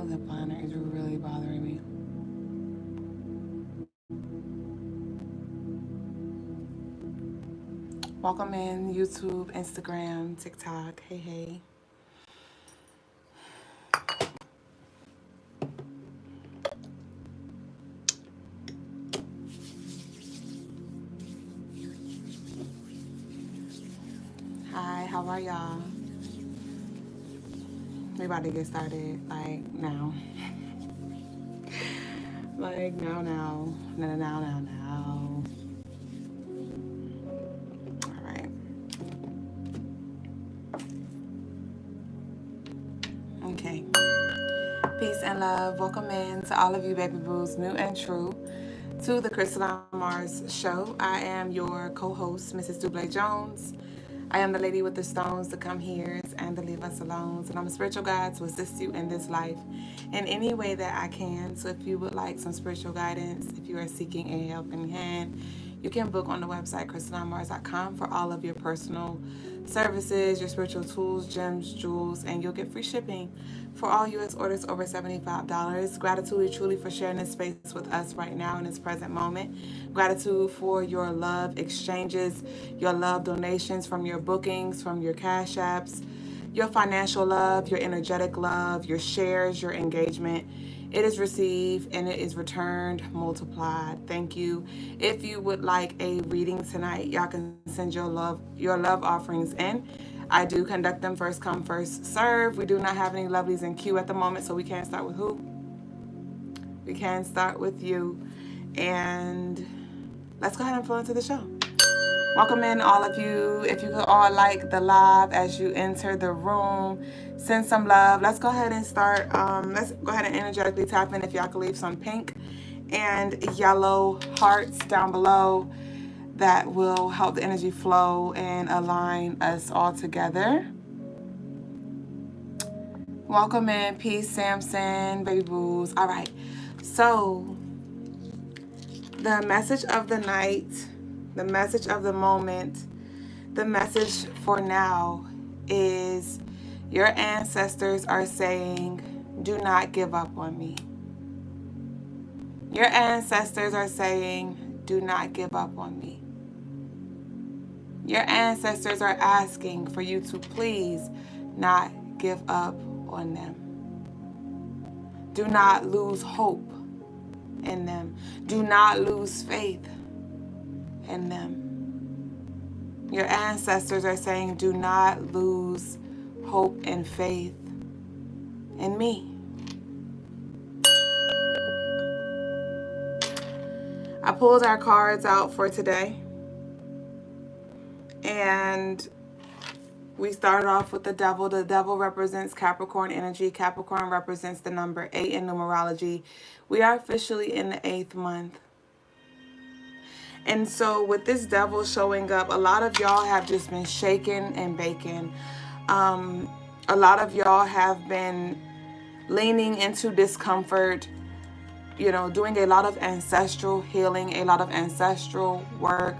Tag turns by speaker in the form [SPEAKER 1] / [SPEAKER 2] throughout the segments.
[SPEAKER 1] lip liner is really bothering me. Welcome in YouTube, Instagram, TikTok. Hey, hey. Hi, how are y'all? We about to get started like now. Like now. All right. Okay. Peace and love. Welcome in to all of you baby boos, new and true, to the Crystaline Mars show. I am your co-host, Mrs. Dublé Jones. I am the lady with the stones, the come here's, and the leave us alone. And I'm a spiritual guide to assist you in this life in any way that I can. So if you would like some spiritual guidance, if you are seeking a helping hand, you can book on the website CrystalineMars.com for all of your personal services, your spiritual tools, gems, jewels, and you'll get free shipping for all U.S. orders over $75. Gratitude truly for sharing this space with us right now in this present moment. Gratitude for your love exchanges, your love donations from your bookings, from your cash apps, your financial love, your energetic love, your shares, your engagement. It is received and it is returned multiplied. Thank you. If you would like a reading tonight, y'all can send your love offerings in. I do conduct them first come, first serve. We do not have any lovelies in queue at the moment, so we can't start with who? We can start with you. And let's go ahead and flow into the show. Welcome in, all of you. If you could all like the live as you enter the room, send some love. Let's go ahead and start. Let's go ahead and energetically tap in. If y'all could leave some pink and yellow hearts down below, that will help the energy flow and align us all together. Welcome in, Peace, Samson, baby boos. All right. So, the message of the night, the message of the moment, the message for now is your ancestors are saying, do not give up on me. Your ancestors are saying, do not give up on me. Your ancestors are asking for you to please not give up on them. Do not lose hope in them. Do not lose faith in them. Your ancestors are saying, do not lose hope and faith in me. I pulled our cards out for today. And we started off with the devil. The devil represents Capricorn energy. Capricorn represents the number 8 in numerology. We are officially in the 8th month. And so with this devil showing up, a lot of y'all have just been shaken and baking. A lot of y'all have been leaning into discomfort, doing a lot of ancestral healing, a lot of ancestral work.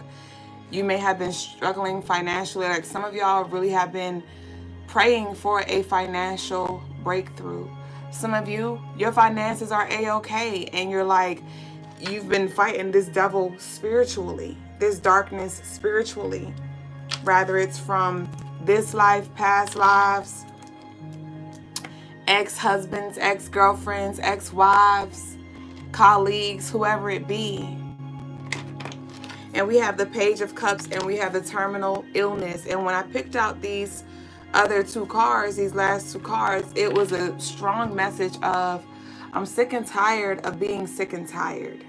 [SPEAKER 1] You may have been struggling financially. Like some of y'all really have been praying for a financial breakthrough. Some of you, your finances are A-okay, and you're like, you've been fighting this devil spiritually, this darkness spiritually. Rather it's from this life, past lives, ex-husbands, ex-girlfriends, ex-wives, colleagues, whoever it be. And we have the Page of Cups and we have the terminal illness. And when I picked out these other two cards, these last two cards, it was a strong message of, I'm sick and tired of being sick and tired.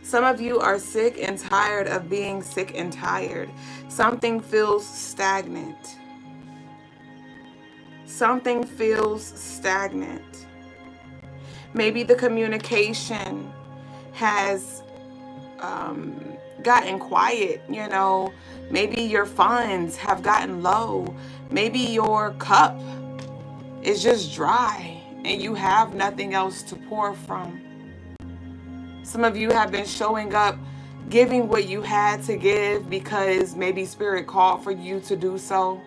[SPEAKER 1] Some of you are sick and tired of being sick and tired. Something feels stagnant. Something feels stagnant. Maybe the communication has gotten quiet, maybe your funds have gotten low, maybe your cup is just dry and you have nothing else to pour from. Some of you have been showing up giving what you had to give because maybe spirit called for you to do so.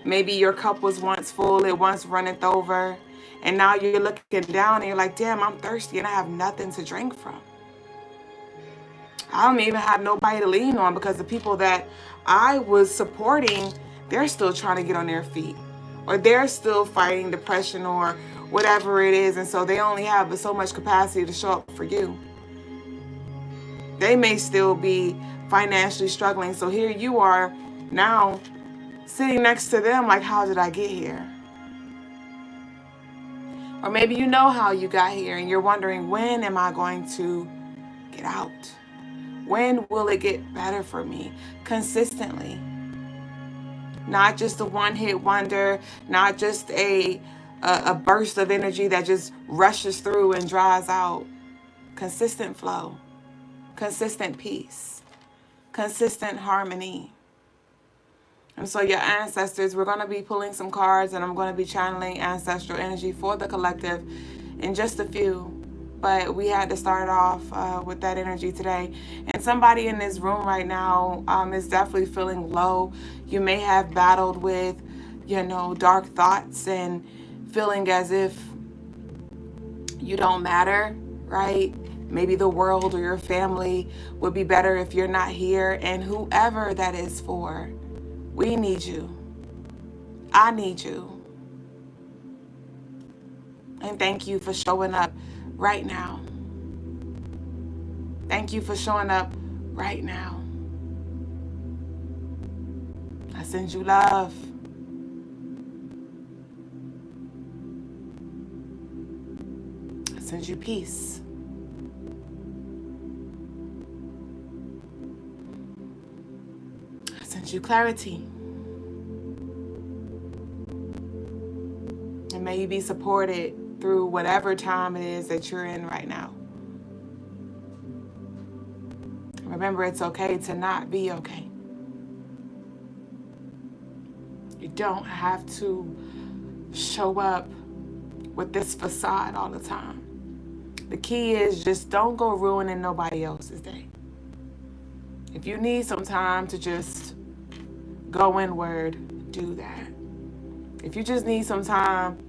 [SPEAKER 1] Maybe your cup was once full, it once runneth over, And now you're looking down and you're like, damn, I'm thirsty and I have nothing to drink from. I don't even have nobody to lean on because the people that I was supporting, they're still trying to get on their feet, or they're still fighting depression or whatever it is. And so they only have so much capacity to show up for you. They may still be financially struggling. So here you are now sitting next to them like, how did I get here? Or maybe you know how you got here and you're wondering, when am I going to get out? When will it get better for me? Consistently. Not just a one-hit wonder, not just a burst of energy that just rushes through and dries out. Consistent flow, consistent peace, consistent harmony. And so your ancestors, we're going to be pulling some cards, and I'm going to be channeling ancestral energy for the collective in just a few. But we had to start off with that energy today. And somebody in this room right now is definitely feeling low. You may have battled with, dark thoughts and feeling as if you don't matter, right? Maybe the world or your family would be better if you're not here. And whoever that is for, we need you. I need you. And thank you for showing up right now. Thank you for showing up right now. I send you love. I send you peace. I send you clarity. And may you be supported through whatever time it is that you're in right now. Remember, it's okay to not be okay. You don't have to show up with this facade all the time. The key is just don't go ruining nobody else's day. If you need some time to just go inward, do that. If you just need some time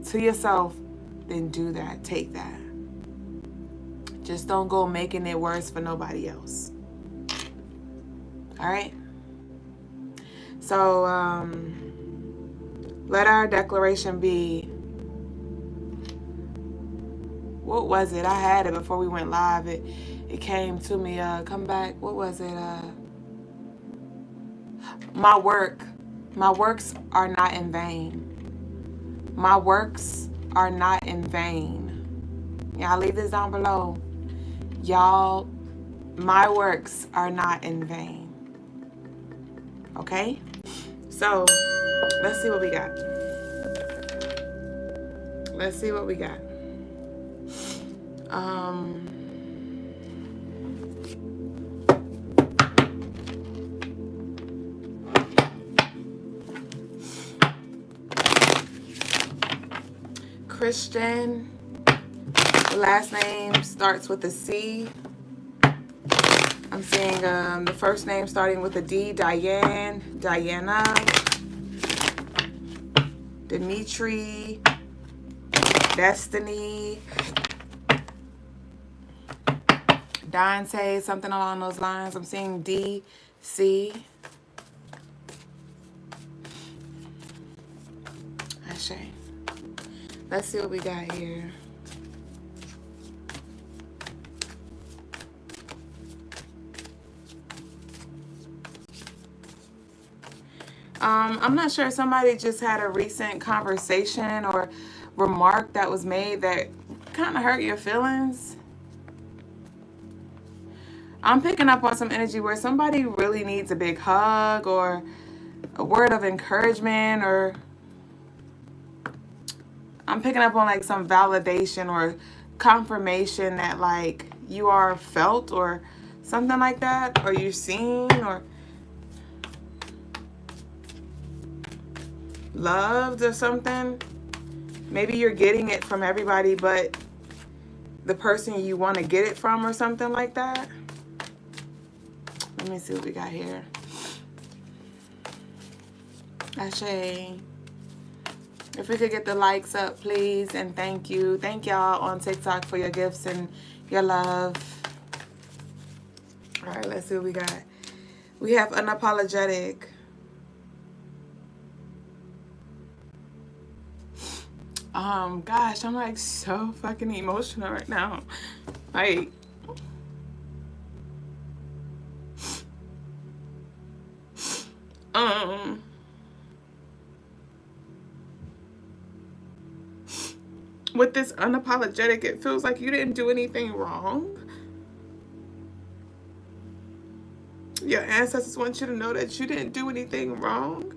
[SPEAKER 1] to yourself, then do that. Take that. Just don't go making it worse for nobody else. All right? So, let our declaration be, what was it? I had it before we went live. It came to me. Come back. What was it? My works are not in vain. My works are not in vain. Y'all leave this down below. Y'all, my works are not in vain. Okay? So, let's see what we got. Let's see what we got. Christian. The last name starts with a C. I'm seeing the first name starting with a D. Diane, Diana, Dimitri, Destiny, Dante, something along those lines. I'm seeing D, C. Ashe. Let's see what we got here. I'm not sure if somebody just had a recent conversation or remark that was made that kind of hurt your feelings. I'm picking up on some energy where somebody really needs a big hug or a word of encouragement, or I'm picking up on like some validation or confirmation that like you are felt or something like that, or you're seen or loved or something. Maybe you're getting it from everybody but the person you want to get it from or something like that. Let me see what we got here. Ashe. If we could get the likes up, please, and thank you. Thank y'all on TikTok for your gifts and your love. All right, let's see what we got. We have unapologetic. Gosh, I'm like so fucking emotional right now. Like, with this unapologetic, it feels like you didn't do anything wrong. Your ancestors want you to know that you didn't do anything wrong.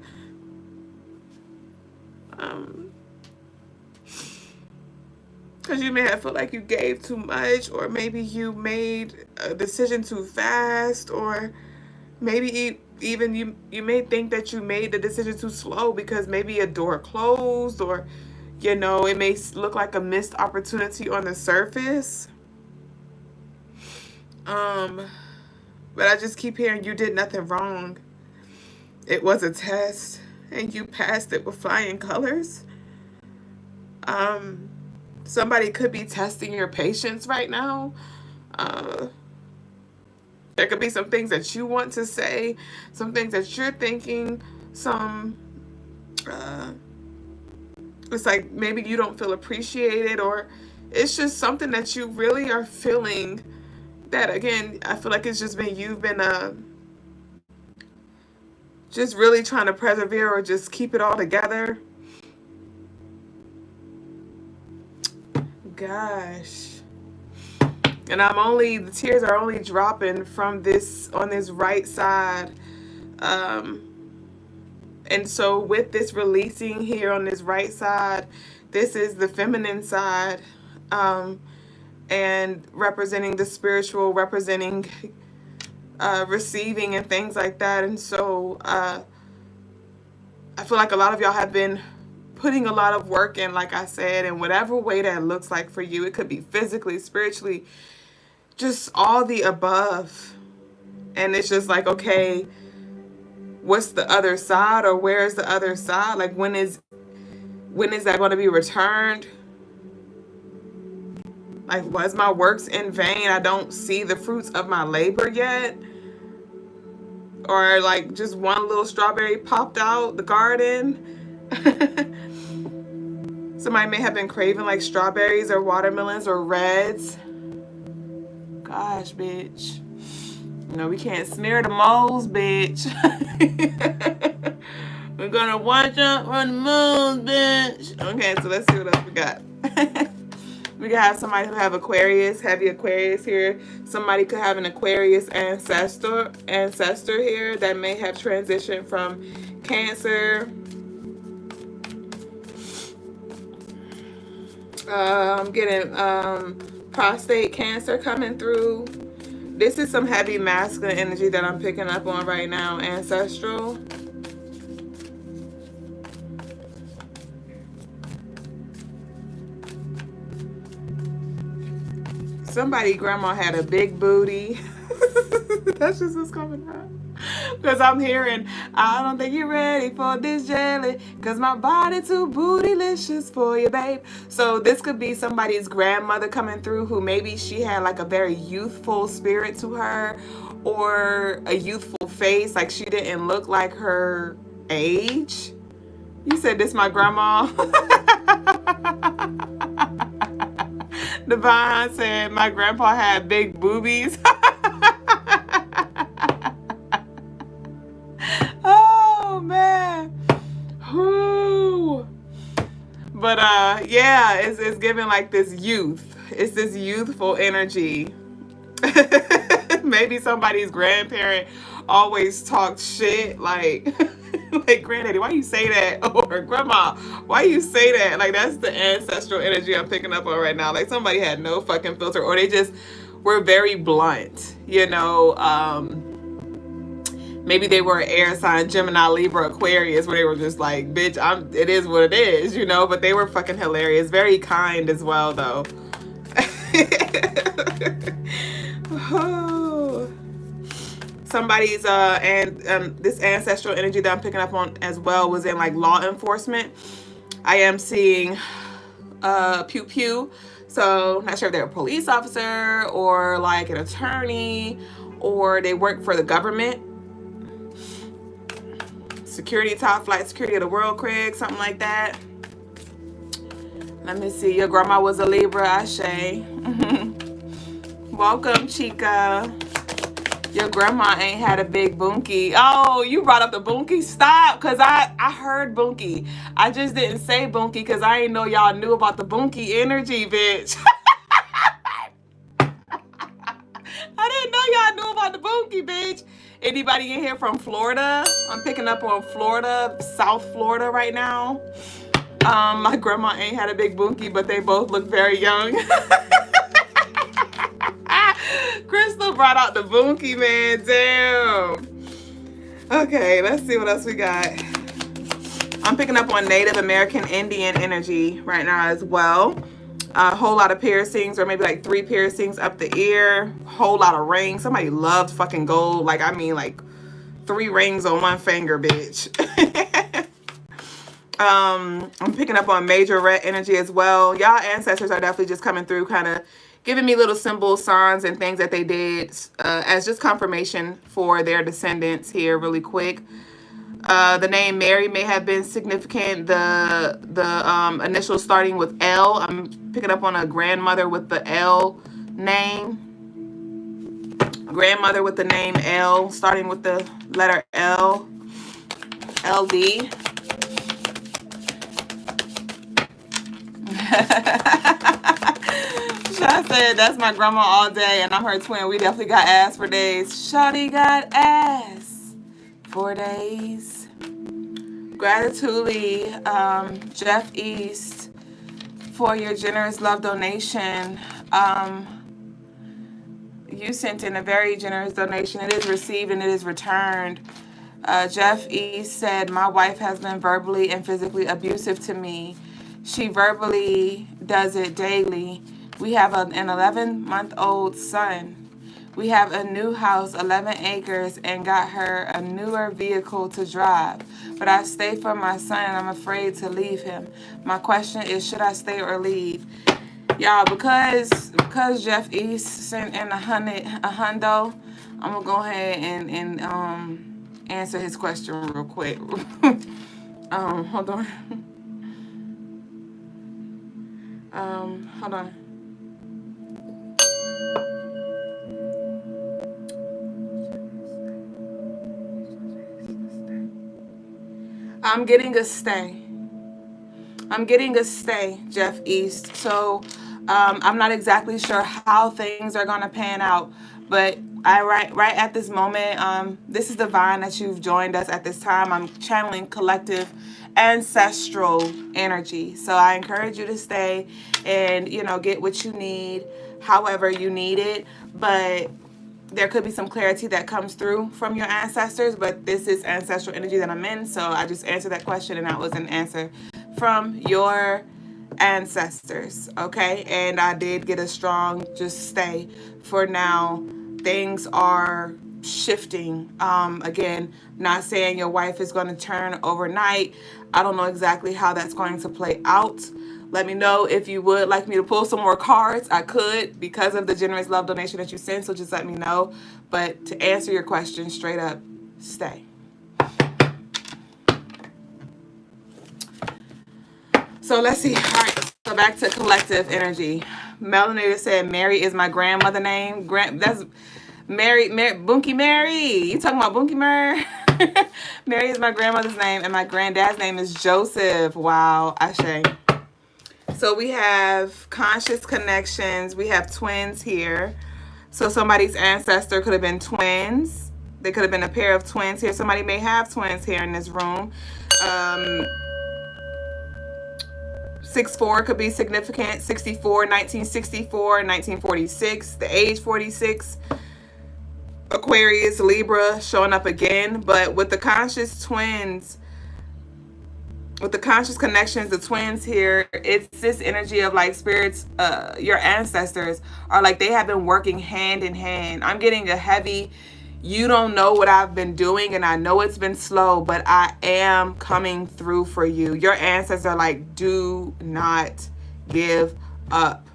[SPEAKER 1] Because you may have felt like you gave too much, or maybe you made a decision too fast, or maybe even you may think that you made the decision too slow because maybe a door closed, or you know, it may look like a missed opportunity on the surface. But I just keep hearing you did nothing wrong. It was a test and you passed it with flying colors. Somebody could be testing your patience right now. There could be some things that you want to say, some things that you're thinking, some it's like maybe you don't feel appreciated, or it's just something that you really are feeling that, again, I feel like it's just been, you've been just really trying to persevere or just keep it all together. Gosh. And the tears are only dropping from this, on this right side. And so with this releasing here on this right side, this is the feminine side, and representing the spiritual, representing receiving and things like that. And so I feel like a lot of y'all have been putting a lot of work in, like I said, in whatever way that looks like for you. It could be physically, spiritually, just all the above. And it's just like, okay, what's the other side, or where's the other side? Like, when is that going to be returned? Like, was my works in vain? I don't see the fruits of my labor yet. Or like just one little strawberry popped out the garden. Somebody may have been craving like strawberries or watermelons or reds. Gosh, bitch. You know, we can't smear the moles, bitch. We're gonna watch out for the moles, bitch. Okay, so let's see what else we got. We could have somebody who have Aquarius, heavy Aquarius here. Somebody could have an Aquarius ancestor here that may have transitioned from Cancer. I'm getting prostate cancer coming through. This is some heavy masculine energy that I'm picking up on right now, Ancestral. Somebody grandma had a big booty. That's just what's coming out. Because I'm hearing, I don't think you're ready for this jelly, because my body too bootylicious for you, babe. So this could be somebody's grandmother coming through, who maybe she had like a very youthful spirit to her, or a youthful face, like she didn't look like her age. You said this my grandma? Divine said my grandpa had big boobies. Oh man. Whew. But yeah, it's giving like this youth. It's this youthful energy. Maybe somebody's grandparent always talked shit, like like, granddaddy, why you say that? Or grandma, why you say that? Like, that's the ancestral energy I'm picking up on right now. Like, somebody had no fucking filter, or they just were very blunt, you know. Maybe they were air sign, Gemini, Libra, Aquarius, where they were just like, bitch, it is what it is, you know. But they were fucking hilarious. Very kind as well, though. Oh. Somebody's and this ancestral energy that I'm picking up on as well was in like law enforcement. I am seeing pew pew. So not sure if they're a police officer or like an attorney or they work for the government. Security, top flight security of the world, Craig, something like that. Let me see. Your grandma was a Libra, Ashe. Welcome, Chica. Your grandma ain't had a big bunkie. Oh, you brought up the bunkie? Stop, because I heard bunkie. I just didn't say bunkie because I didn't know y'all knew about the bunkie energy, bitch. I didn't know y'all knew about the bunkie, bitch. Anybody in here from Florida? I'm picking up on Florida, South Florida right now. My grandma ain't had a big bunkie, but they both look very young. Crystal brought out the bunkie, man. Damn. Okay, let's see what else we got. I'm picking up on Native American Indian energy right now as well. A whole lot of piercings, or maybe like 3 piercings up the ear. Whole lot of rings. Somebody loved fucking gold. Like, I mean, like 3 rings on 1 finger, bitch. I'm picking up on major red energy as well. Y'all ancestors are definitely just coming through, kind of giving me little symbols, signs, and things that they did as just confirmation for their descendants here really quick. The name Mary may have been significant. The initials starting with L. I'm picking up on a grandmother with the L name. Grandmother with the name L, starting with the letter L. LD. Shawty said, that's my grandma all day, and I'm her twin. We definitely got ass for days. Shawty got ass for days. Gratitude, Jeff East, for your generous love donation. You sent in a very generous donation. It is received and it is returned. Jeff East said, my wife has been verbally and physically abusive to me. She verbally does it daily. We have an 11-month-old son. We have a new house, 11 acres, and got her a newer vehicle to drive. But I stay for my son, and I'm afraid to leave him. My question is, should I stay or leave? Y'all, because Jeff East sent in a hundo, I'm going to go ahead and answer his question real quick. Hold on. Hold on. I'm getting a stay. I'm getting a stay, Jeff East. So I'm not exactly sure how things are going to pan out, but right at this moment, this is divine that you've joined us at this time. I'm channeling collective ancestral energy. So I encourage you to stay and, get what you need, however you need it. But there could be some clarity that comes through from your ancestors, but this is ancestral energy that I'm in. So I just answered that question, and that was an answer from your ancestors. Okay. And I did get a strong just stay for now. Things are shifting. Again, not saying your wife is going to turn overnight. I don't know exactly how that's going to play out. Let me know if you would like me to pull some more cards. I could, because of the generous love donation that you sent, so just let me know. But to answer your question straight up, stay. So let's see. All right, so back to collective energy. Melanator said, Mary is my grandmother name. That's Mary, Bunkie Mary. You talking about Bunkie Mary? Mary is my grandmother's name, and my granddad's name is Joseph. Wow, Ashe. So we have conscious connections. We have twins here. So somebody's ancestor could have been twins. They could have been a pair of twins here. Somebody may have twins here in this room. 6'4" could be significant. 64, 1964, 1946, the age 46. Aquarius, Libra showing up again. But with the conscious twins, with the conscious connections, the twins here, it's this energy of like spirits, your ancestors are like, they have been working hand in hand. I'm getting a heavy You don't know what I've been doing, and I know it's been slow, but I am coming through for you. Your ancestors are like, do not give up.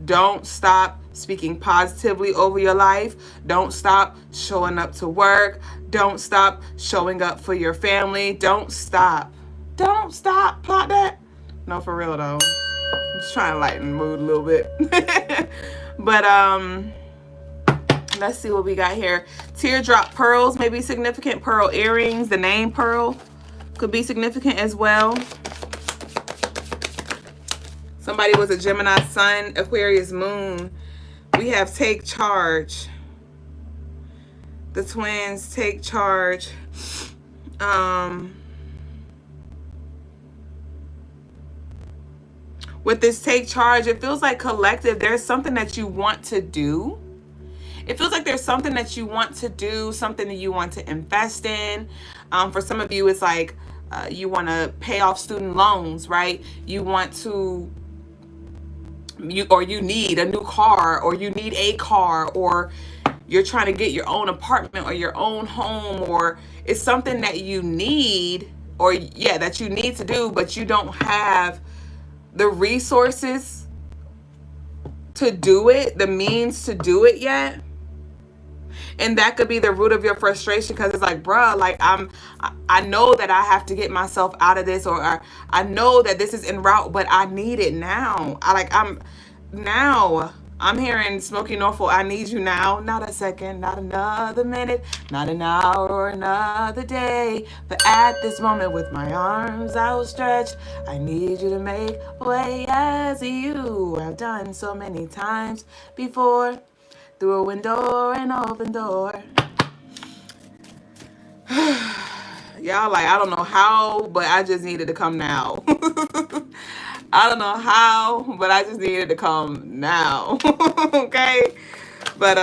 [SPEAKER 1] Don't stop speaking positively over your life. Don't stop showing up to work. Don't stop showing up for your family. Don't stop. Don't stop. Plot that. No, for real though. I'm just trying to lighten the mood a little bit. But let's see what we got here. Teardrop pearls may be significant. Pearl earrings. The name Pearl could be significant as well. Somebody was a Gemini sun, Aquarius moon. We have take charge. The twins take charge. With this take charge, it feels like collective. There's something that you want to do. It feels like there's something that you want to do, something that you want to invest in. For some of you, it's like you want to pay off student loans, right? You want to, you need a new car, or you need a car, or you're trying to get your own apartment or your own home, or it's something that you need, or that you need to do, but you don't have the resources to do it, the means to do it yet. And that could be the root of your frustration, because it's like, bruh, like I know that I have to get myself out of this, or I know that this is en route, but I need it now. I'm hearing Smokey Norfolk, I need you now, not a second, not another minute, not an hour or another day, but at this moment with my arms outstretched, I need you to make a way as you have done so many times before, through a window or an open door. Y'all like, I don't know how, but I just needed to come now. I don't know how, but I just needed to come now. Okay? But,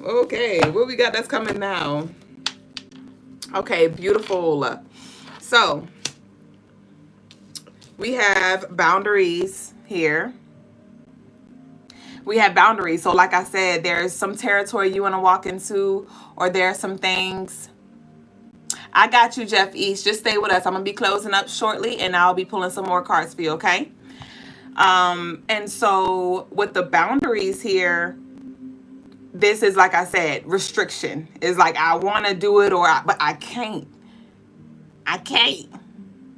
[SPEAKER 1] okay. What we got that's coming now? Okay, beautiful. So, we have boundaries here. We have boundaries. So, like I said, there's some territory you want to walk into, or there are some things. I got you, Jeff East. Just stay with us. I'm going to be closing up shortly, and I'll be pulling some more cards for you, okay? And so with the boundaries here, this is, like I said, restriction. It's like, I want to do it, but I can't. I can't.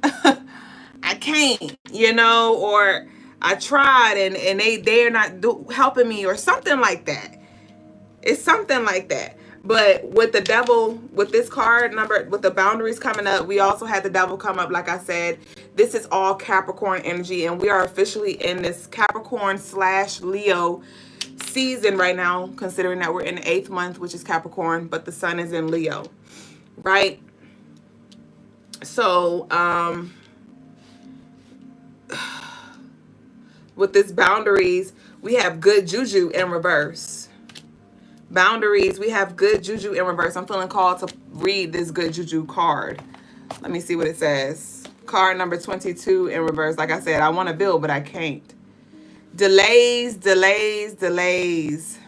[SPEAKER 1] I can't, or I tried and they're not helping me, or something like that. It's something like that. But with the devil, with this card number, with the boundaries coming up, we also had the devil come up. Like I said, this is all Capricorn energy, and we are officially in this Capricorn/Leo season right now, considering that we're in the 8th month, which is Capricorn, but the sun is in Leo, right? So, with this boundaries, we have good juju in reverse. Boundaries, we have good juju in reverse. I'm feeling called to read this good juju card. Let me see what it says. Card number 22 in reverse. Like I said, I want to build, but I can't. Delays, delays, delays.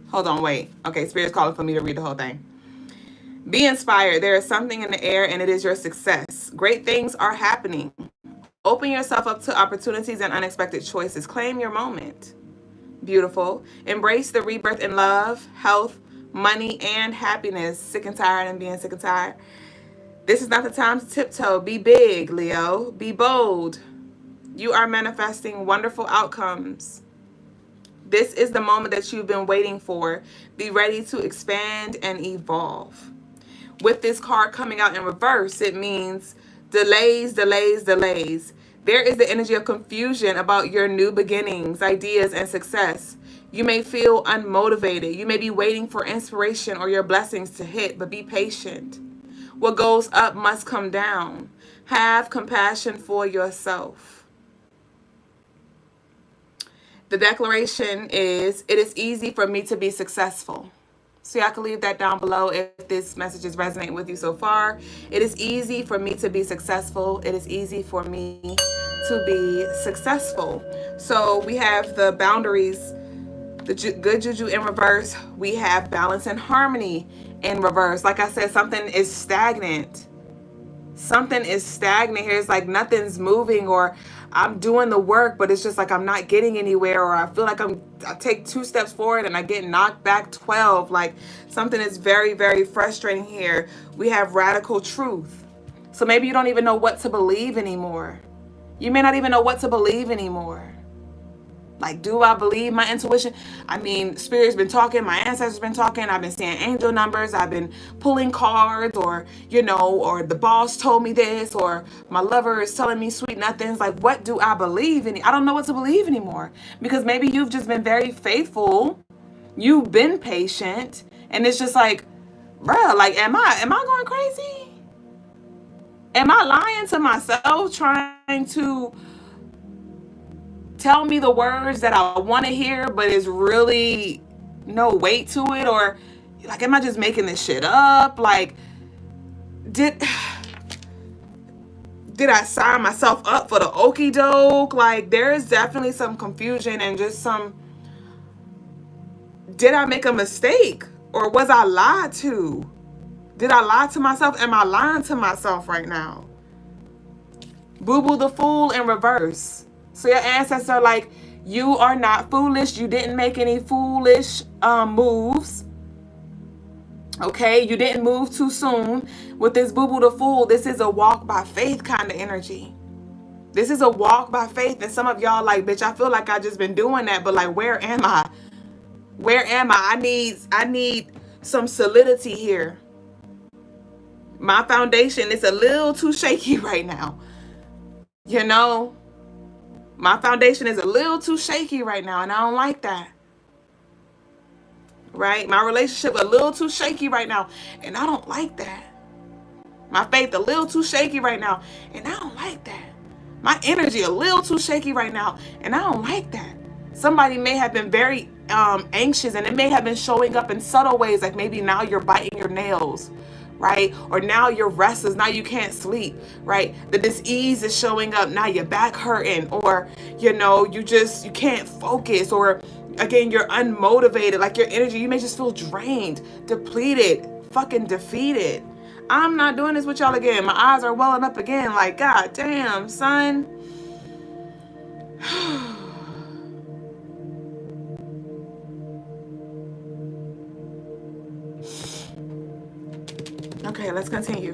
[SPEAKER 1] Hold on, wait. Okay, Spirit's calling for me to read the whole thing. Be inspired. There is something in the air, and it is your success. Great things are happening. Open yourself up to opportunities and unexpected choices. Claim your moment. Beautiful. Embrace the rebirth in love, health, money, and happiness. Sick and tired and being sick and tired. This is not the time to tiptoe. Be big, Leo. Be bold. You are manifesting wonderful outcomes. This is the moment that you've been waiting for. Be ready to expand and evolve. With this card coming out in reverse, it means delays, delays, delays. There is the energy of confusion about your new beginnings, ideas, and success. You may feel unmotivated. You may be waiting for inspiration or your blessings to hit, but be patient. What goes up must come down. Have compassion for yourself. The declaration is, it is easy for me to be successful. So y'all can leave that down below if this message is resonating with you so far. It is easy for me to be successful. It is easy for me to be successful. So we have the boundaries The good juju in reverse. We have balance and harmony in reverse. Like I said, something is stagnant. Something is stagnant here. It's like nothing's moving, or I'm doing the work, but it's just like I'm not getting anywhere, or I feel like I take 2 steps forward and I get knocked back 12. Like something is very, very frustrating here. We have radical truth. So maybe you don't even know what to believe anymore. You may not even know what to believe anymore. Like, do I believe my intuition? I mean, Spirit's been talking, my ancestors been talking, I've been seeing angel numbers, I've been pulling cards, or, or the boss told me this, or my lover is telling me sweet nothings. Like, what do I believe in? I don't know what to believe anymore. Because maybe you've just been very faithful, you've been patient, and it's just like, bruh, like, am I going crazy? Am I lying to myself, trying to tell me the words that I want to hear, but it's really no weight to it? Or like, am I just making this shit up? Like, did I sign myself up for the okie doke? Like, there is definitely some confusion and just did I make a mistake? Or was I lied to? Did I lie to myself? Am I lying to myself right now? Boo-boo the fool in reverse. So your ancestors are like, you are not foolish. You didn't make any foolish moves. Okay, you didn't move too soon. With this boo-boo the fool, this is a walk by faith kind of energy. This is a walk by faith. And some of y'all like, bitch, I feel like I just been doing that, but like, where am I? Where am I? I need some solidity here. My foundation is a little too shaky right now. My foundation is a little too shaky right now, and I don't like that. Right? My relationship a little too shaky right now, and I don't like that. My faith a little too shaky right now, and I don't like that. My energy a little too shaky right now, and I don't like that. Somebody may have been very anxious, and it may have been showing up in subtle ways, like maybe now you're biting your nails, right? Or now you're restless, now you can't sleep, right? The disease is showing up, now your back hurting, or you can't focus, or again, you're unmotivated, like your energy, you may just feel drained, depleted, fucking defeated. I'm not doing this with y'all again. My eyes are welling up again, like, god damn, son. Okay, let's continue.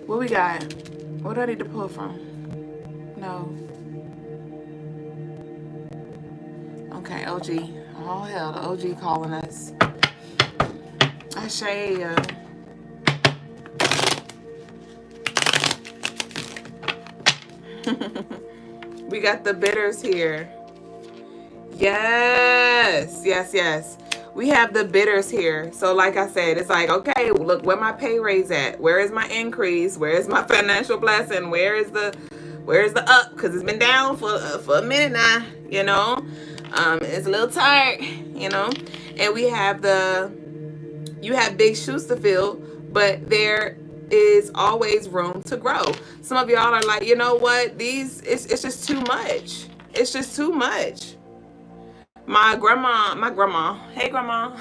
[SPEAKER 1] What we got? What do I need to pull from? No. Okay, OG. Oh, hell, the OG calling us. Ashe. We got the bitters here. Yes. We have the bitters here. So like I said, it's like, okay, look where my pay raise at. Where is my increase? Where is my financial blessing? Where is the up? Because it's been down for a minute now, it's a little tired, and we have you have big shoes to fill, but there is always room to grow. Some of y'all are like, you know what? It's just too much. It's just too much. My grandma, hey grandma.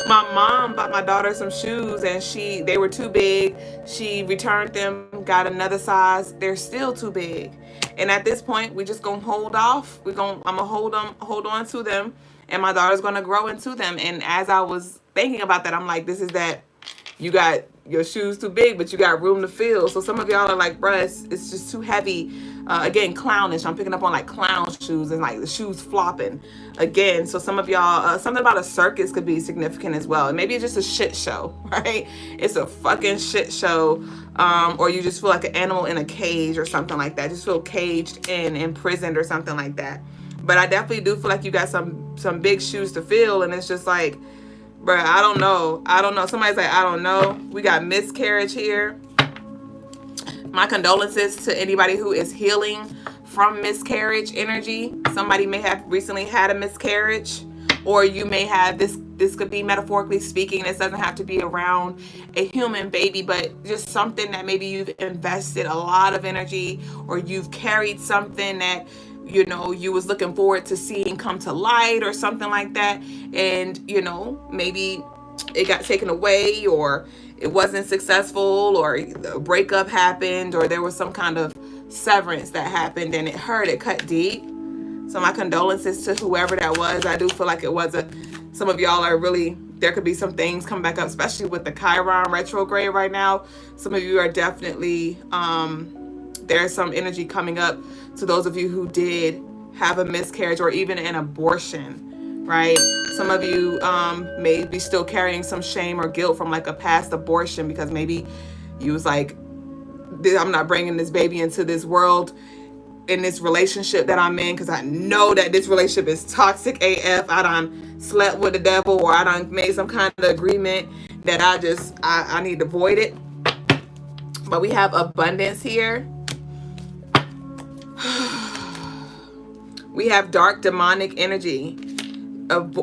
[SPEAKER 1] My mom bought my daughter some shoes and they were too big. She returned them, got another size. They're still too big. And at this point, we just gonna hold off. I'm gonna hold on to them, and my daughter's gonna grow into them. And as I was thinking about that, I'm like, this is that you got your shoes too big, but you got room to fill. So some of y'all are like, bruh, it's just too heavy. Again, clownish. I'm picking up on like clown shoes and like the shoes flopping again. So some of y'all, something about a circus could be significant as well. And maybe it's just a shit show, right? It's a fucking shit show. Or you just feel like an animal in a cage or something like that. Just feel caged in, imprisoned or something like that. But I definitely do feel like you got some big shoes to fill, and it's just like, bruh, I don't know. Somebody's like, I don't know. We got miscarriage here. My condolences to anybody who is healing from miscarriage energy. Somebody may have recently had a miscarriage, or you may have this could be metaphorically speaking. This doesn't have to be around a human baby, but just something that maybe you've invested a lot of energy, or you've carried something that you know, you was looking forward to seeing come to light or something like that, and you know, maybe it got taken away, or it wasn't successful, or a breakup happened, or there was some kind of severance that happened and it hurt, it cut deep. So my condolences to whoever that was. I do feel like it was some of y'all are really, there could be some things come back up, especially with the Chiron retrograde right now. Some of you are definitely, there's some energy coming up to those of you who did have a miscarriage or even an abortion, right? Some of you may be still carrying some shame or guilt from like a past abortion, because maybe you was like, I'm not bringing this baby into this world in this relationship that I'm in, because I know that this relationship is toxic AF. I done slept with the devil, or I done made some kind of agreement that I need to void it. But we have abundance here. We have dark demonic energy. Of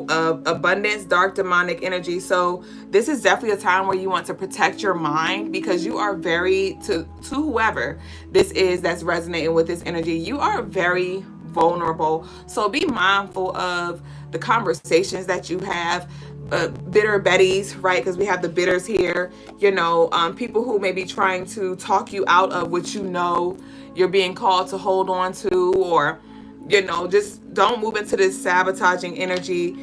[SPEAKER 1] abundance, dark demonic energy. So this is definitely a time where you want to protect your mind, because you are very, to whoever this is that's resonating with this energy, you are very vulnerable. So be mindful of the conversations that you have. Bitter Betties, right? Because we have the bitters here, you know, people who may be trying to talk you out of what you know you're being called to hold on to, or you know, just don't move into this sabotaging energy.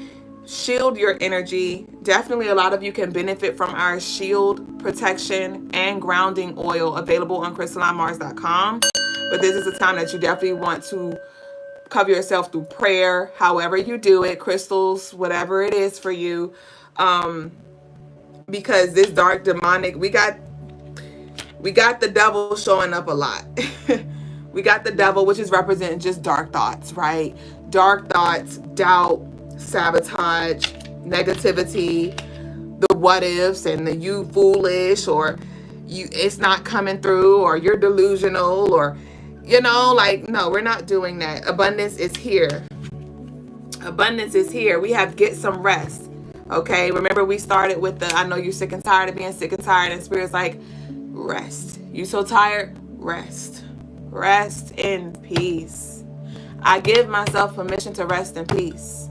[SPEAKER 1] Shield your energy. Definitely a lot of you can benefit from our shield protection and grounding oil available on CrystalineMars.com. But this is a time that you definitely want to cover yourself through prayer, however you do it, crystals, whatever it is for you. Because this dark demonic, we got the devil showing up a lot. We got the devil, which is representing just dark thoughts, right? Dark thoughts, doubt, sabotage, negativity, the what ifs, and the you foolish, or it's not coming through, or you're delusional, or you know, like, no, we're not doing that. Abundance is here. Abundance is here. We have get some rest. Okay, remember we started with the I know you're sick and tired of being sick and tired, and Spirit's like, rest. You so tired? Rest. Rest in peace. I give myself permission to rest in peace.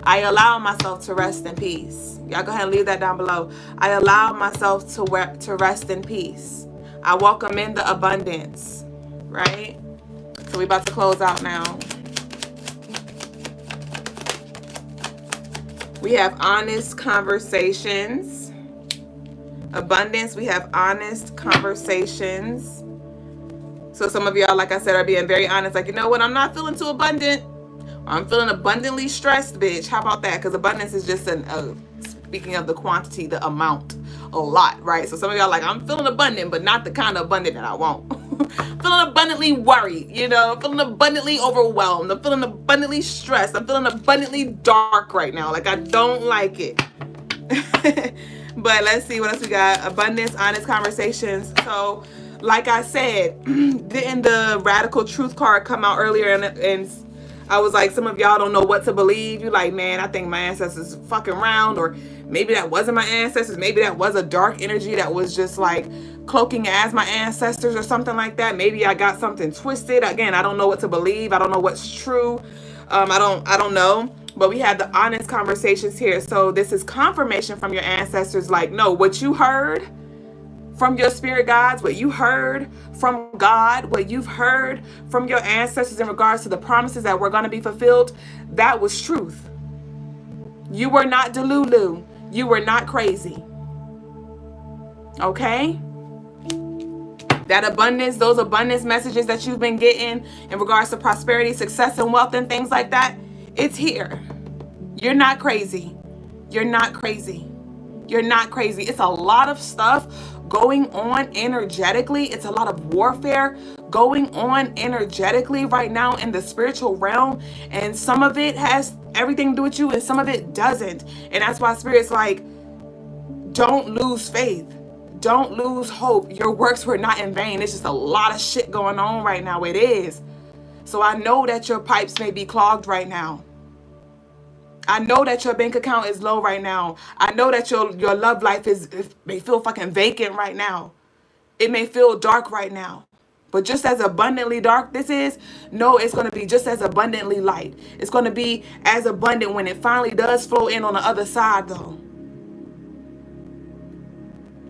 [SPEAKER 1] I allow myself to rest in peace. Y'all go ahead and leave that down below. I allow myself to rest in peace. I welcome in the abundance, right? So we're about to close out now. We have honest conversations. Abundance, we have honest conversations. So some of y'all, like I said, are being very honest. Like, you know what? I'm not feeling too abundant. I'm feeling abundantly stressed, bitch. How about that? Because abundance is just speaking of the quantity, the amount, a lot, right? So some of y'all like, I'm feeling abundant, but not the kind of abundant that I want. Feeling abundantly worried, you know, feeling abundantly overwhelmed. I'm feeling abundantly stressed. I'm feeling abundantly dark right now. Like, I don't like it. But let's see what else we got. Abundance, honest conversations. So like I said, didn't the radical truth card come out earlier, and I was like, some of y'all don't know what to believe. You like, man, I think my ancestors fucking around, or maybe that wasn't my ancestors. Maybe that was a dark energy that was just like cloaking as my ancestors or something like that. Maybe I got something twisted. Again, I don't know what to believe. I don't know what's true. I don't know. But we have the honest conversations here. So this is confirmation from your ancestors. Like, no, what you heard from your spirit guides, what you heard from God, what you've heard from your ancestors in regards to the promises that were going to be fulfilled, that was truth. You were not delulu. You were not crazy. Okay? That abundance, those abundance messages that you've been getting in regards to prosperity, success, and wealth and things like that, it's here. You're not crazy. You're not crazy. You're not crazy. It's a lot of stuff going on energetically. It's a lot of warfare going on energetically right now in the spiritual realm. And some of it has everything to do with you and some of it doesn't. And that's why Spirit's like, don't lose faith. Don't lose hope. Your works were not in vain. It's just a lot of shit going on right now. It is. So I know that your pipes may be clogged right now. I know that your bank account is low right now. I know that your love life may feel fucking vacant right now. It may feel dark right now. But just as abundantly dark this is, no, it's going to be just as abundantly light. It's going to be as abundant when it finally does flow in on the other side, though.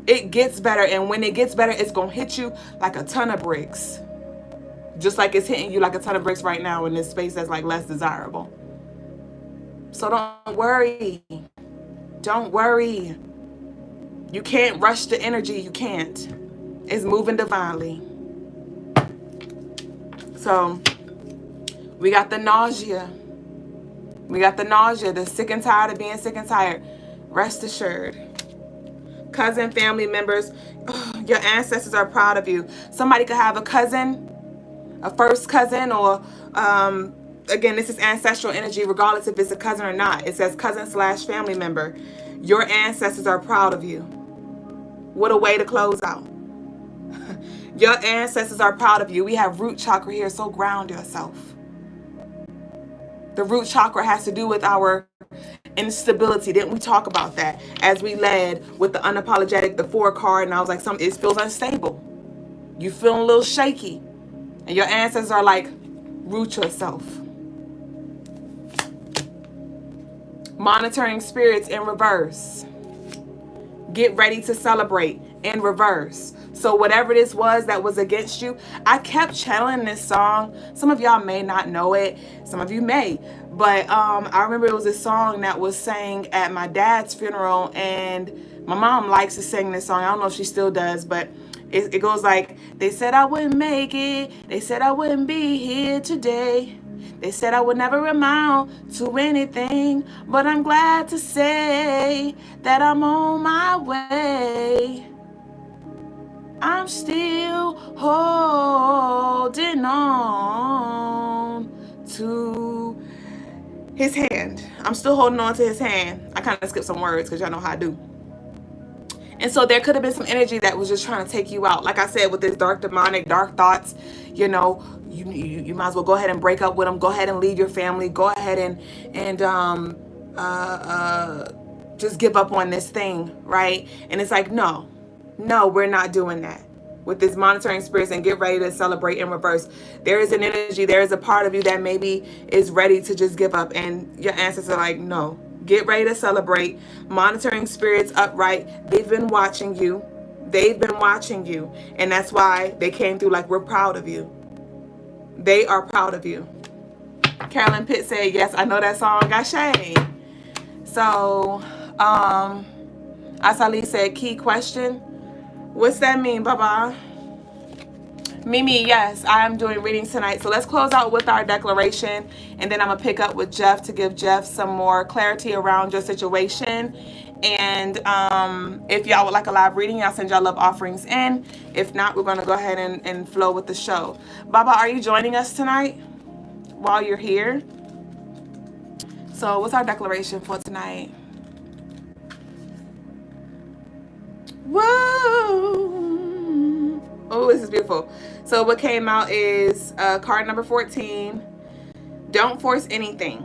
[SPEAKER 1] It gets better, and when it gets better, it's going to hit you like a ton of bricks. Just like it's hitting you like a ton of bricks right now in this space that's like less desirable. So don't worry. Don't worry. You can't rush the energy. You can't. It's moving divinely. So we got the nausea. We got the nausea, the sick and tired of being sick and tired. Rest assured. Cousin, family members, your ancestors are proud of you. Somebody could have a cousin, a first cousin, or again, this is ancestral energy, regardless if it's a cousin or not. It says cousin/family member. Your ancestors are proud of you. What a way to close out. Your ancestors are proud of you. We have root chakra here, so ground yourself. The root chakra has to do with our instability. Didn't we talk about that as we led with the unapologetic, the 4 card? And I was like, it feels unstable. You feeling a little shaky. And your ancestors are like, root yourself. Monitoring spirits in reverse. Get ready to celebrate in reverse. So whatever this was that was against you, I kept channeling this song. Some of y'all may not know it. Some of you may. But I remember it was a song that was sang at my dad's funeral. And my mom likes to sing this song. I don't know if she still does, but it goes like, they said I wouldn't make it. They said I wouldn't be here today. They said I would never amount to anything. But I'm glad to say that I'm on my way. I'm still holding on to his hand. I'm still holding on to his hand. I kind of skipped some words because y'all know how I do. And so there could have been some energy that was just trying to take you out. Like I said, with this dark demonic, dark thoughts, you know, you might as well go ahead and break up with them. Go ahead and leave your family. Go ahead and just give up on this thing, right? And it's like, no, we're not doing that. With this monitoring spirits, and get ready to celebrate in reverse. There is an energy, there is a part of you that maybe is ready to just give up, and your ancestors are like, no, get ready to celebrate. Monitoring spirits upright. They've been watching you. They've been watching you. And that's why they came through like, we're proud of you. They are proud of you. Carolyn Pitt said, yes, I know that song, Ashe. So, Asali said, key question. What's that mean, Baba? Mimi, yes, I am doing readings tonight. So let's close out with our declaration, and then I'm going to pick up with Jeff to give Jeff some more clarity around your situation. And if y'all would like a live reading, y'all send y'all love offerings in. If not, we're going to go ahead and flow with the show. Baba, are you joining us tonight while you're here? So what's our declaration for tonight? Whoa! Oh, this is beautiful. So what came out is card number 14. Don't force anything.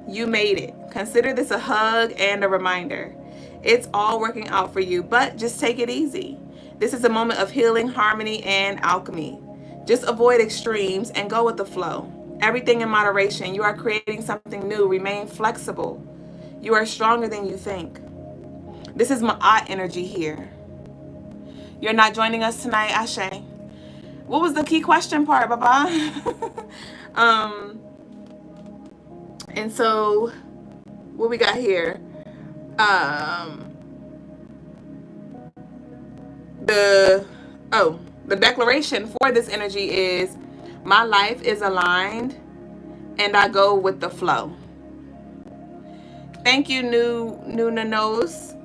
[SPEAKER 1] You made it. Consider this a hug and a reminder. It's all working out for you, but just take it easy. This is a moment of healing, harmony, and alchemy. Just avoid extremes and go with the flow. Everything in moderation. You are creating something new. Remain flexible. You are stronger than you think. This is Ma'at energy here. You're not joining us tonight, Ashe. What was the key question part, Baba? And so, what we got here? The declaration for this energy is, my life is aligned and I go with the flow. Thank you, New Nanos.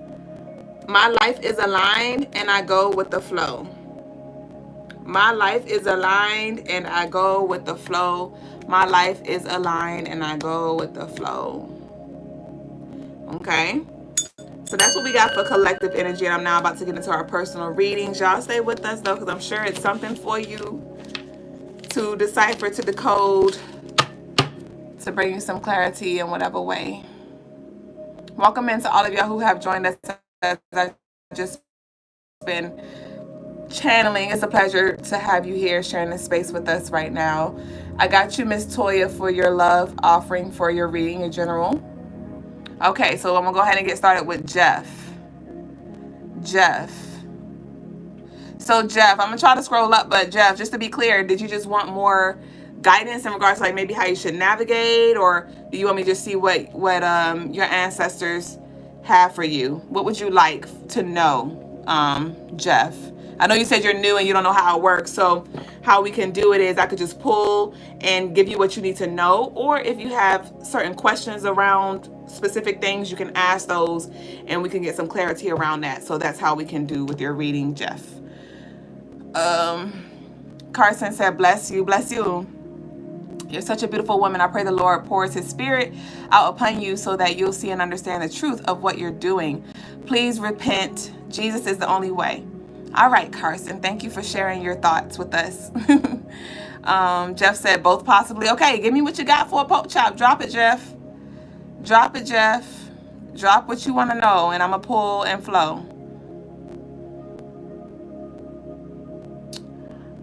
[SPEAKER 1] My life is aligned and I go with the flow. My life is aligned and I go with the flow. My life is aligned and I go with the flow. Okay. So that's what we got for collective energy. And I'm now about to get into our personal readings. Y'all stay with us though, because I'm sure it's something for you to decipher, to decode, to bring you some clarity in whatever way. Welcome in to all of y'all who have joined us as I've just been channeling. It's a pleasure to have you here sharing this space with us right now. I got you, Miss Toya, for your love offering for your reading in general. Okay, so I'm gonna go ahead and get started with Jeff. So Jeff, I'm gonna try to scroll up, but Jeff, just to be clear, did you just want more guidance in regards to like maybe how you should navigate, or do you want me to just see what your ancestors have for you? What would you like to know, Jeff? I know you said you're new and you don't know how it works, so how we can do it is I could just pull and give you what you need to know, or if you have certain questions around specific things, you can ask those and we can get some clarity around that. So that's how we can do with your reading, Jeff. Carson said, bless you. You're such a beautiful woman. I pray the Lord pours his spirit out upon you so that you'll see and understand the truth of what you're doing. Please repent. Jesus is the only way. All right, Carson, thank you for sharing your thoughts with us. Jeff said both possibly. Okay, give me what you got for a pork chop. Drop it, Jeff. Drop what you want to know, and I'm going to pull and flow.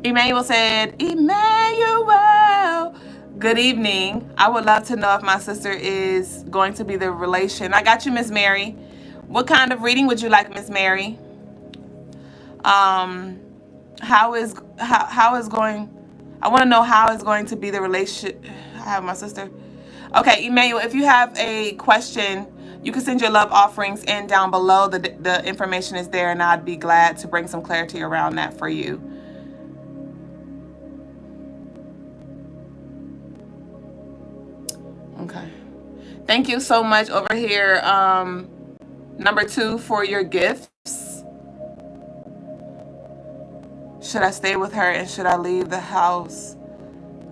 [SPEAKER 1] Emmanuel said, Emmanuel, good evening. I would love to know if my sister is going to be the relation. I got you, Miss Mary. What kind of reading would you like, Miss Mary? How is going, I want to know how is going to be the relationship. I have my sister. Okay, Emmanuel, if you have a question, you can send your love offerings in down below. The information is there, and I'd be glad to bring some clarity around that for you. Okay. Thank you so much over here, number 2, for your gifts. Should I stay with her and should I leave the house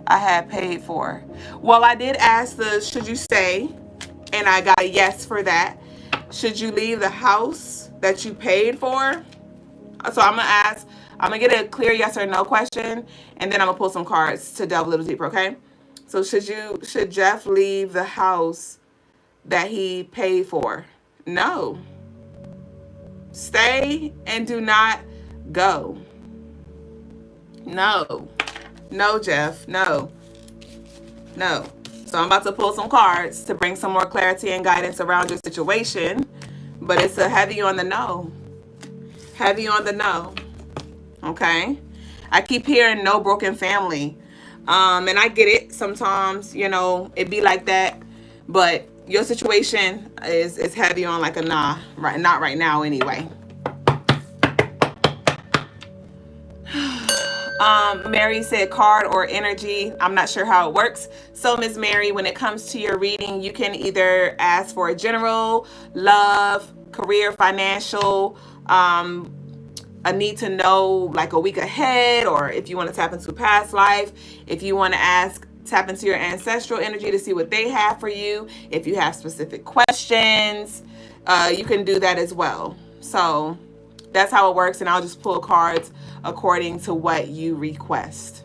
[SPEAKER 1] I had paid for? Well, I did ask should you stay? And I got a yes for that. Should you leave the house that you paid for? So I'm gonna get a clear yes or no question, and then I'm gonna pull some cards to delve a little deeper, okay? So should Jeff leave the house that he paid for? No. Stay and do not go. No, Jeff, no. So I'm about to pull some cards to bring some more clarity and guidance around your situation, but it's a heavy on the no. Okay? I keep hearing no broken family. And I get it. Sometimes, it be like that, but your situation is heavy on like a nah, right? Not right now anyway. Mary said card or energy. I'm not sure how it works. So Miss Mary, when it comes to your reading, you can either ask for a general, love, career, financial, a need to know like a week ahead, or if you want to tap into past life, if you want to tap into your ancestral energy to see what they have for you. If you have specific questions, you can do that as well. So that's how it works, and I'll just pull cards according to what you request.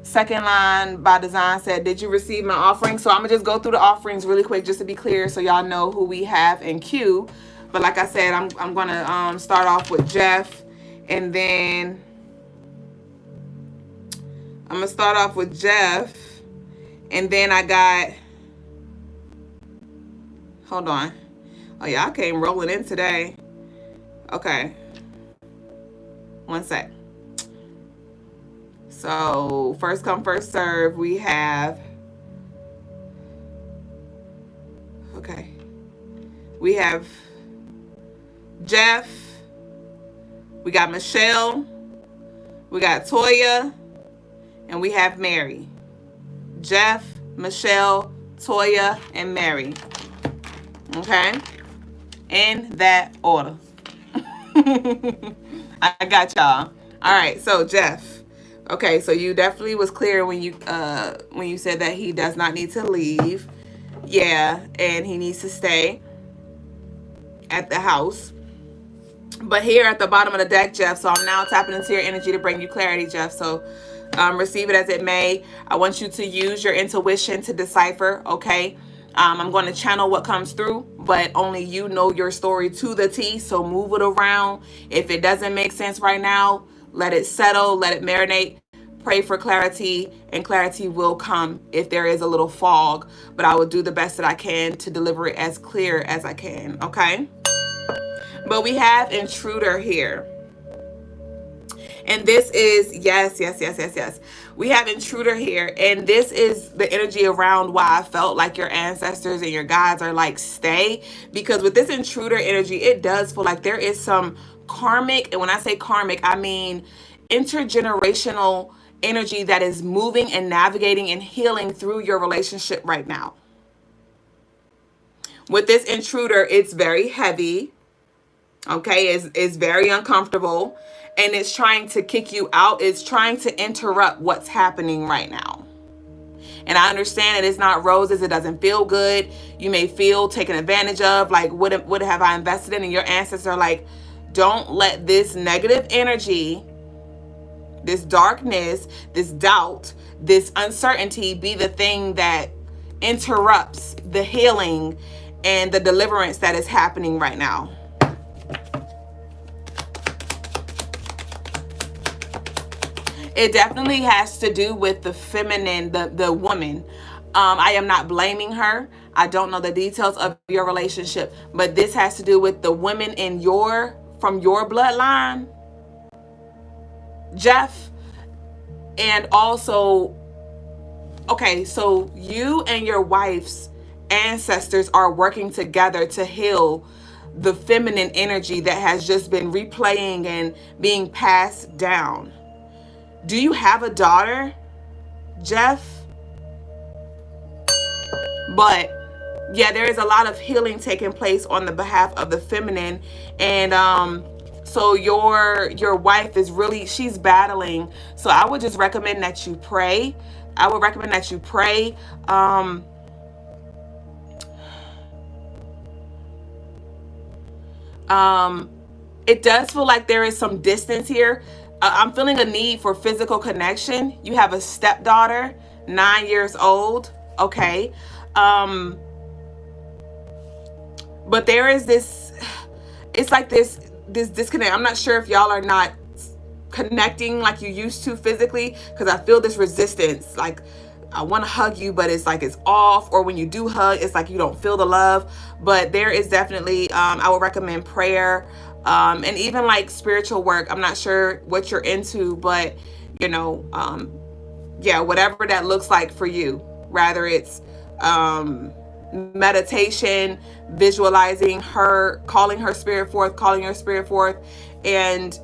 [SPEAKER 1] Second line by design said, did you receive my offering? So I'm gonna just go through the offerings really quick just to be clear so y'all know who we have in queue. But like I said, I'm gonna start off with Jeff, and then I'm gonna start off with Jeff, and then I got, hold on. Oh yeah, I came rolling in today. Okay. One sec. So first come, first serve. We have, okay. We have Jeff. We got Michelle. We got Toya. And we have Mary. Jeff, Michelle, Toya, and Mary. Okay? In that order. I got y'all. All right, so Jeff. Okay, so you definitely was clear when you said that he does not need to leave. Yeah, and he needs to stay at the house. But here at the bottom of the deck, Jeff, so I'm now tapping into your energy to bring you clarity, Jeff. So receive it as it may. I want you to use your intuition to decipher, okay? I'm going to channel what comes through, but only you know your story to the T, so move it around. If it doesn't make sense right now, let it settle, let it marinate. Pray for clarity, and clarity will come if there is a little fog. But I will do the best that I can to deliver it as clear as I can, okay? But we have intruder here. And this is, yes. We have intruder here. And this is the energy around why I felt like your ancestors and your guides are like, stay. Because with this intruder energy, it does feel like there is some karmic. And when I say karmic, I mean intergenerational energy that is moving and navigating and healing through your relationship right now. With this intruder, it's very heavy. Okay, it's very uncomfortable, and it's trying to kick you out. It's trying to interrupt what's happening right now. And I understand that it's not roses. It doesn't feel good. You may feel taken advantage of. Like, what have I invested in? And your ancestors are like, don't let this negative energy, this darkness, this doubt, this uncertainty be the thing that interrupts the healing and the deliverance that is happening right now. It definitely has to do with the feminine, the woman. I am not blaming her. I don't know the details of your relationship, but this has to do with the women from your bloodline, Jeff. And also, okay, so you and your wife's ancestors are working together to heal the feminine energy that has just been replaying and being passed down. Do you have a daughter, Jeff? But yeah, there is a lot of healing taking place on the behalf of the feminine. And so your wife is really, she's battling. So I would just recommend that you pray. I would recommend that you pray. It does feel like there is some distance here. I'm feeling a need for physical connection. You have a stepdaughter, 9 years old. Okay. But there is this, it's like this disconnect. I'm not sure if y'all are not connecting like you used to physically, because I feel this resistance. Like, I want to hug you, but it's like it's off. Or when you do hug, it's like you don't feel the love. But there is definitely, I would recommend prayer. And even like spiritual work. I'm not sure what you're into, but yeah, whatever that looks like for you, rather it's meditation, visualizing her, calling her spirit forth, calling your spirit forth, and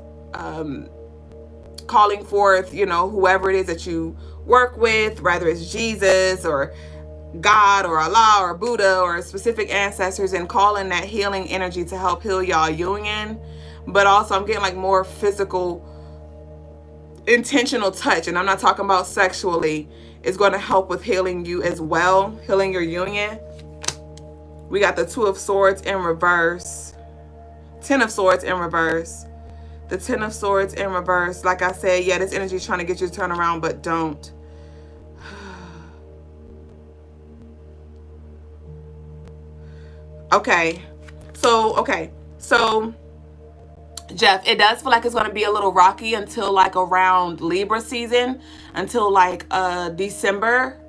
[SPEAKER 1] calling forth, whoever it is that you work with, whether it's Jesus or God or Allah or Buddha or specific ancestors, and calling that healing energy to help heal y'all union. But also I'm getting like more physical, intentional touch, and I'm not talking about sexually, is going to help with healing you as well, healing your union. We got the 2 of Swords in reverse, 10 of Swords in reverse, the 10 of Swords in reverse. Like I said, yeah, this energy is trying to get you to turn around, but don't. Okay, so Jeff, it does feel like it's going to be a little rocky until like around Libra season, until like December.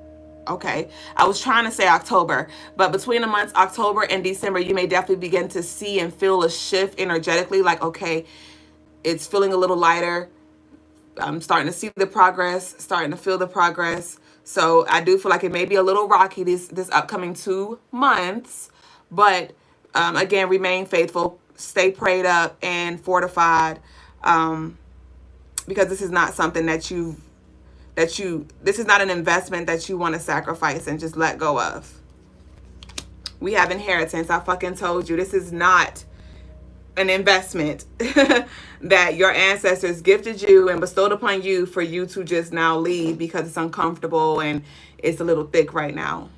[SPEAKER 1] Okay, I was trying to say October, but between the months October and December, you may definitely begin to see and feel a shift energetically. Like, okay, it's feeling a little lighter. I'm starting to see the progress, starting to feel the progress. So I do feel like it may be a little rocky this upcoming 2 months. But again, remain faithful, stay prayed up and fortified, because this is not something this is not an investment that you want to sacrifice and just let go of. We have inheritance. I fucking told you, this is not an investment that your ancestors gifted you and bestowed upon you for you to just now leave because it's uncomfortable and it's a little thick right now.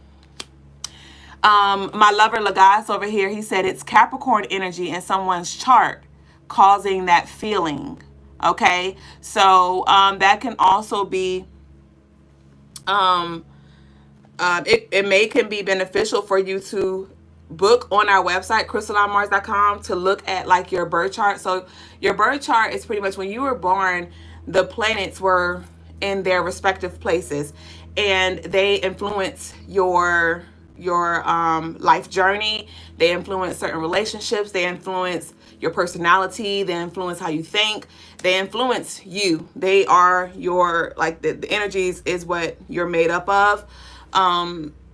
[SPEAKER 1] My lover Lagos over here, he said it's Capricorn energy in someone's chart causing that feeling. Okay, so that can also be it can be beneficial for you to book on our website, crystallinemars.com, to look at like your birth chart. So your birth chart is pretty much when you were born, the planets were in their respective places, and they influence your life journey. They influence certain relationships. They influence your personality. They influence how you think. They influence you. They are your, like, the energies is what you're made up of.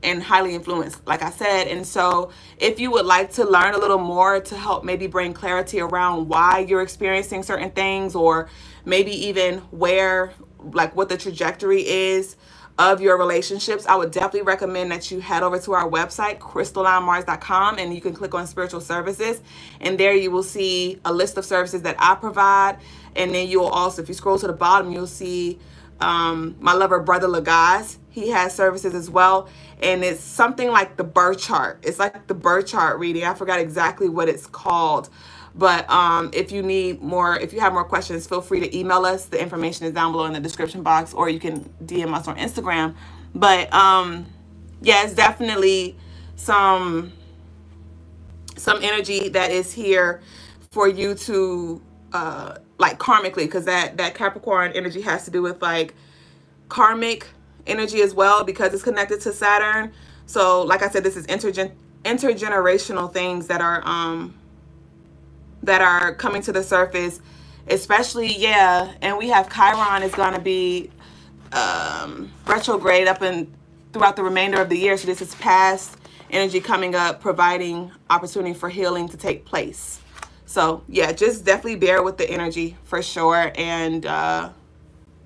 [SPEAKER 1] And highly influenced, like I said. And so if you would like to learn a little more to help maybe bring clarity around why you're experiencing certain things, or maybe even where, like, what the trajectory is of your relationships, I would definitely recommend that you head over to our website, crystallinemars.com, and you can click on spiritual services. And there you will see a list of services that I provide. And then you'll also, if you scroll to the bottom, you'll see my lover, Brother Lagaz. He has services as well. And it's something like the birth chart. It's like the birth chart reading. I forgot exactly what it's called. But if you need more, if you have more questions, feel free to email us. The information is down below in the description box, or you can DM us on Instagram. But yeah, it's definitely some energy that is here for you to like karmically, because that Capricorn energy has to do with like karmic energy as well, because it's connected to Saturn. So like I said, this is intergenerational things that are coming to the surface, especially, yeah. And we have Chiron is going to be retrograde up and throughout the remainder of the year. So this is past energy coming up, providing opportunity for healing to take place. So yeah, just definitely bear with the energy for sure, and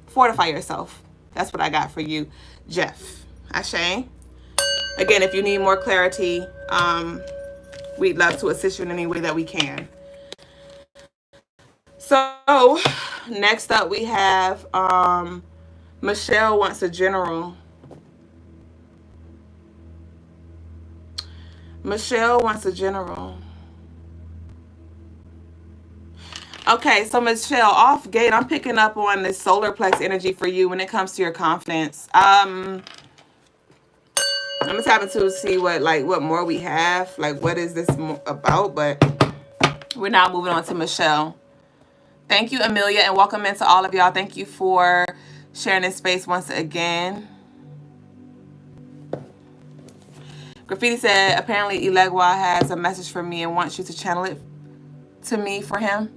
[SPEAKER 1] fortify yourself. That's what I got for you, Jeff. Ashe. Again, if you need more clarity, we'd love to assist you in any way that we can. So next up we have Michelle wants a general. Michelle wants a general. Okay, so Michelle, off gate, I'm picking up on this solar plex energy for you when it comes to your confidence. I'm just having to see what more we have, like what is this about, but we're now moving on to Michelle. Thank you, Amelia, and welcome into all of y'all. Thank you for sharing this space once again. Graffiti said, apparently Elegua has a message for me and wants you to channel it to me for him.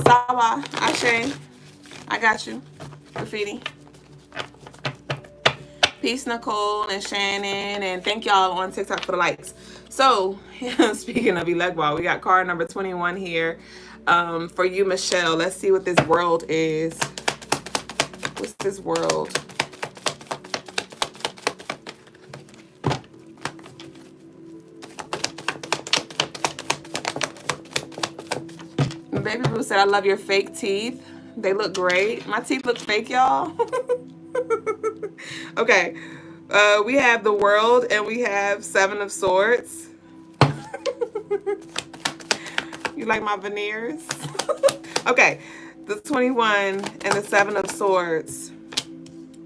[SPEAKER 1] Sawa, Ashe, I got you. Graffiti. Peace, Nicole and Shannon, and thank y'all on TikTok for the likes. So, speaking of Elegua, we got card number 21 here. For you, Michelle. Let's see what this world is. What's this world? Baby Bruce said, I love your fake teeth. They look great. My teeth look fake, y'all. Okay. We have the world and we have 7 of Swords. You like my veneers? Okay. The 21 and the 7 of Swords.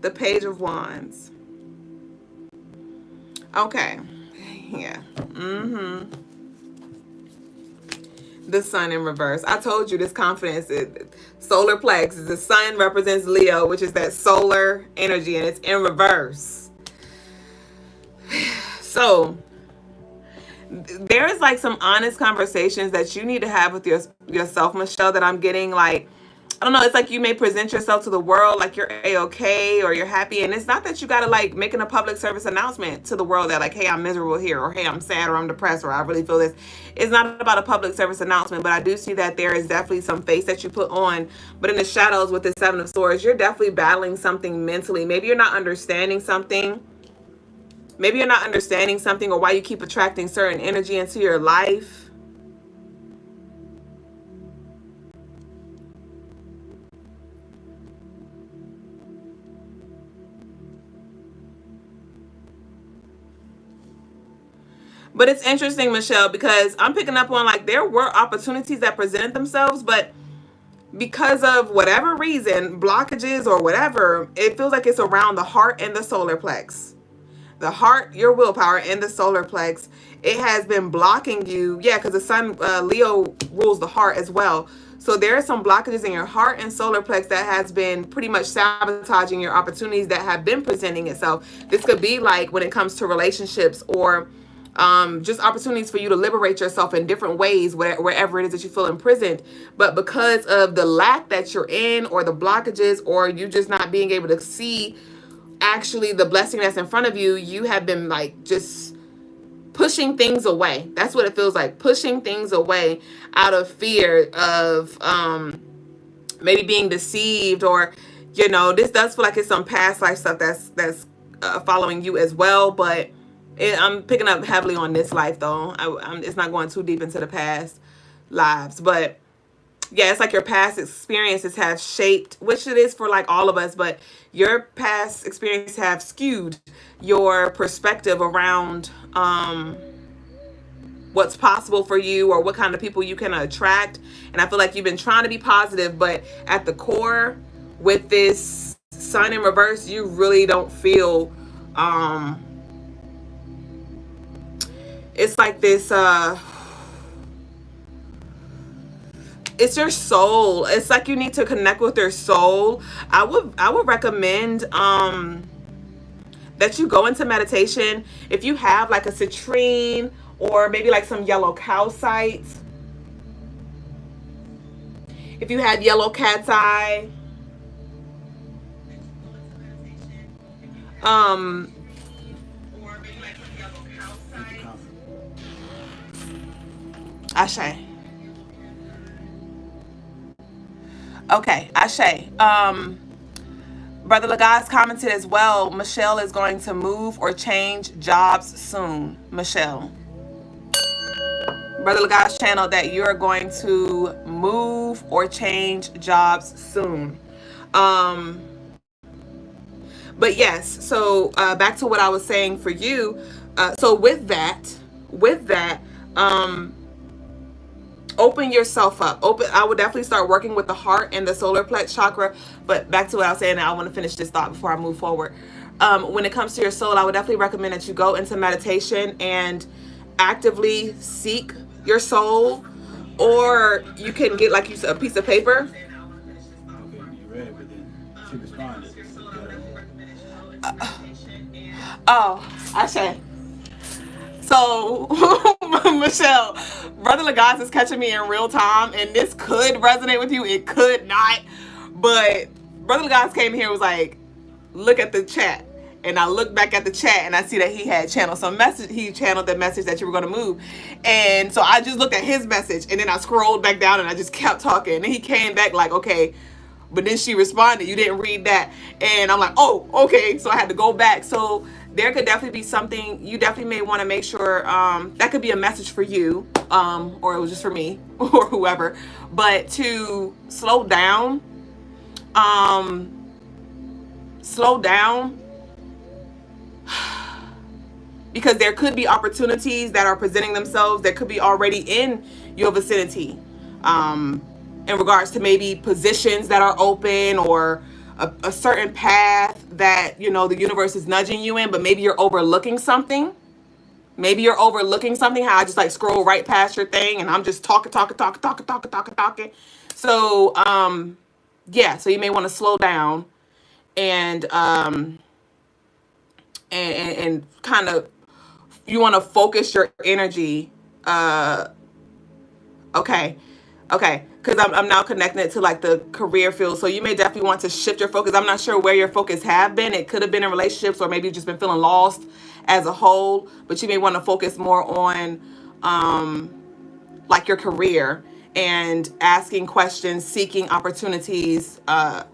[SPEAKER 1] The Page of Wands. Okay. Yeah. The Sun in reverse. I told you this confidence, solar plex. The Sun represents Leo, which is that solar energy, and it's in reverse. So there's like some honest conversations that you need to have with yourself, Michelle, that I'm getting. Like, I don't know, it's like you may present yourself to the world like you're A-okay or you're happy, and it's not that you gotta like making a public service announcement to the world that like, hey, I'm miserable here, or hey, I'm sad, or I'm depressed, or I really feel this. It's not about a public service announcement, but I do see that there is definitely some face that you put on. But in the shadows with the 7 of Swords, you're definitely battling something mentally. Maybe you're not understanding something. Maybe you're not understanding something, or why you keep attracting certain energy into your life. But it's interesting, Michelle, because I'm picking up on like there were opportunities that presented themselves, but because of whatever reason, blockages or whatever, it feels like it's around the heart and the solar plex. The heart, your willpower, and the solar plex, it has been blocking you. Yeah, because the sun, Leo rules the heart as well. So there are some blockages in your heart and solar plex that has been pretty much sabotaging your opportunities that have been presenting itself. This could be like when it comes to relationships, or just opportunities for you to liberate yourself in different ways, wherever it is that you feel imprisoned. But because of the lack that you're in, or the blockages, or you just not being able to see actually the blessing that's in front of you, you have been like just pushing things away. That's what it feels like, pushing things away out of fear of maybe being deceived, or this does feel like it's some past life stuff that's following you as well. But I'm picking up heavily on this life though. It's not going too deep into the past lives, but yeah, it's like your past experiences have shaped, which it is for like all of us, but your past experiences have skewed your perspective around what's possible for you, or what kind of people you can attract. And I feel like you've been trying to be positive, but at the core, with this sun in reverse, you really don't feel it's like this it's your soul. It's like you need to connect with your soul. I would recommend that you go into meditation. If you have like a citrine, or maybe like some yellow calcite, if you had yellow cat's eye, Ashe. Okay, Ashe. Brother Lagaz commented as well, Michelle is going to move or change jobs soon. Michelle. Brother Lagaz channel that you're going to move or change jobs soon. But yes, so back to what I was saying for you. So with that, open yourself up. I would definitely start working with the heart and the solar plex chakra. But back to what I was saying, I want to finish this thought before I move forward. When it comes to your soul, I would definitely recommend that you go into meditation and actively seek your soul, or you can get, like you said, a piece of paper.
[SPEAKER 2] Okay, you read it, but then she responded.
[SPEAKER 1] I say. So, Michelle, Brother Lagaz is catching me in real time, and this could resonate with you. It could not. But Brother Lagaz came here and was like, look at the chat. And I looked back at the chat, and I see that he had channeled some message. He channeled the message that you were going to move. And so I just looked at his message, and then I scrolled back down, and I just kept talking. And he came back like, okay. But then she responded, you didn't read that. And I'm like, oh, okay. So I had to go back. So there could definitely be something. You definitely may want to make sure that could be a message for you, or it was just for me or whoever. But to slow down. Because there could be opportunities that are presenting themselves that could be already in your vicinity, in regards to maybe positions that are open, or a certain path that the universe is nudging you in, but maybe you're overlooking something. How I just like scroll right past your thing, and I'm just talking. So yeah, so you may want to slow down and kind of, you want to focus your energy. Okay, because I'm now connecting it to like the career field. So you may definitely want to shift your focus. I'm not sure where your focus have been. It could have been in relationships, or maybe you've just been feeling lost as a whole. But you may want to focus more on like your career, and asking questions, seeking opportunities, and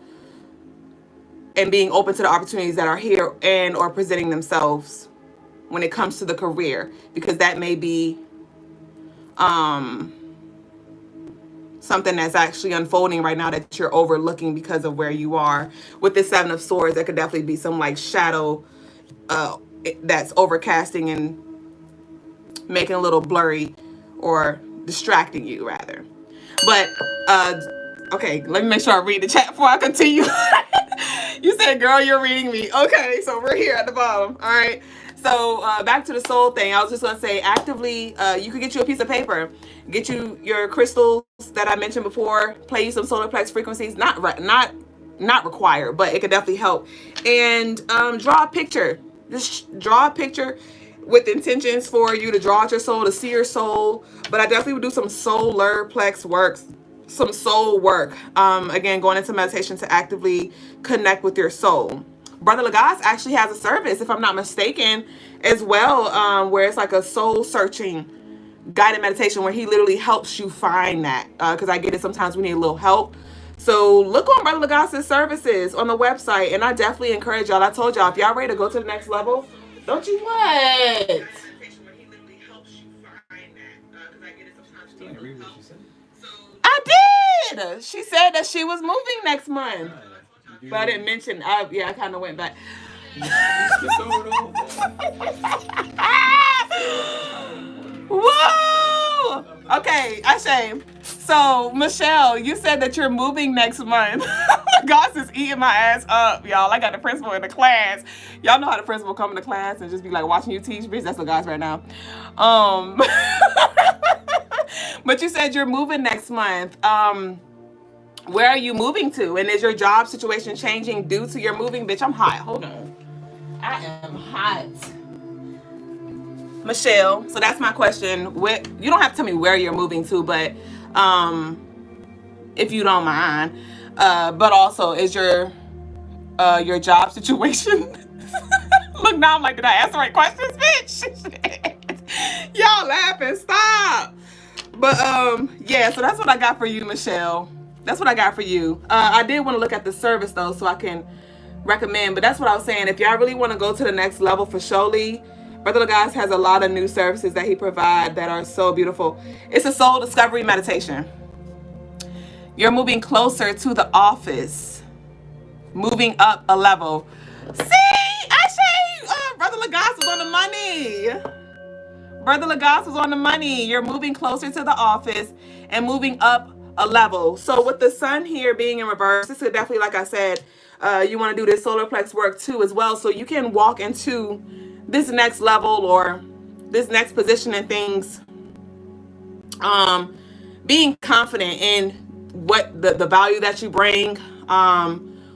[SPEAKER 1] being open to the opportunities that are here and or presenting themselves when it comes to the career, because that may be something that's actually unfolding right now that you're overlooking because of where you are. With the Seven of Swords, there could definitely be some like shadow that's overcasting and making a little blurry, or distracting you rather. But okay, let me make sure I read the chat before I continue. You said, girl, you're reading me. Okay, so we're here at the bottom. All right. So back to the soul thing. I was just gonna say, actively, you could get you a piece of paper, get you your crystals that I mentioned before, play you some solar plex frequencies. Not required, but it could definitely help. And draw a picture. Just draw a picture with intentions for you to draw out your soul, to see your soul. But I definitely would do some solar plex works, some soul work. Again, going into meditation to actively connect with your soul. Brother Lagos actually has a service, if I'm not mistaken, as well, where it's like a soul searching guided meditation where he literally helps you find that. Because I get it, sometimes we need a little help. So look on Brother Lagos' services on the website, and I definitely encourage y'all. I told y'all, if y'all ready to go to the next level, don't you what? I did. She said that she was moving next month, but I didn't mention. I kind of went back. Whoa! Okay, Ashay. So, Michelle, you said that you're moving next month. Goss is eating my ass up, y'all. I got the principal in the class. Y'all know how the principal come into class and just be like watching you teach, bitch. That's the guys right now. But you said you're moving next month. Where are you moving to? And is your job situation changing due to your moving? Bitch, I'm hot. Hold on. I am hot. Michelle, so that's my question. You don't have to tell me where you're moving to, but if you don't mind. But also, is your job situation? Look, now I'm like, did I ask the right questions, bitch? Y'all laughing, stop. But yeah, so that's what I got for you, Michelle. That's what I got for you. I did want to look at the service though, so I can recommend. But that's what I was saying. If y'all really want to go to the next level for surely, Brother Lagos has a lot of new services that he provides that are so beautiful. It's a soul discovery meditation. You're moving closer to the office, moving up a level. See, actually, Brother Lagos was on the money. Brother Lagos was on the money. You're moving closer to the office and moving up a level. So with the sun here being in reverse, this is definitely, like I said, you want to do this solar plex work too as well, so you can walk into this next level or this next position and things, being confident in what the value that you bring,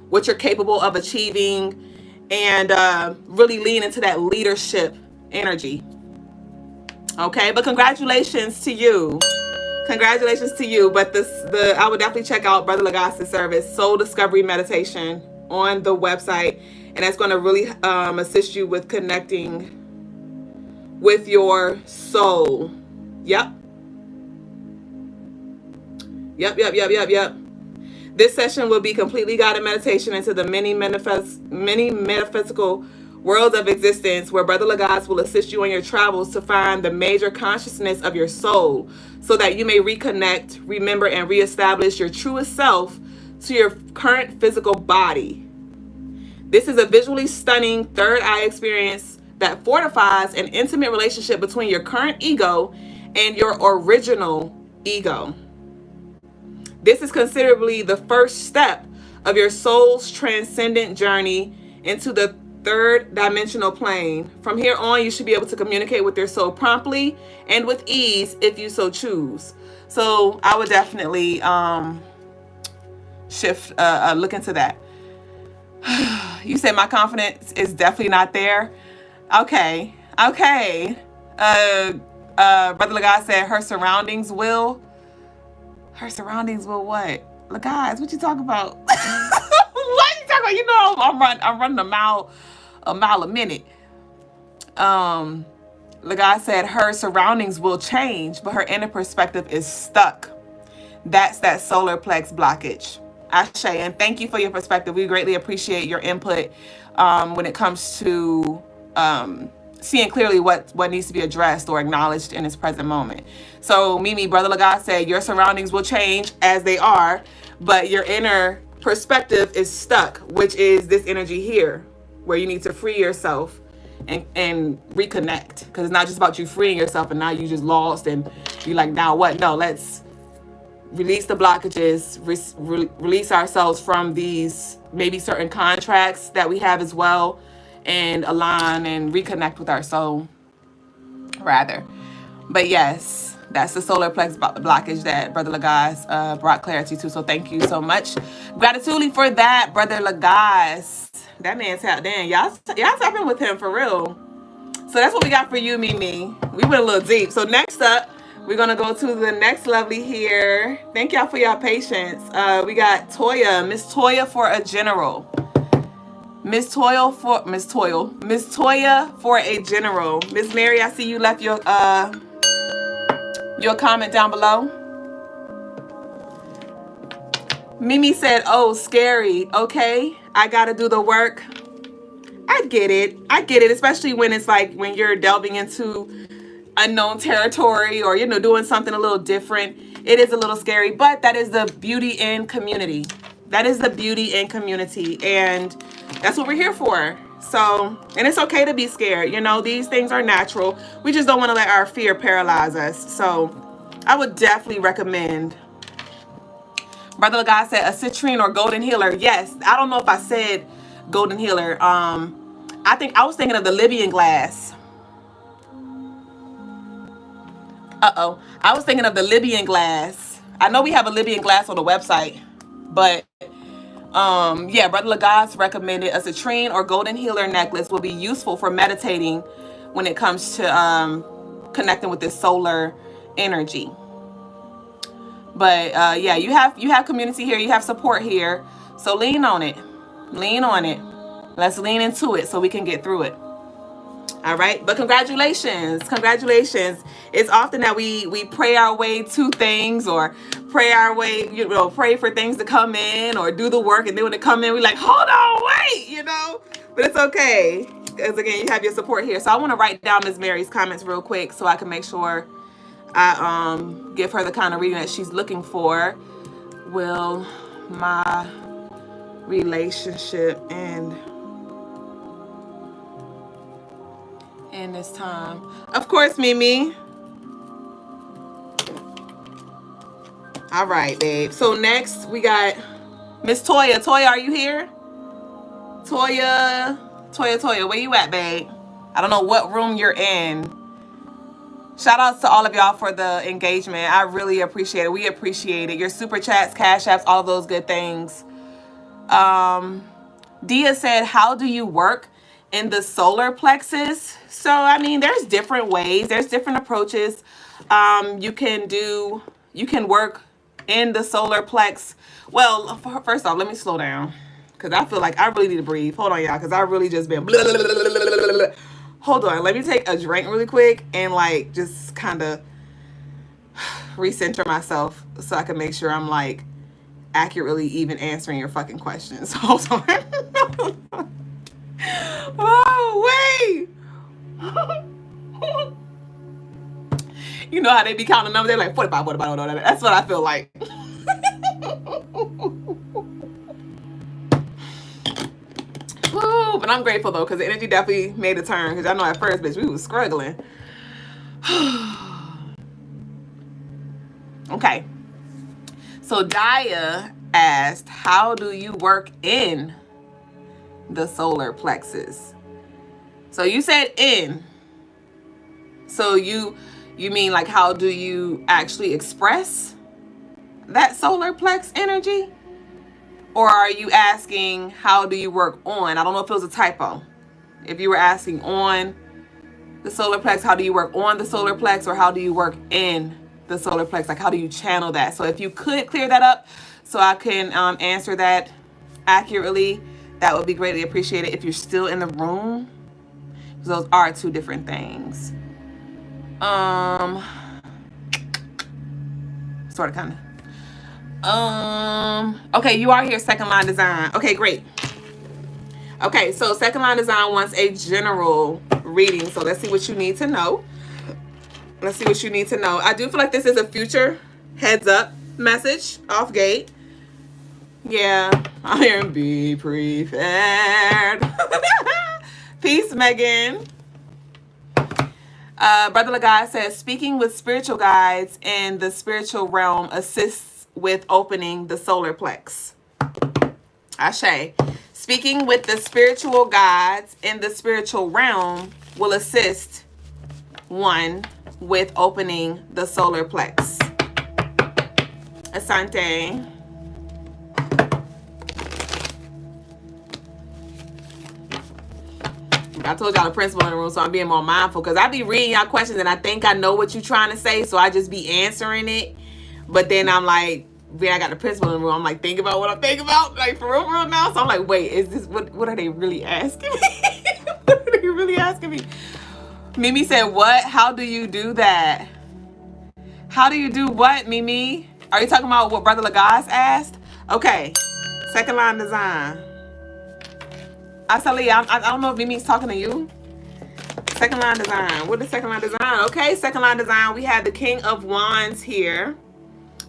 [SPEAKER 1] what you're capable of achieving, and really lean into that leadership energy. Okay, but congratulations to you. Congratulations to you. But I would definitely check out Brother Lagos' service, Soul Discovery Meditation, on the website. And that's going to really assist you with connecting with your soul. Yep. This session will be completely guided meditation into the many metaphysical worlds of existence, where Brother Lagos will assist you on your travels to find the major consciousness of your soul, so that you may reconnect, remember, and reestablish your truest self to your current physical body. This is a visually stunning third eye experience that fortifies an intimate relationship between your current ego and your original ego. This is considerably the first step of your soul's transcendent journey into the third dimensional plane. From here on, you should be able to communicate with your soul promptly and with ease if you so choose. So I would definitely look into that. You said my confidence is definitely not there. Okay. Brother Lagos said her surroundings will what? Lagos, what you talking about? What you talking about? You know, I'm running a mile a minute. Lagos said her surroundings will change, but her inner perspective is stuck. That's that solar plex blockage. Ashe, and thank you for your perspective. We greatly appreciate your input when it comes to seeing clearly what needs to be addressed or acknowledged in this present moment. So Mimi, Brother Lagos said your surroundings will change as they are, but your inner perspective is stuck, which is this energy here, where you need to free yourself and reconnect. Because it's not just about you freeing yourself and now you just lost and you're like, now what? No, let's release the blockages, release ourselves from these maybe certain contracts that we have as well, and align and reconnect with our soul, rather. But yes, that's the solar plex blockage that Brother Lagaz brought clarity to. So thank you so much. Gratitude for that, Brother Lagaz. That man tapped in. Y'all tapping with him for real. So that's what we got for you, Mimi. We went a little deep. So next up, we're going to go to the next lovely here. Thank y'all for your patience. We got Toya, Miss Toya for a general. Miss Toya for a general. Miss Mary, I see you left your comment down below. Mimi said, "Oh, scary. Okay, I gotta do the work." I get it, especially when it's like when you're delving into unknown territory or doing something a little different. It is a little scary, but that is the beauty in community. And that's what we're here for. So, and it's okay to be scared. These things are natural. We just don't want to let our fear paralyze us. So I would definitely recommend. Brother Guy said a citrine or golden healer. Yes, I don't know if I said golden healer. I was thinking of the Libyan glass. I was thinking of the Libyan glass. I know we have a Libyan glass on the website, but yeah, Brother Lagaz recommended a citrine or golden healer necklace will be useful for meditating when it comes to connecting with this solar energy. But yeah, you have community here, you have support here, so lean on it. Let's lean into it so we can get through it. All right, but congratulations. It's often that we pray our way to things, or pray our way, pray for things to come in or do the work, and then when they come in, we're like, hold on, wait, but it's okay, because again, you have your support here. So I want to write down Ms. Mary's comments real quick so I can make sure I give her the kind of reading that she's looking for. Will my relationship end in this time? Of course, Mimi. All right, babe. So next we got Miss Toya. Toya, are you here? Toya, where you at, babe? I don't know what room you're in. Shout outs to all of y'all for the engagement. I really appreciate it. We appreciate it. Your super chats, cash apps, all those good things. Dia said, how do you work in the solar plexus? So, I mean, there's different ways. There's different approaches. You can work in the solar plex. Well, first off, let me slow down, because I feel like I really need to breathe. Hold on, y'all, because I really just been blah, blah, blah, blah, blah. Hold on, let me take a drink really quick and like just kind of recenter myself so I can make sure I'm like accurately even answering your fucking questions. Hold on. Oh, wait. You know how they be counting numbers? They're like 45, 45, 45. That's what I feel like. Woo, but I'm grateful though, because the energy definitely made a turn. Because I know at first, bitch, we was struggling. Okay. So Daya asked, how do you work in the solar plexus? So you said in. So you mean like, how do you actually express that solar plex energy? Or are you asking, how do you work on? I don't know if it was a typo. If you were asking on the solar plex, how do you work on the solar plex? Or how do you work in the solar plex? Like, how do you channel that? So if you could clear that up so I can answer that accurately, that would be greatly appreciated. If you're still in the room, because those are two different things. Sort of, kind of. Okay, you are here, Second Line Design. Okay, great. Okay, so Second Line Design wants a general reading. So let's see what you need to know. I do feel like this is a future heads up message off gate. Yeah, I am be prepared. Peace, Megan. Brother Lagai says, speaking with spiritual guides in the spiritual realm assists with opening the solar plex. Ashe. Speaking with the spiritual guides in the spiritual realm will assist one with opening the solar plex. Asante. I told y'all the principal in the room, so I'm being more mindful because I be reading y'all questions and I think I know what you're trying to say, so I just be answering it. But then I'm like, yeah, I got the principal in the room. I'm like, think about what I'm thinking about, like for real now. So I'm like, wait, is this what are they really asking me? What are they really asking me? Mimi said, what? How do you do that? How do you do what, Mimi? Are you talking about what Brother Lagos asked? Okay, second line design. Asali, I don't know if Mimi's talking to you. Second line design. What is second line design? Okay, second line design. We have the King of Wands here.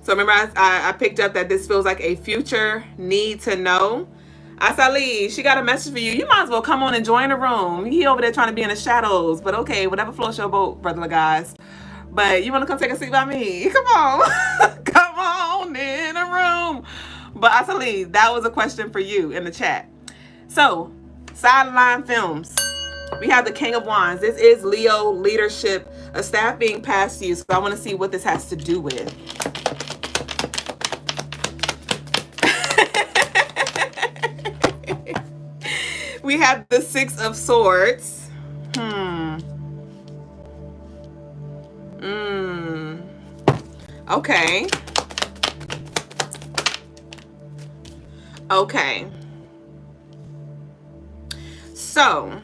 [SPEAKER 1] So remember, I picked up that this feels like a future need to know. Asali, she got a message for you. You might as well come on and join the room. He over there trying to be in the shadows. But okay, whatever floats your boat, Brother guys. But you want to come take a seat by me? Come on. Come on in the room. But Asali, that was a question for you in the chat. So, sideline films. We have the King of Wands. This is Leo leadership, a staff being passed to you. So I want to see what this has to do with. We have the Six of Swords. Okay. Okay. So,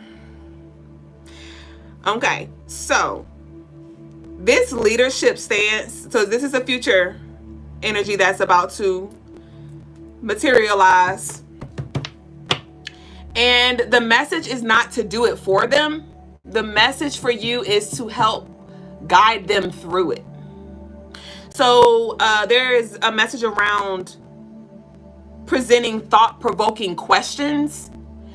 [SPEAKER 1] this leadership stance, so this is a future energy that's about to materialize. And the message is not to do it for them. The message for you is to help guide them through it. So there is a message around presenting thought-provoking questions.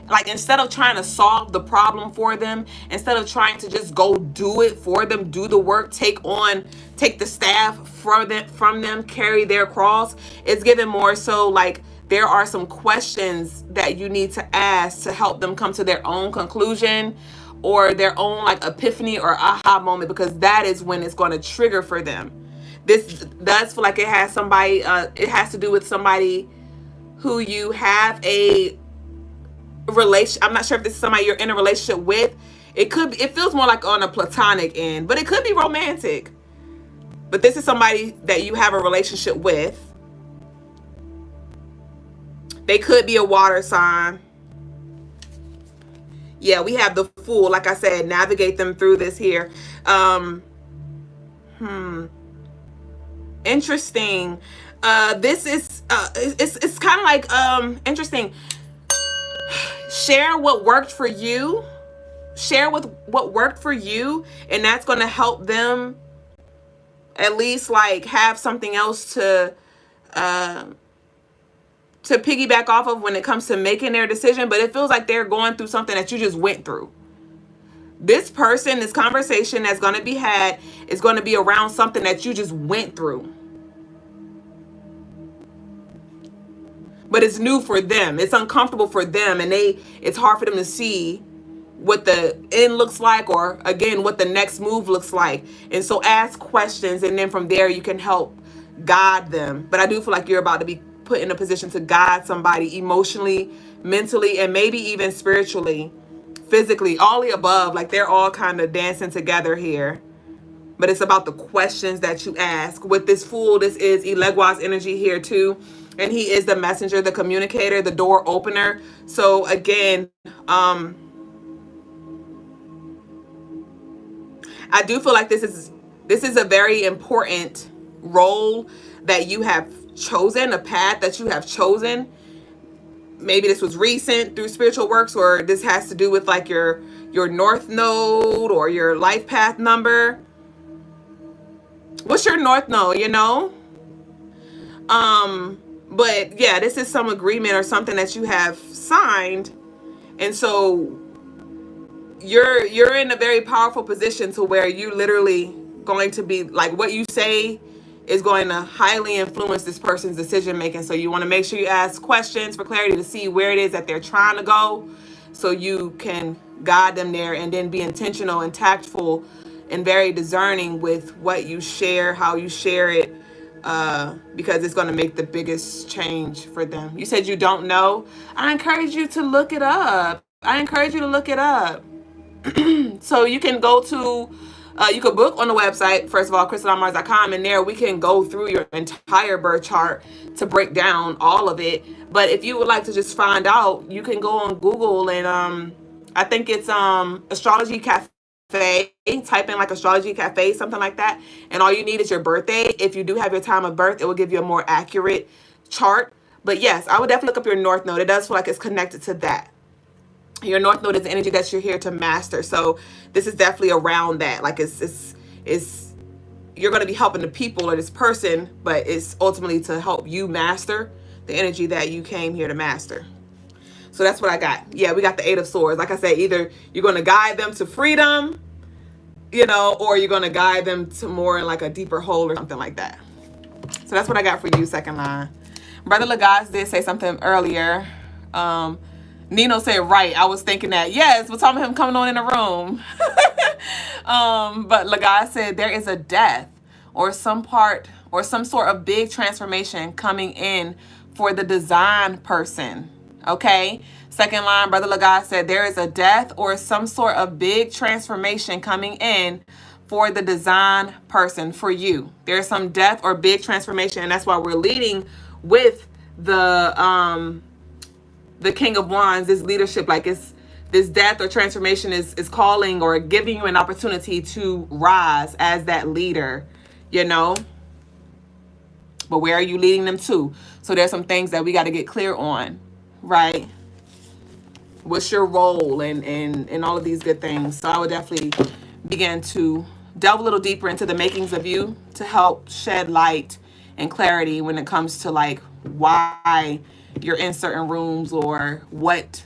[SPEAKER 1] Like, instead of trying to solve the problem for them, instead of trying to just go do it for them, do the work, take the staff from them, carry their cross, it's given more so like there are some questions that you need to ask to help them come to their own conclusion or their own like epiphany or aha moment, because that is when it's going to trigger for them. This does feel like it has somebody, it has to do with somebody who you have a relation. I'm not sure if this is somebody you're in a relationship with. It feels more like on a platonic end, but it could be romantic. But this is somebody that you have a relationship with. They could be a water sign. Yeah, we have the Fool. Like I said, navigate them through this here. Interesting. This is it's kind of like interesting. Share what worked for you. Share with what worked for you, and that's going to help them at least like have something else to piggyback off of when it comes to making their decision. But it feels like they're going through something that you just went through. This person, this conversation that's going to be had is going to be around something that you just went through. But it's new for them. It's uncomfortable for them, and it's hard for them to see what the end looks like, or again, what the next move looks like. And so ask questions, and then from there you can help guide them. But I do feel like you're about to be put in a position to guide somebody emotionally, mentally, and maybe even spiritually, physically, all the above. Like they're all kind of dancing together here. But it's about the questions that you ask. With this Fool, this is Ilegwa's energy here too. And he is the messenger, the communicator, the door opener. So again, I do feel like this is a very important role that you have chosen, a path that you have chosen. Maybe this was recent through spiritual works, or this has to do with like your north node or your life path number. What's your north node, you know? But yeah, this is some agreement or something that you have signed. And so you're in a very powerful position to where you're literally going to be like, what you say is going to highly influence this person's decision making. So you want to make sure you ask questions for clarity to see where it is that they're trying to go, so you can guide them there, and then be intentional and tactful and very discerning with what you share, how you share it, because it's going to make the biggest change for them. You said you don't know. I encourage you to look it up. So you can go to, you could book on the website, first of all, CrystalineMars.com, and there we can go through your entire birth chart to break down all of it. But if you would like to just find out, you can go on Google and I think it's Astrology Cafe. Type in like Astrology Cafe, something like that, and all you need is your birthday. If you do have your time of birth, it will give you a more accurate chart. But yes, I would definitely look up your North Node. It does feel like it's connected to that. Your North Node is the energy that you're here to master. So this is definitely around that. Like it's you're going to be helping the people or this person, but it's ultimately to help you master the energy that you came here to master. So that's what I got. Yeah, we got the 8 of Swords. Like I said, either you're going to guide them to freedom, or you're going to guide them to more like a deeper hole or something like that. So that's what I got for you, second line. Brother Lagaz did say something earlier. Nino said, right. I was thinking that. Yes, we're talking about him coming on in the room. But Lagaz said there is a death or some sort of big transformation coming in for the design person. Okay, second line, Brother Lagaz said there is a death or some sort of big transformation coming in for the design person, for you. There's some death or big transformation, and that's why we're leading with the King of Wands, this leadership. Like it's this death or transformation is calling or giving you an opportunity to rise as that leader, But where are you leading them to? So there's some things that we got to get clear on. Right? What's your role and all of these good things? So I would definitely begin to delve a little deeper into the makings of you to help shed light and clarity when it comes to like why you're in certain rooms or what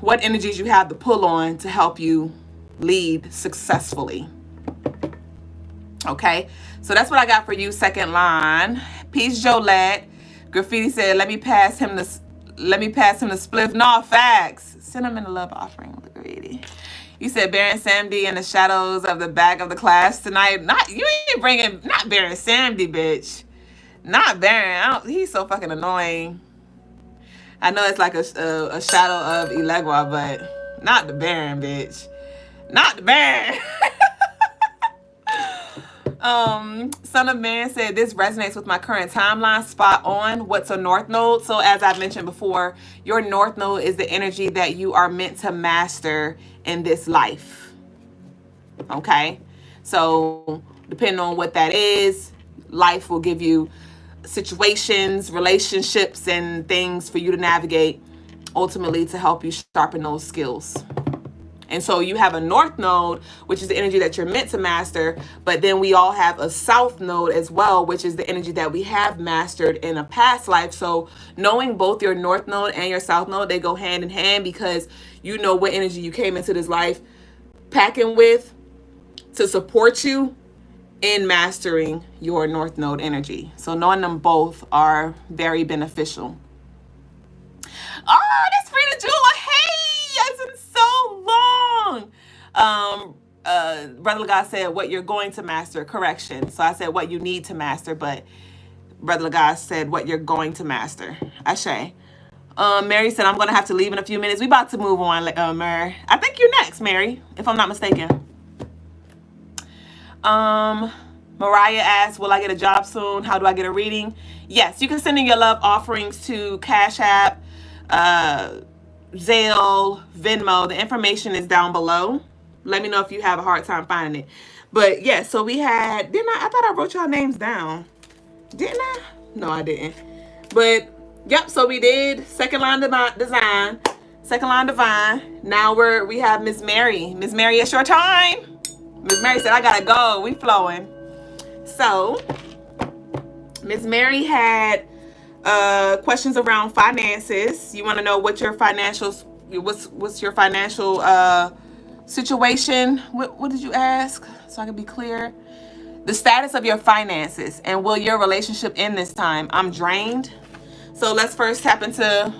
[SPEAKER 1] energies you have to pull on to help you lead successfully. Okay, so that's what I got for you, second line. Peace, Jolette. Graffiti said, let me pass him the spliff. No, facts. Send him in a love offering, Graffiti. You said Baron Samdi in the shadows of the back of the class tonight. You ain't bringing, not Baron Samdi, bitch. Not Baron. He's so fucking annoying. I know it's like a shadow of Elegua, but not the Baron, bitch. Not the Baron. Son of Man said, this resonates with my current timeline. Spot on. What's a North Node? So as I mentioned before, your North Node is the energy that you are meant to master in this life. Okay? So depending on what that is, life will give you situations, relationships, and things for you to navigate, ultimately to help you sharpen those skills. And so you have a North Node, which is the energy that you're meant to master. But then we all have a South Node as well, which is the energy that we have mastered in a past life. So knowing both your North Node and your South Node, they go hand in hand, because you know what energy you came into this life packing with to support you in mastering your North Node energy. So knowing them both are very beneficial. Oh, that's Frida Jula. Hey, it's been so long. Brother Lagaz said what you're going to master. Correction. So I said what you need to master, but Brother Lagaz said what you're going to master. Ashe. Mary said, I'm going to have to leave in a few minutes. We about to move on, Mary. I think you're next, Mary, if I'm not mistaken. Mariah asked, will I get a job soon? How do I get a reading? Yes, you can send in your love offerings to Cash App, Zelle, Venmo. The information is down below. Let me know if you have a hard time finding it. But yeah, so we had, I thought I wrote y'all names down. Didn't I? No, I didn't. But yep, so we did second line design, second line divine. Now we have Miss Mary. Miss Mary, it's your time. Miss Mary said, I gotta go. We flowing. So Miss Mary had questions around finances. You want to know what your financials, what's your financial situation? What did you ask? So I can be clear. The status of your finances, and will your relationship end this time? I'm drained. So let's first tap into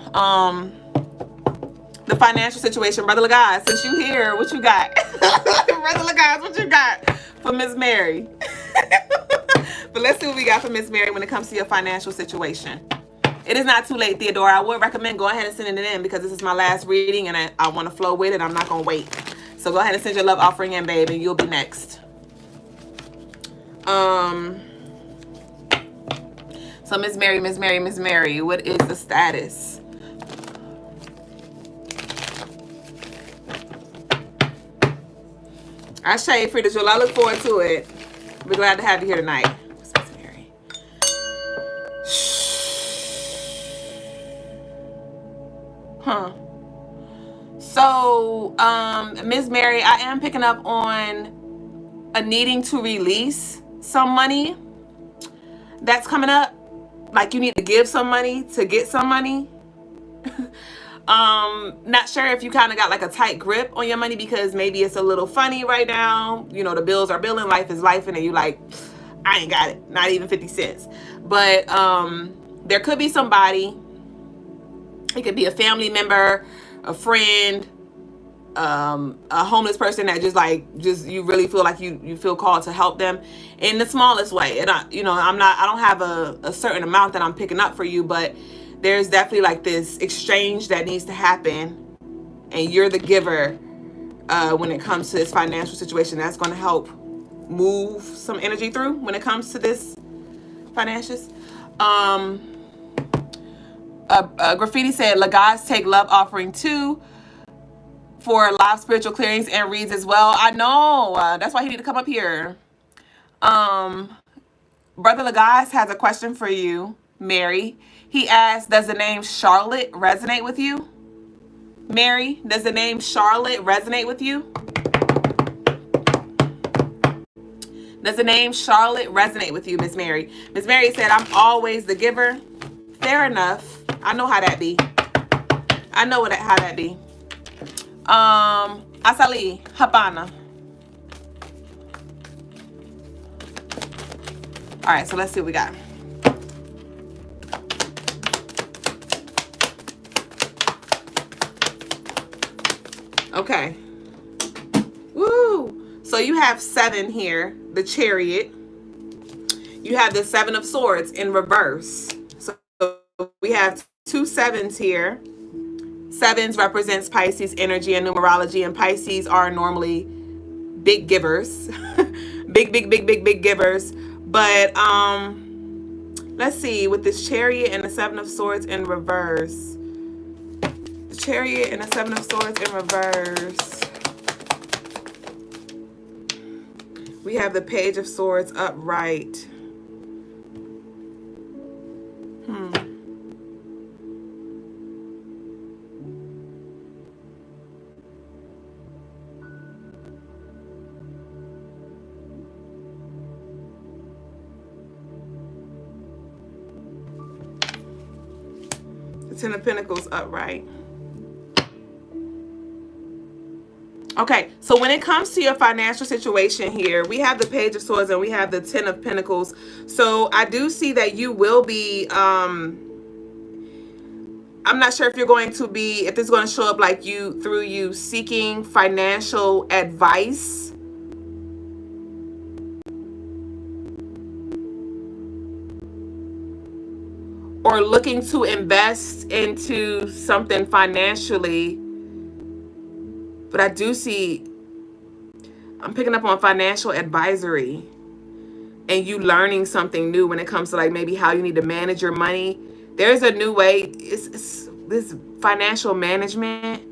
[SPEAKER 1] the financial situation. Brother Lagas, since you here, what you got? Brother Lagas, what you got for Miss Mary? But let's see what we got for Miss Mary when it comes to your financial situation. It is not too late, Theodore. I would recommend go ahead and sending it in because this is my last reading and I want to flow with it. I'm not going to wait. So go ahead and send your love offering in, babe, and you'll be next. So Miss Mary, what is the status? I shade Frida Jewel. I look forward to it. We're glad to have you here tonight. What's Miss Mary? Huh. So, Miss Mary, I am picking up on a needing to release some money that's coming up. Like you need to give some money to get some money. Not sure if you kind of got like a tight grip on your money because maybe it's a little funny right now. You know, the bills are billing, life is life, and you like, I ain't got it, not even 50 cents. But there could be somebody. It could be a family member, a friend, a homeless person that just you really feel like you feel called to help them in the smallest way. And I don't have a certain amount that I'm picking up for you, but there's definitely like this exchange that needs to happen, and you're the giver when it comes to this financial situation. That's going to help move some energy through when it comes to this financials. Graffiti said, Lagos take love offering too for live spiritual clearings and reads as well. I know. That's why he need to come up here. Brother Lagos has a question for you, Mary. He asked, does the name Charlotte resonate with you? Mary, does the name Charlotte resonate with you? Does the name Charlotte resonate with you, Miss Mary? Miss Mary said, I'm always the giver. Fair enough. I know how that be. I know how that be. Asali, Habana. All right, so let's see what we got. Okay. Woo! So you have 7 here, the Chariot. You have the 7 of Swords in reverse. So we have 2 7s here. 7s represents Pisces energy and numerology, and Pisces are normally big givers. big givers. But let's see, with this Chariot and the 7 of Swords in reverse. The Chariot and the 7 of Swords in reverse. We have the Page of Swords upright. The 10 of Pentacles upright. Okay, so when it comes to your financial situation here, we have the Page of Swords and we have the 10 of Pentacles. So I do see that you will be, I'm not sure if you're going to be, if this is going to show up like through you seeking financial advice. Or looking to invest into something financially. But I do see, I'm picking up on financial advisory and you learning something new when it comes to like maybe how you need to manage your money. There's a new way. It's this financial management.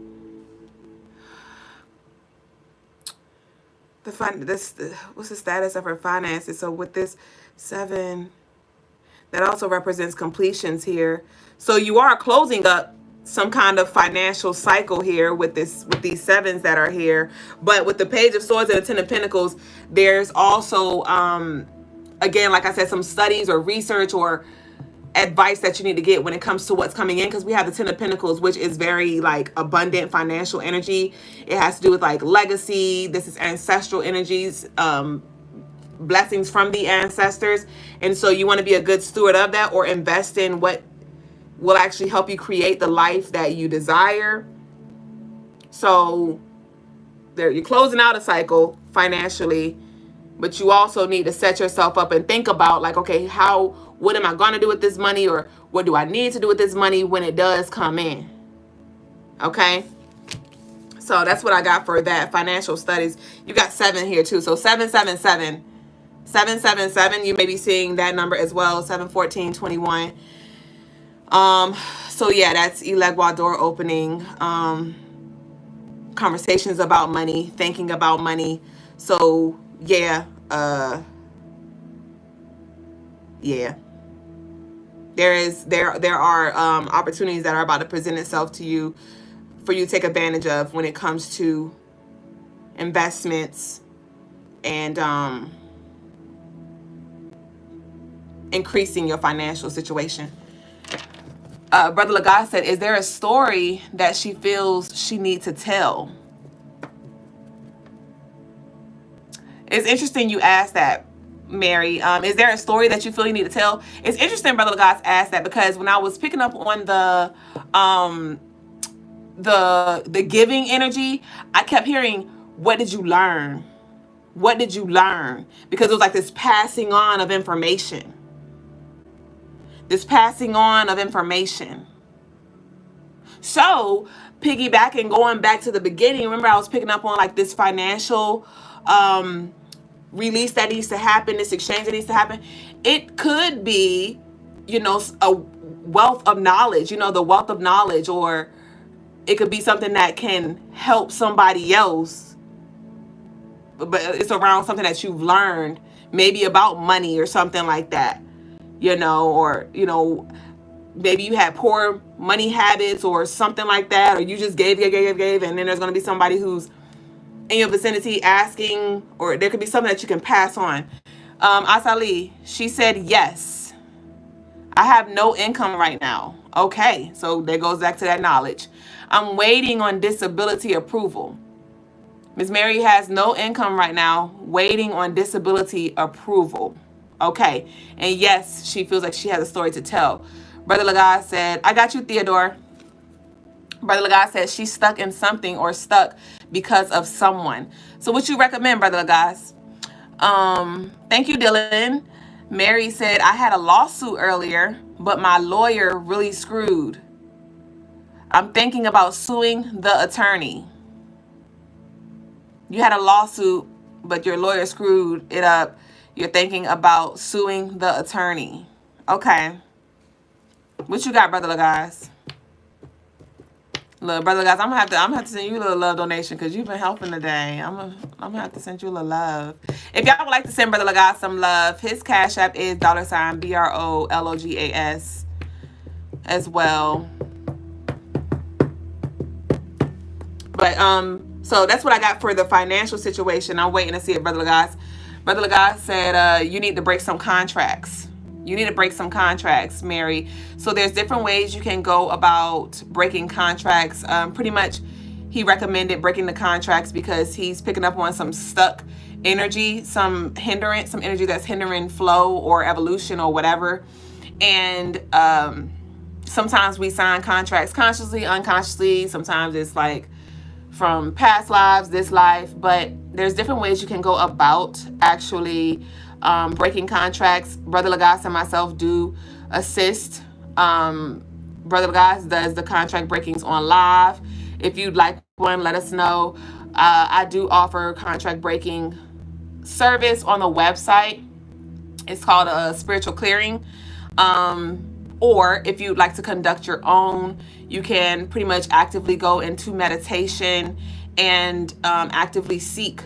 [SPEAKER 1] What's the status of her finances? So with this 7, that also represents completions here. So you are closing up some kind of financial cycle here with these 7s that are here. But with the Page of Swords and the 10 of Pentacles, there's also, again, like I said, some studies or research or advice that you need to get when it comes to what's coming in, because we have the 10 of Pentacles, which is very like abundant financial energy. It has to do with like legacy. This is ancestral energies, blessings from the ancestors. And so you want to be a good steward of that, or invest in what will actually help you create the life that you desire. So there, you're closing out a cycle financially, but you also need to set yourself up and think about, like, okay, what am I going to do with this money, or what do I need to do with this money when it does come in? Okay. So that's what I got for that financial studies. You got 7 here too. So 777, 777. You may be seeing that number as well. 71421. So yeah, that's Elegua door opening. Conversations about money, thinking about money. So yeah, yeah. There are opportunities that are about to present itself to you for you to take advantage of when it comes to investments and increasing your financial situation. Brother Lagas said, is there a story that she feels she needs to tell? It's interesting you asked that, Mary. Is there a story that you feel you need to tell? It's interesting Brother Lagas asked that, because when I was picking up on the giving energy, I kept hearing, what did you learn? What did you learn? Because it was like this passing on of information. This passing on of information. So, piggybacking, going back to the beginning, remember I was picking up on like this financial release that needs to happen, this exchange that needs to happen. It could be, a wealth of knowledge, the wealth of knowledge, or it could be something that can help somebody else, but it's around something that you've learned, maybe about money or something like that, or, maybe you had poor money habits or something like that, or you just gave, and then there's going to be somebody who's in your vicinity asking, or there could be something that you can pass on. Asali, she said, yes, I have no income right now. Okay, so there goes back to that knowledge. I'm waiting on disability approval. Miss Mary has no income right now, waiting on disability approval. Okay, and yes, she feels like she has a story to tell. Brother Lagas said, I got you, Theodore. Brother Lagas said she's stuck in something, or stuck because of someone. So what you recommend, Brother Lagas? Thank you, Dylan. Mary said, I had a lawsuit earlier, but my lawyer really screwed. I'm thinking about suing the attorney. You had a lawsuit, but your lawyer screwed it up. You're thinking about suing the attorney. Okay. What you got, Brother Lagas? Look, Brother Lagas, I'm gonna have to send you a little love donation, because you've been helping today. I'm gonna have to send you a little love. If y'all would like to send Brother Lagas some love, his Cash App is $BROLOGAS as well. But so that's what I got for the financial situation. I'm waiting to see if Brother Lagas said you need to break some contracts. You need to break some contracts, Mary. So there's different ways you can go about breaking contracts. Pretty much, he recommended breaking the contracts because he's picking up on some stuck energy, some energy that's hindering flow or evolution or whatever. And sometimes we sign contracts consciously, unconsciously. Sometimes it's like from past lives, this life. But there's different ways you can go about actually breaking contracts. Brother Lagas and myself do assist. Brother Lagas does the contract breakings on live. If you'd like one, let us know. I do offer contract breaking service on the website. It's called a spiritual clearing. Or if you'd like to conduct your own, you can pretty much actively go into meditation and actively seek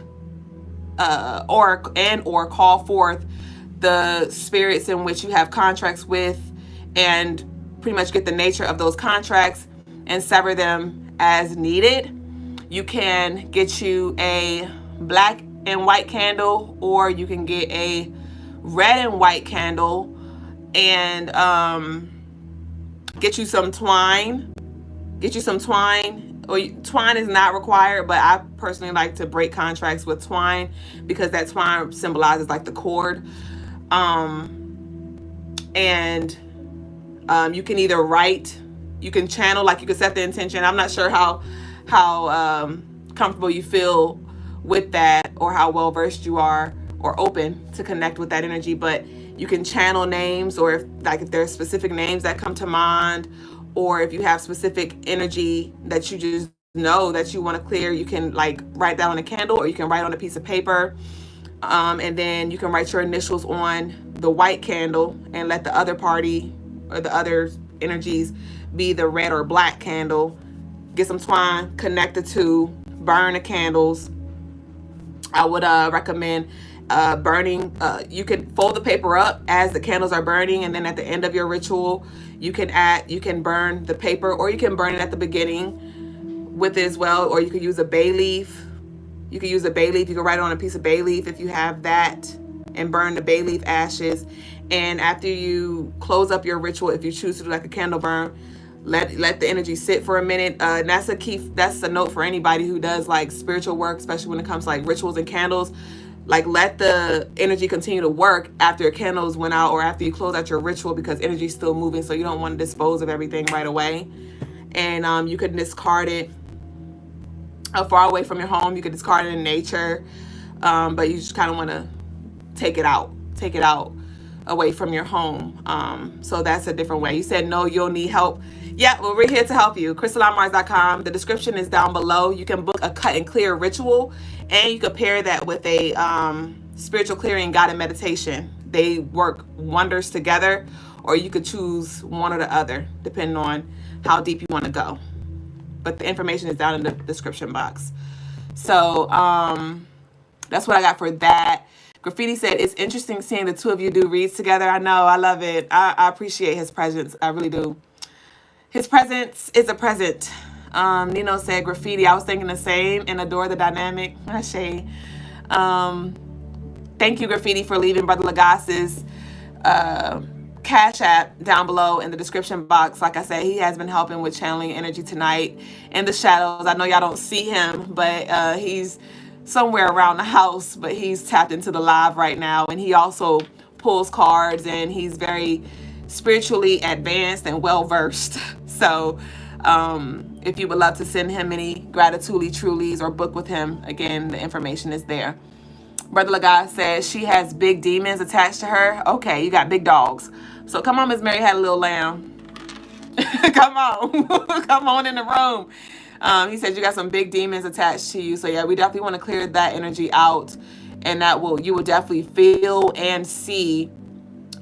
[SPEAKER 1] or call forth the spirits in which you have contracts with, and pretty much get the nature of those contracts and sever them as needed. You can get you a black and white candle, or you can get a red and white candle, and get you some twine. twine is not required, but I personally like to break contracts with twine because that twine symbolizes like the cord. And you can either write, you can channel, like you can set the intention. I'm not sure how comfortable you feel with that, or how well versed you are or open to connect with that energy, but you can channel names, or if there's specific names that come to mind, or if you have specific energy that you just know that you want to clear, you can like write that on a candle, or you can write on a piece of paper. And then you can write your initials on the white candle and let the other party or the other energies be the red or black candle. Get some twine, connect the two, burn the candles. I would recommend burning. You can fold the paper up as the candles are burning, and then at the end of your ritual, you can burn the paper, or you can burn it at the beginning with it as well, or you could use a bay leaf. You can use a bay leaf. You can write it on a piece of bay leaf if you have that, and burn the bay leaf ashes. And after you close up your ritual, if you choose to do like a candle burn, let the energy sit for a minute. And that's a note for anybody who does like spiritual work, especially when it comes to like rituals and candles. Like, let the energy continue to work after candles went out, or after you close out your ritual, because energy is still moving. So you don't want to dispose of everything right away. And you could discard it far away from your home. You could discard it in nature, but you just kind of want to take it out away from your home. So that's a different way. You said no, you'll need help. Yeah, well, we're here to help you. CrystaLineMars.com. The description is down below. You can book a cut and clear ritual, and you can pair that with a spiritual clearing guided meditation. They work wonders together, or you could choose one or the other, depending on how deep you want to go. But the information is down in the description box. So that's what I got for that. Graffiti said, it's interesting seeing the two of you do reads together. I know, I love it. I appreciate his presence. I really do. His presence is a present. Nino said, Graffiti, I was thinking the same, and adore the dynamic. Shade. Thank you, Graffiti, for leaving Brother Lagas's Cash App down below in the description box. Like I said, he has been helping with channeling energy tonight in the shadows. I know y'all don't see him, but he's somewhere around the house, but he's tapped into the live right now. And he also pulls cards, and he's very spiritually advanced and well versed. So if you would love to send him any gratitude trulies or book with him, again, the information is there. Brother Lagas says she has big demons attached to her. Okay, you got big dogs. So come on, Miss Mary had a little lamb. Come on. Come on in the room. He said you got some big demons attached to you. So yeah, we definitely want to clear that energy out. And you will definitely feel and see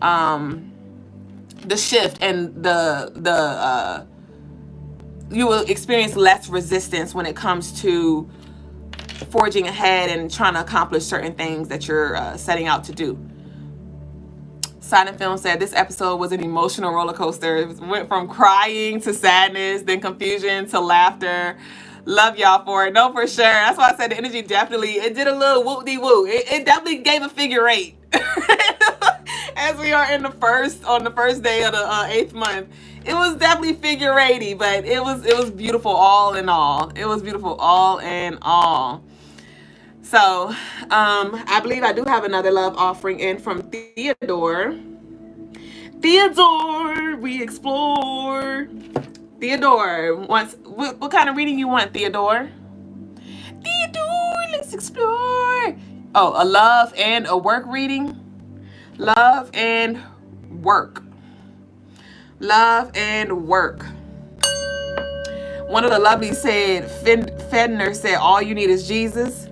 [SPEAKER 1] the shift, and you will experience less resistance when it comes to forging ahead and trying to accomplish certain things that you're setting out to do. Silent Film said this episode was an emotional roller coaster. It went from crying to sadness, then confusion to laughter. Love y'all for it. No, for sure. That's why I said the energy it did a little whoop-de-woo. It definitely gave a figure 8. As we are on the first day of the 8th month. It was definitely figure 80, but it was beautiful all in all. It was beautiful all in all. So, I believe I do have another love offering in from Theodore. Theodore, we explore. Theodore wants, what kind of reading you want, Theodore? Theodore, let's explore. Oh, a love and a work reading. Love and work. Love and work. One of the lovelies said, Fedner said, all you need is Jesus.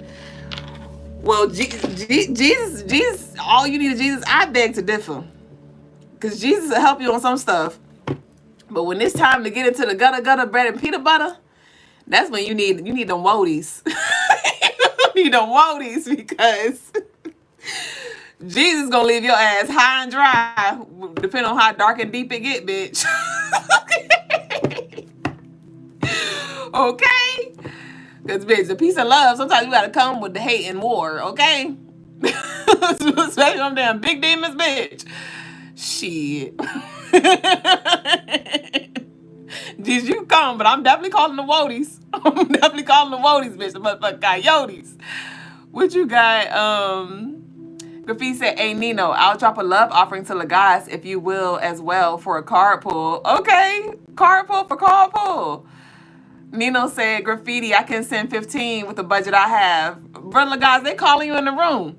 [SPEAKER 1] Well, Jesus, all you need is Jesus. I beg to differ. Because Jesus will help you on some stuff. But when it's time to get into the gutter bread and peanut butter, that's when you need them woadies. You need them woadies, because Jesus gonna leave your ass high and dry, depending on how dark and deep it get, bitch. Okay? Because, bitch, the peace and love, sometimes you gotta come with the hate and war, okay? Especially on damn big demons, bitch. Shit. Jesus, you come, but I'm definitely calling the woadies. I'm definitely calling them woadies, bitch. The motherfucking coyotes. What you got? Graffiti said, hey, Nino, I'll drop a love offering to Lagos, if you will, as well, for a card pull. Okay. Card pull for card pull. Nino said, Graffiti, I can send 15 with the budget I have. Brother Lagos, they calling you in the room.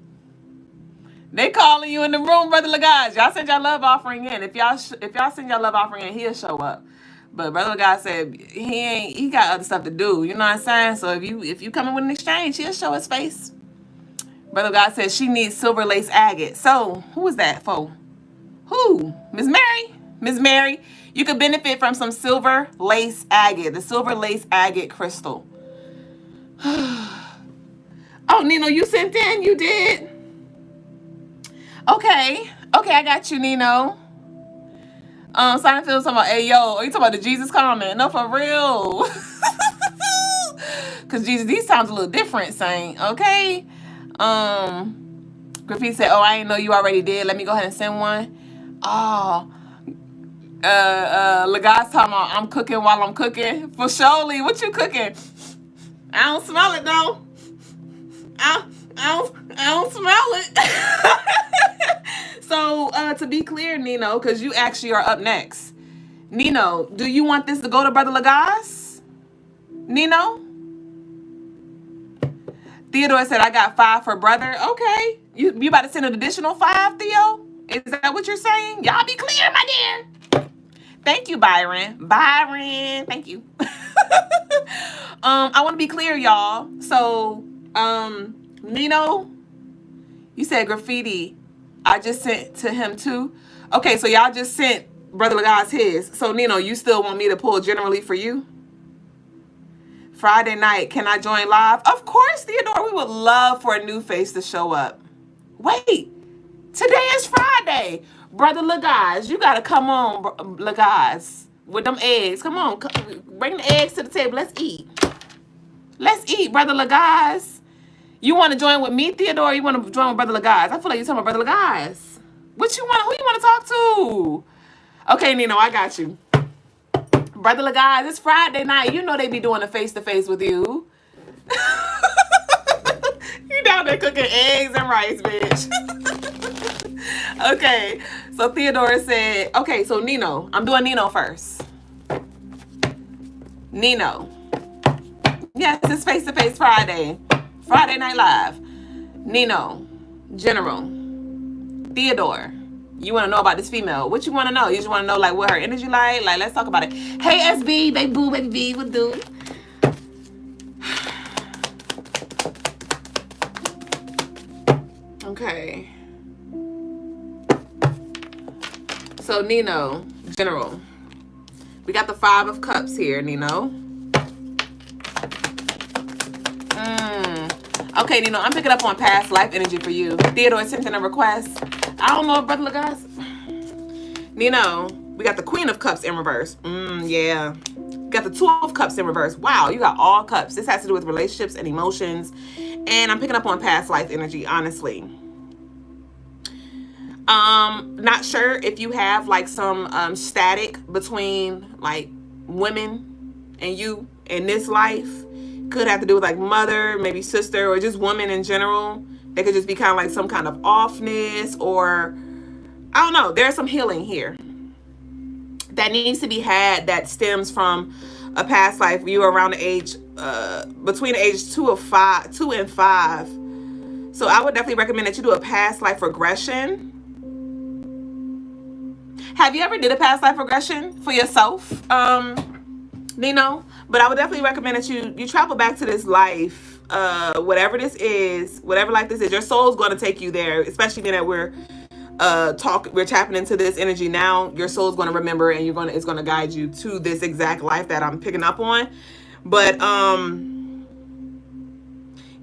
[SPEAKER 1] They calling you in the room, Brother Lagos. Y'all send y'all love offering in. If y'all send y'all love offering in, he'll show up. But Brother Lagos said he got other stuff to do. You know what I'm saying? So if you coming with an exchange, he'll show his face. Brother God says she needs silver lace agate. So who is that for? Who? Miss Mary? Miss Mary, you could benefit from some silver lace agate. The silver lace agate crystal. Oh, Nino, you sent in? You did? Okay, I got you, Nino. Simon Phillips talking about, hey, yo, are you talking about the Jesus comment? No, for real. Because Jesus, these sounds a little different, Saint. Okay. Graffiti said, oh, I didn't know you already did. Let me go ahead and send one. Oh. Lagos talking about, I'm cooking while I'm cooking. For surely, what you cooking? I don't smell it, though. I don't smell it. So, to be clear, Nino, because you actually are up next. Nino, do you want this to go to Brother Lagos? Nino? Theodore said, I got 5 for brother. Okay. You about to send an additional 5, Theo? Is that what you're saying? Y'all be clear, my dear. Thank you, Byron. Byron, thank you. I want to be clear, y'all. So, Nino, you said Graffiti. I just sent to him too. Okay, so y'all just sent Brother Lagos his. So, Nino, you still want me to pull generally for you? Friday night, can I join live? Of course, Theodore. We would love for a new face to show up. Wait, today is Friday. Brother Lagos, you got to come on, Lagos, with them eggs. Come on, bring the eggs to the table. Let's eat. Let's eat, Brother Lagos. You want to join with me, Theodore, or you want to join with Brother Lagos? I feel like you're talking about Brother Lagos. What you want? Who you want to talk to? Okay, Nino, I got you. Brother Lagos, it's Friday night. You know they be doing a face-to-face with you. You down there cooking eggs and rice, bitch. Okay, so Theodore said, okay, so Nino, I'm doing Nino first. Nino. Yes, it's face-to-face Friday. Friday Night Live. Nino, General, Theodore. You want to know about this female. What you want to know? You just want to know, like, what her energy like? Like, let's talk about it. Hey, SB, baby boo, baby B, what do? Okay. So, Nino, General. We got the 5 of Cups here, Nino. Okay, Nino, I'm picking up on past life energy for you. Theodore sent in a request. I don't know, Brother Lagos. Nino, we got the Queen of Cups in reverse. Yeah. We got the 2 of Cups in reverse. Wow, you got all cups. This has to do with relationships and emotions. And I'm picking up on past life energy, honestly. Not sure if you have like some static between like women and you in this life. Could have to do with like mother, maybe sister, or just woman in general. They could just be kind of like some kind of offness, or I don't know. There's some healing here that needs to be had that stems from a past life. You were around the age, between the ages 2 and 5. So I would definitely recommend that you do a past life regression. Have you ever did a past life regression for yourself, Nino? But I would definitely recommend that you travel back to this life, whatever this is, whatever life this is. Your soul's going to take you there, especially now that we're tapping into this energy now. Your soul's going to remember, and it's going to guide you to this exact life that I'm picking up on. But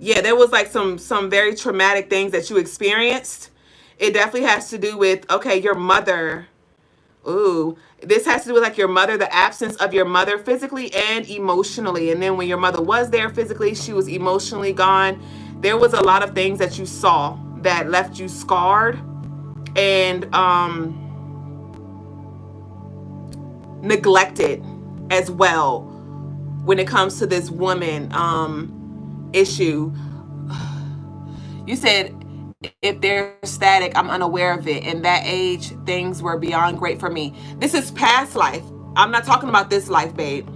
[SPEAKER 1] yeah, there was like some very traumatic things that you experienced. It definitely has to do with, okay, your mother. Ooh, this has to do with like your mother, the absence of your mother physically and emotionally. And then when your mother was there physically, she was emotionally gone. There was a lot of things that you saw that left you scarred and neglected as well when it comes to this woman issue. You said, if they're static, I'm unaware of it. In that age, things were beyond great for me. This is past life. I'm not talking about this life, babe.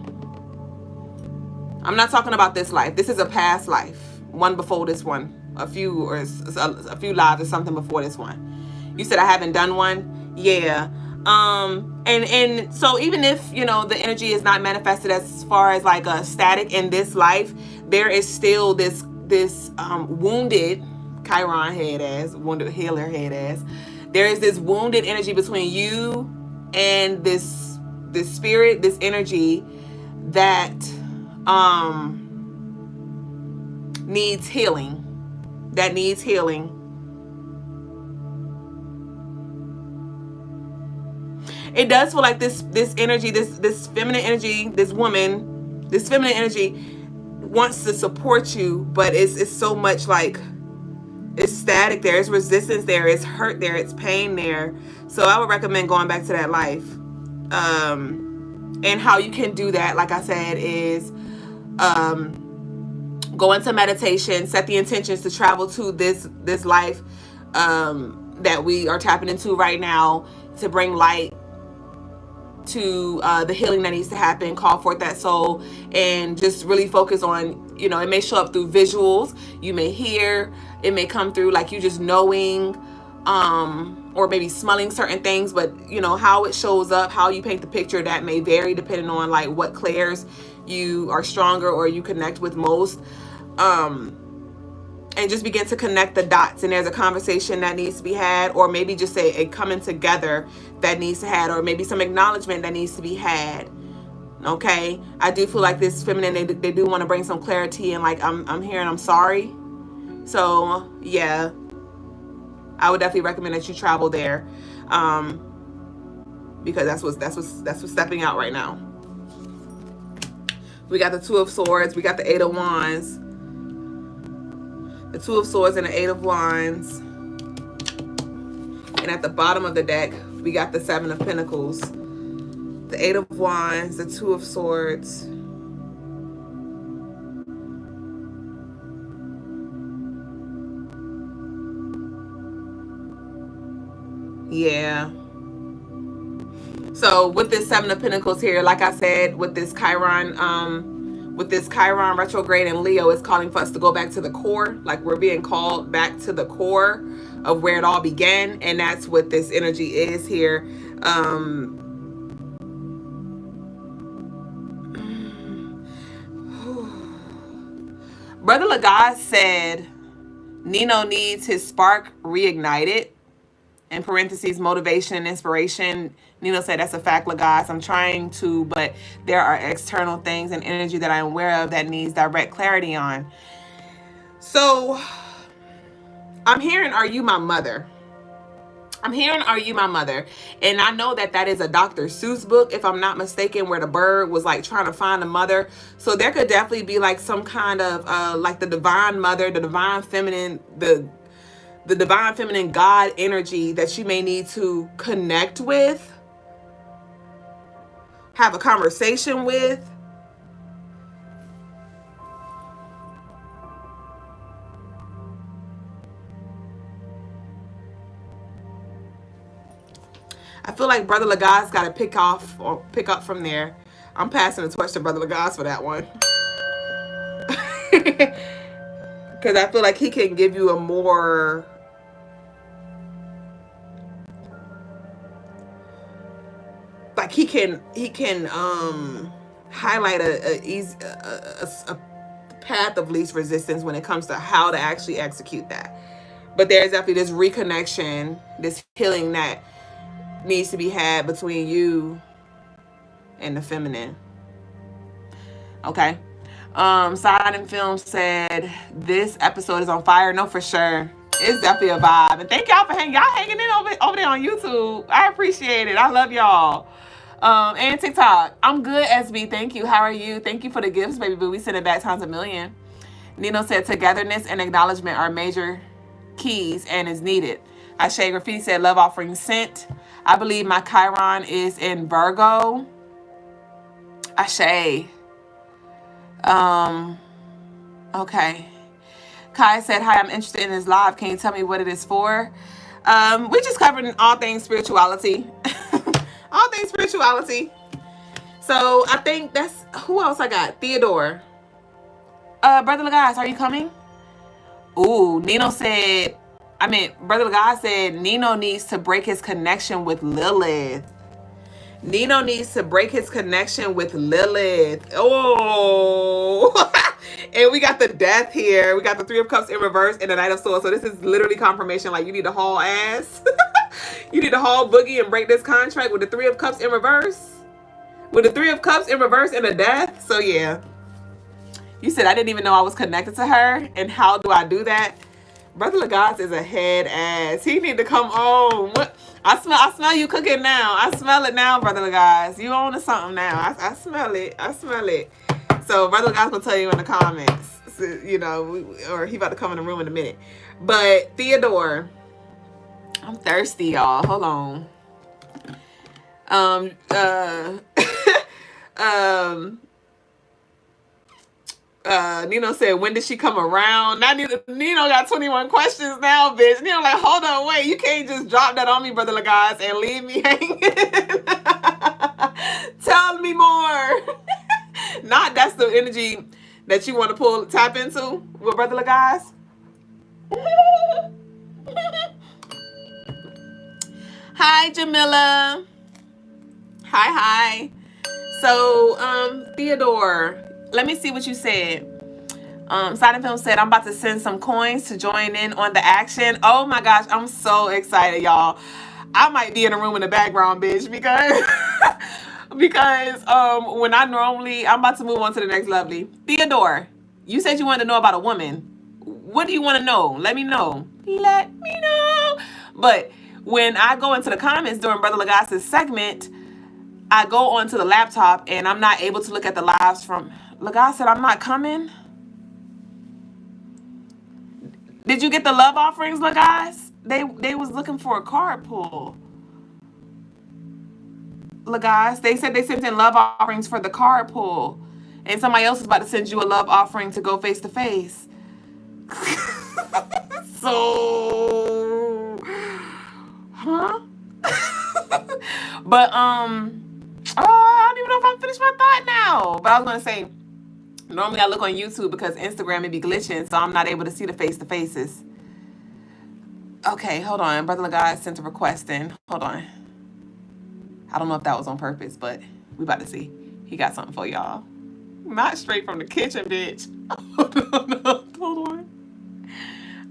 [SPEAKER 1] I'm not talking about this life. This is a past life. One before this one. A few lives or something before this one. You said I haven't done one? Yeah. And so even if, the energy is not manifested as far as like a static in this life, there is still this wounded Chiron head ass, wounded healer head ass. There is this wounded energy between you and this spirit, this energy that needs healing. That needs healing. It does feel like this energy, this feminine energy, this woman, this feminine energy wants to support you, but it's so much like it's static there, it's resistance there, it's hurt there, it's pain there. So I would recommend going back to that life. And how you can do that, like I said, is go into meditation, set the intentions to travel to this life that we are tapping into right now, to bring light to the healing that needs to happen, call forth that soul, and just really focus on, it may show up through visuals, you may hear, it may come through like you just knowing, or maybe smelling certain things, but how it shows up, how you paint the picture, that may vary depending on like what clairs you are stronger or you connect with most. And just begin to connect the dots, and there's a conversation that needs to be had, or maybe just a coming together that needs to had, or maybe some acknowledgement that needs to be had. Okay, I do feel like this feminine, they do want to bring some clarity, and like I'm hearing I'm sorry. So yeah, I would definitely recommend that you travel there, because that's what's stepping out right now. We got the Two of Swords, we got the Eight of Wands. The Two of Swords and the Eight of Wands. And at the bottom of the deck, we got the Seven of Pentacles. The Eight of Wands, the Two of Swords. Yeah. So with this Seven of Pentacles here, like I said, with this Chiron retrograde in Leo, is calling for us to go back to the core. Like we're being called back to the core of where it all began, and that's what this energy is here. Brother Lagaz said Nino needs his spark reignited. In parentheses, motivation and inspiration. Nino said, that's a fact, Lagaz. I'm trying to, but there are external things and energy that I'm aware of that needs direct clarity on. So I'm hearing, are you my mother? I'm hearing, are you my mother? And I know that is a Dr. Seuss book, if I'm not mistaken, where the bird was like trying to find a mother. So there could definitely be like some kind of like the divine mother, the divine feminine, the divine feminine God energy that you may need to connect with, have a conversation with. I feel like Brother Lagaz got to pick up from there. I'm passing the torch to Brother Lagaz for that one. Because I feel like he can give you a more like he can highlight a path of least resistance when it comes to how to actually execute that. But there's definitely this reconnection, this healing that needs to be had between you and the feminine. Okay. Silent Film said this episode is on fire. No, for sure. It's definitely a vibe. And thank y'all for hanging in over there on YouTube. I appreciate it. I love y'all. And TikTok. I'm good, SB. Thank you. How are you? Thank you for the gifts, baby boo. We send it back times a million. Nino said togetherness and acknowledgement are major keys and is needed. Ashe Graffiti said love offering sent. I believe my Chiron is in Virgo. Ashe. Um, okay. Kai said, "Hi, I'm interested in this live. Can you tell me what it is for?" We just covered all things spirituality. All things spirituality. So I think that's who else I got. Theodore. Brother Lagaz, are you coming? Ooh, Nino said, Brother Lagaz said Nino needs to break his connection with Lilith. Nino needs to break his connection with Lilith. Oh. And we got the death here. We got the Three of Cups in reverse and the Knight of Swords. So this is literally confirmation. Like, you need to haul ass. You need to haul boogie and break this contract with the Three of Cups in reverse. With the Three of Cups in reverse and a death. So yeah. You said I didn't even know I was connected to her. And how do I do that? Brother Lagos is a head ass. He need to come on. What? I smell you cooking now. I smell it now, Brother Lagos. You on to something now. I smell it. I smell it. So Brother Lagos will tell you in the comments. So, you know, or he about to come in the room in a minute. But Theodore, I'm thirsty, y'all. Hold on. Nino said, when did she come around? Now Nino got 21 questions now, bitch. Nino like, hold on, wait. You can't just drop that on me, Brother Lagaz, and leave me hanging. Tell me more. Not that's the energy that you want to tap into with Brother Lagaz. Hi, Jamila. Hi. So, Theodore, let me see what you said. Silent Film said, I'm about to send some coins to join in on the action. Oh my gosh, I'm so excited, y'all. I might be in a room in the background, bitch, because when I'm about to move on to the next lovely. Theodore, you said you wanted to know about a woman. What do you want to know? Let me know. Let me know. But when I go into the comments during Brother Lagos's segment, I go onto the laptop and I'm not able to look at the lives from... Lagos said, I'm not coming. Did you get the love offerings, Lagos? They was looking for a card pull. Lagos, they said they sent in love offerings for the card pull. And somebody else is about to send you a love offering to go face to face. So... Huh? But, I don't even know if I finished my thought now. But I was going to say... Normally I look on YouTube because Instagram be glitching, so I'm not able to see the face-to-faces. Okay, hold on. Brother Lagos sent a request in. Hold on. I don't know if that was on purpose, but we about to see. He got something for y'all. Not straight from the kitchen, bitch. Hold on.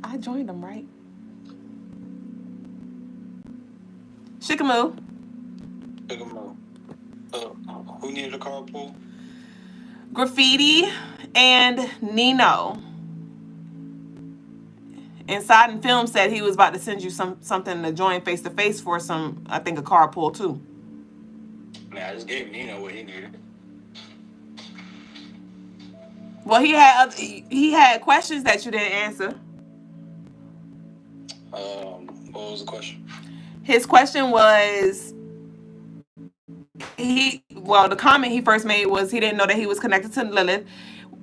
[SPEAKER 1] I joined him, right? Shikamoo.
[SPEAKER 3] Who needed a carpool?
[SPEAKER 1] Graffiti and Nino. Inside and Film said he was about to send you something to join face to face for some, I think, a carpool too.
[SPEAKER 3] Man, I just gave Nino what he needed.
[SPEAKER 1] Well, he had questions that you didn't answer.
[SPEAKER 3] What was the question?
[SPEAKER 1] His question was, the comment he first made was he didn't know that he was connected to Lilith.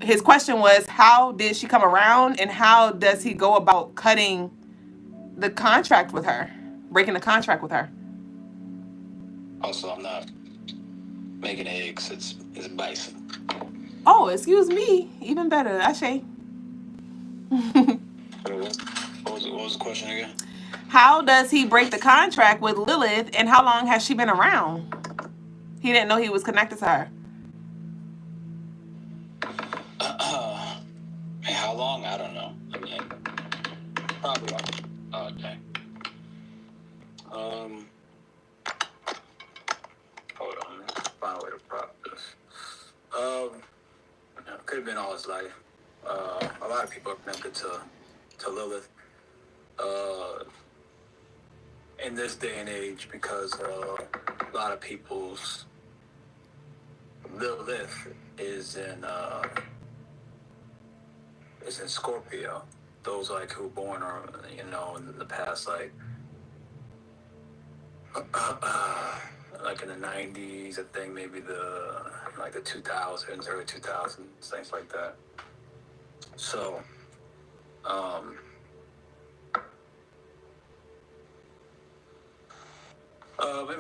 [SPEAKER 1] His question was, how did she come around and how does he go about cutting the contract with her, breaking the contract with her?
[SPEAKER 3] Also, I'm not making eggs. It's bison.
[SPEAKER 1] Oh, excuse me. Even better. Ashe.
[SPEAKER 3] What was the question again?
[SPEAKER 1] How does he break the contract with Lilith and how long has she been around? He didn't know he was connected to her.
[SPEAKER 3] And how long? I don't know. I mean, probably. Okay. Hold on. Find a way to prop this. Could have been all his life. A lot of people are connected to Lilith. In this day and age, because a lot of people's Lilith is in Scorpio. Those like who were born or in the past like in the 90s, I think maybe the like the 2000s, early 2000s, things like that. So, I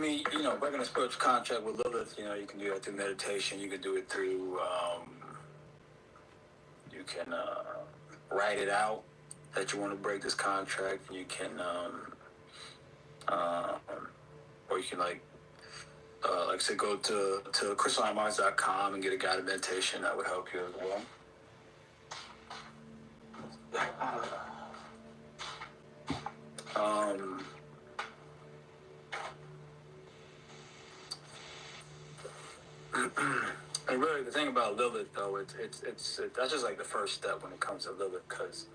[SPEAKER 3] mean, breaking a spiritual contract with Lilith, you can do that through meditation. You can do it through, you can write it out that you want to break this contract. You can, or you can like I said, go to CrystaLineMars.com and get a guided meditation that would help you as well. And really, the thing about Lilith, though, it's that's just like the first step when it comes to Lilith, because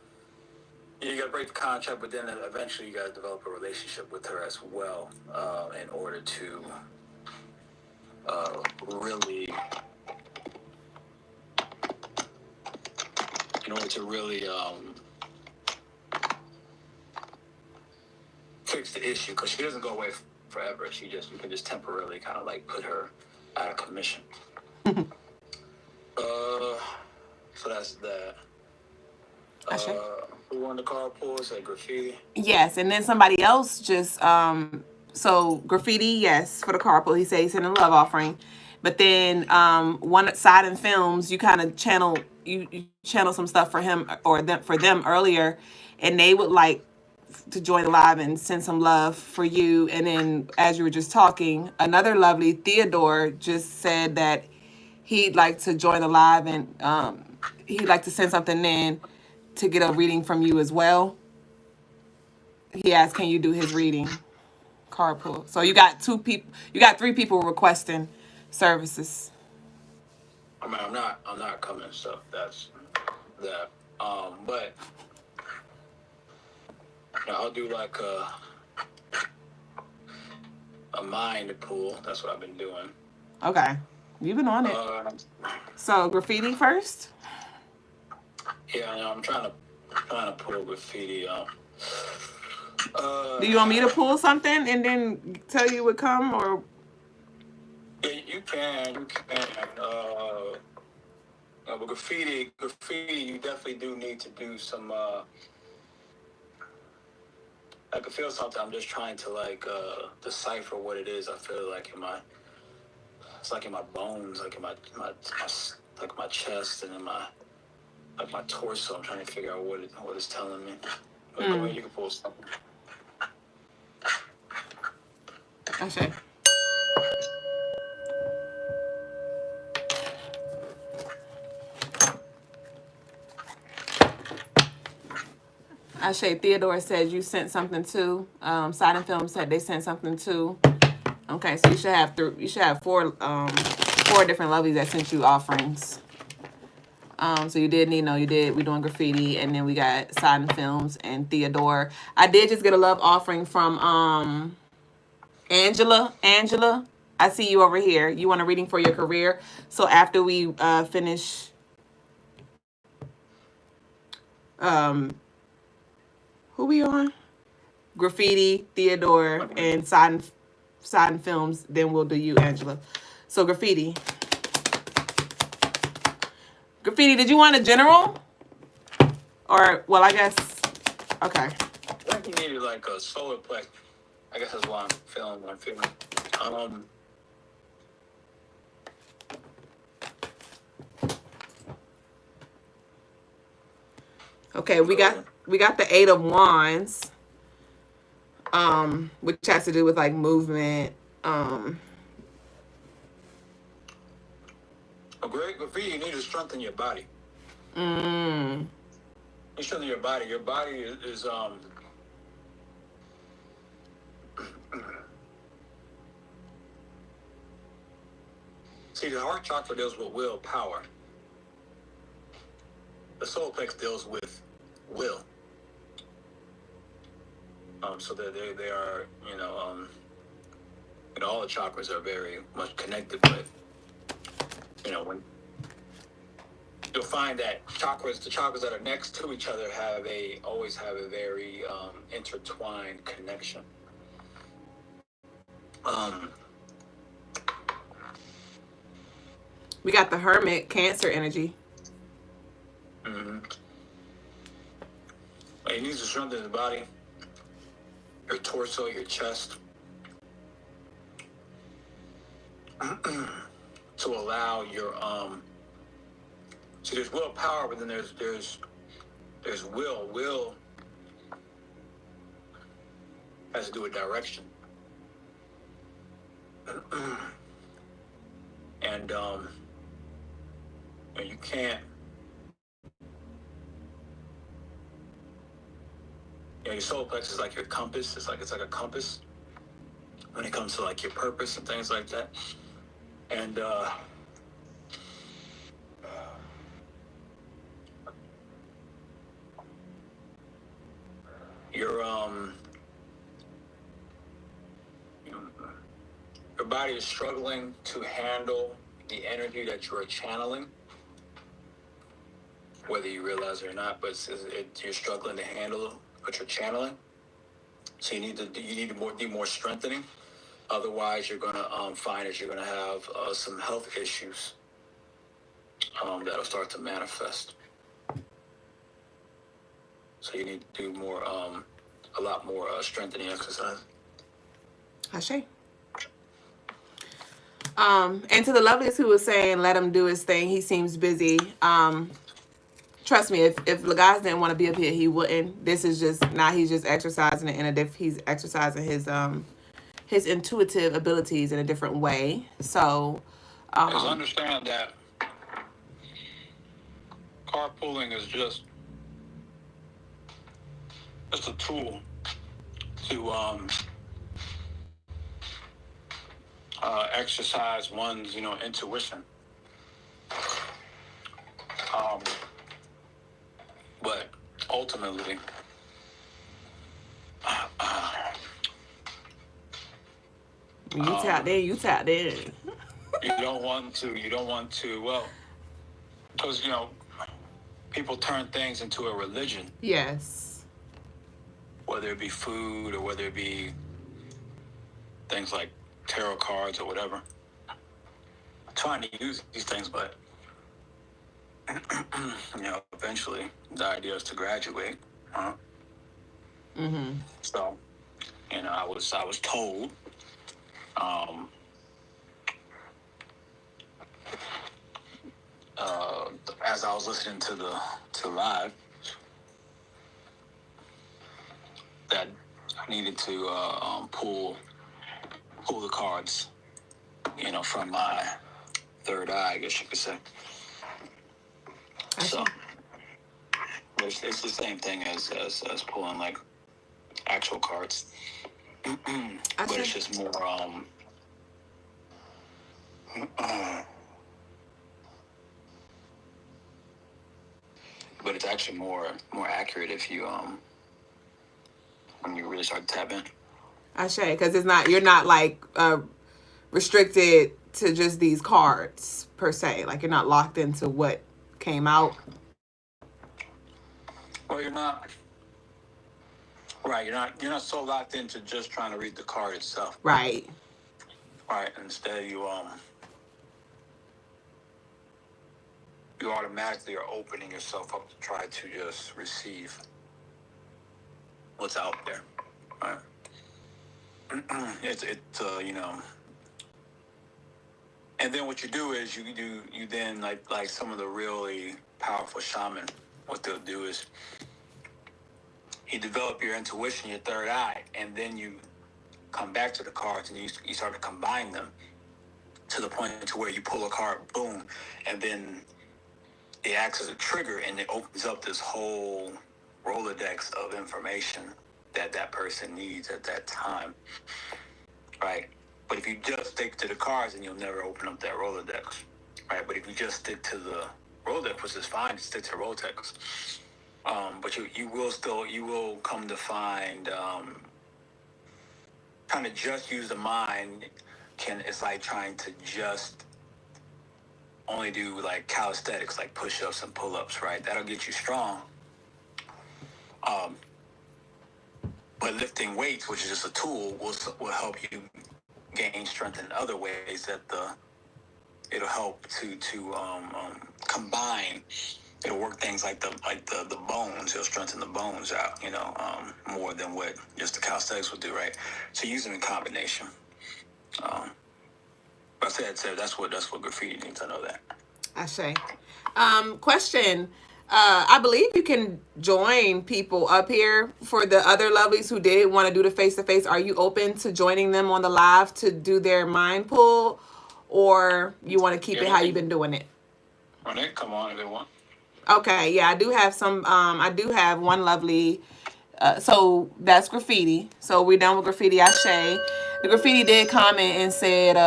[SPEAKER 3] you got to break the contract, but then eventually you got to develop a relationship with her as well, in order to really, fix the issue, because she doesn't go away forever. You can just temporarily kind of like put her out of commission. So that's that. Who won the carpool? Is that Graffiti?
[SPEAKER 1] Yes, and then somebody else just so Graffiti, yes, for the carpool. He said he sent a love offering. But then one side in films, you kind of channel some stuff for him or for them earlier, and they would like to join the live and send some love for you. And then as you were just talking, another lovely Theodore just said that he'd like to join the live and he'd like to send something in to get a reading from you as well. He asked, can you do his reading? Carpool. So you got 3 people requesting services.
[SPEAKER 3] I mean, I'm not coming, so that's that. But I'll do like a mind pool. That's what I've been doing.
[SPEAKER 1] Okay, you've been on it. So Graffiti first.
[SPEAKER 3] Yeah, I'm trying to pull Graffiti.
[SPEAKER 1] Do you want me to pull something and then tell you what come, or?
[SPEAKER 3] Yeah, you can. But graffiti, you definitely do need to do some. I can feel something. I'm just trying to like decipher what it is. I feel like it's like in my bones, like in my like my chest and in my torso. I'm trying to figure out what it's telling me. But go ahead, you can pull something.
[SPEAKER 1] Okay. Ashe, Theodore said you sent something too. Side and Film said they sent something too. Okay, so you should have 4 different lovelies that sent you offerings. So you did Nino, we're doing Graffiti, and then we got Side and Films and Theodore. I did just get a love offering from Angela. Angela, I see you over here. You want a reading for your career. So after we finish who we on? Graffiti, Theodore, and Side and Films, then we'll do you, Angela. So Graffiti, did you want a general? Or, well, I guess, okay.
[SPEAKER 3] I think you needed like a solar plex. I guess that's why I'm feeling what I'm feeling.
[SPEAKER 1] Okay, we got the 8 of Wands, which has to do with like movement.
[SPEAKER 3] Great Graffiti, you need to strengthen your body.
[SPEAKER 1] Mm.
[SPEAKER 3] You strengthen your body. Your body is See, the heart chakra deals with willpower. The solar plex deals with will. So they are, all the chakras are very much connected, but when you'll find that the chakras that are next to each other always have a very intertwined connection.
[SPEAKER 1] We got the Hermit, Cancer energy.
[SPEAKER 3] Mm-hmm. It needs to strengthen the body, your torso, your chest, to allow your So there's willpower, but then there's will. Will has to do with direction, and you can't. Your solar plexus is like your compass. It's like a compass when it comes to like your purpose and things like that. And your body is struggling to handle the energy that you are channeling, whether you realize it or not. But you're struggling to handle what you're channeling. So you need more strengthening. Otherwise, you're going to find that you're going to have some health issues that'll start to manifest. So you need to do more, a lot more strengthening exercise.
[SPEAKER 1] Ashe. And to the loveliest who was saying, let him do his thing. He seems busy. Trust me, if Lagaz didn't want to be up here, he wouldn't. This is just now he's just exercising it in a he's exercising his intuitive abilities in a different way. So
[SPEAKER 3] just understand that carpooling is just a tool to exercise one's intuition. But ultimately,
[SPEAKER 1] you tapped in. You tapped in.
[SPEAKER 3] You don't want to. Well, because people turn things into a religion.
[SPEAKER 1] Yes.
[SPEAKER 3] Whether it be food or whether it be things like tarot cards or whatever. I'm trying to use these things, but eventually the idea is to graduate.
[SPEAKER 1] Mm-hmm.
[SPEAKER 3] So, I was told, as I was listening to live, that I needed to pull the cards, from my third eye, I guess you could say. So it's the same thing as pulling like actual cards, but it's just more but it's actually more accurate if you when you really start to tap in.
[SPEAKER 1] Ashe, because you're not like restricted to just these cards per se. Like you're not locked into what came out.
[SPEAKER 3] Well, you're not. Right, you're not so locked into just trying to read the card itself.
[SPEAKER 1] Right.
[SPEAKER 3] Right. Instead, you automatically are opening yourself up to try to just receive what's out there. Right. It's and then what you do is you then like some of the really powerful shaman, what they'll do is you develop your intuition, your third eye, and then you come back to the cards and you start to combine them to the point to where you pull a card, boom, and then it acts as a trigger and it opens up this whole Rolodex of information that person needs at that time, right? But if you just stick to the cards, then you'll never open up that Rolodex, right? But if you just stick to the Rolodex, which is fine, stick to Rolodex. But you will come to find trying to just use the mind it's like trying to just only do like calisthenics, like push-ups and pull-ups, right? That'll get you strong. But lifting weights, which is just a tool, will help you gain strength in other ways that it'll help to combine. It'll work things like the bones. It'll strengthen the bones out, more than what just the calisthenics would do, right? So use them in combination. But I said that's what graffiti needs. I know that.
[SPEAKER 1] I say. Question. I believe you can join people up here for the other lovelies who did want to do the face to face. Are you open to joining them on the live to do their mind pull, or you want to keep it how you've been doing it?
[SPEAKER 3] When they come on if they want.
[SPEAKER 1] Okay, yeah, I do have some. I do have one lovely. So that's graffiti. So we're done with graffiti. Ashe. The graffiti did comment and said,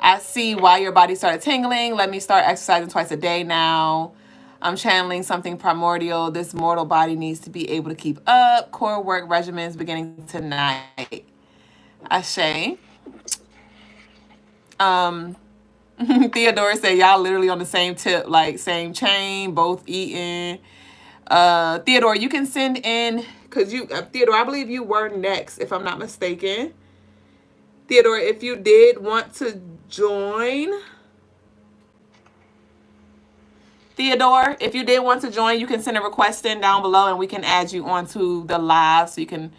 [SPEAKER 1] I see why your body started tingling. Let me start exercising twice a day now. I'm channeling something primordial. This mortal body needs to be able to keep up. Core work regimens beginning tonight. Ashe. Theodore said y'all literally on the same tip, like same chain, both eating. Theodore, you can send in because Theodore, I believe you were next, if I'm not mistaken. Theodore, if you did want to join, Theodore, if you did want to join, you can send a request in down below, and we can add you onto the live so you can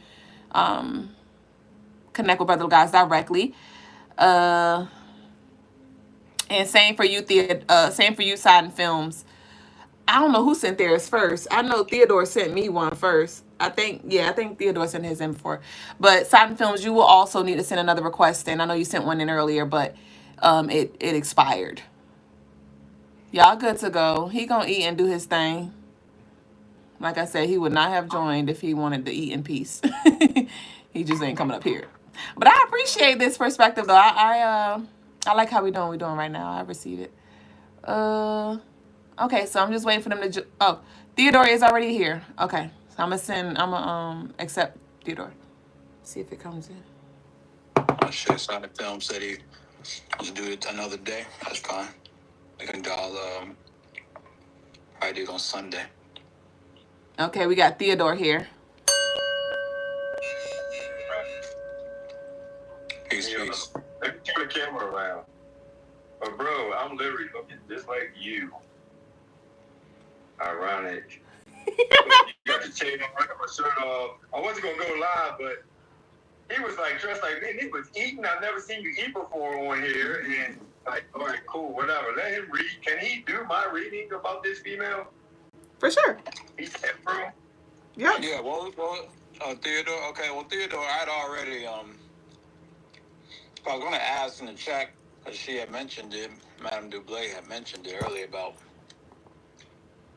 [SPEAKER 1] connect with Brother Guys directly. And same for you, same for you, Side and Films. I don't know who sent theirs first. I know Theodore sent me one first. I think Theodore sent his in before. But Side and Films, you will also need to send another request in. I know you sent one in earlier, but it expired. Y'all good to go. He gonna eat and do his thing. Like I said, he would not have joined if he wanted to eat in peace. He just ain't coming up here. But I appreciate this perspective though. I like how we doing right now. I receive it. Okay, so I'm just waiting for them to. Theodore is already here. Okay, so I'm gonna accept Theodore. See if it comes in.
[SPEAKER 3] Shit, Sonic Film said he wants to do it another day. That's fine. We can probably do it on Sunday.
[SPEAKER 1] Okay, we got Theodore here.
[SPEAKER 3] Peace.
[SPEAKER 4] Let me turn the camera around. But bro, I'm literally looking just like you. Ironic. You got the chain on, I got my shirt off. I wasn't gonna go live, but he was like dressed like me. He was eating. I've never seen you eat before on here. And like, all right, cool, whatever. Let him read. Can he do my reading about this female?
[SPEAKER 1] For sure.
[SPEAKER 4] He said, bro.
[SPEAKER 1] Yep.
[SPEAKER 3] Yeah. Well, Theodore. Okay. Well, Theodore, I'd already I was gonna ask in the chat because she had mentioned it. Madame Dublé had mentioned it earlier about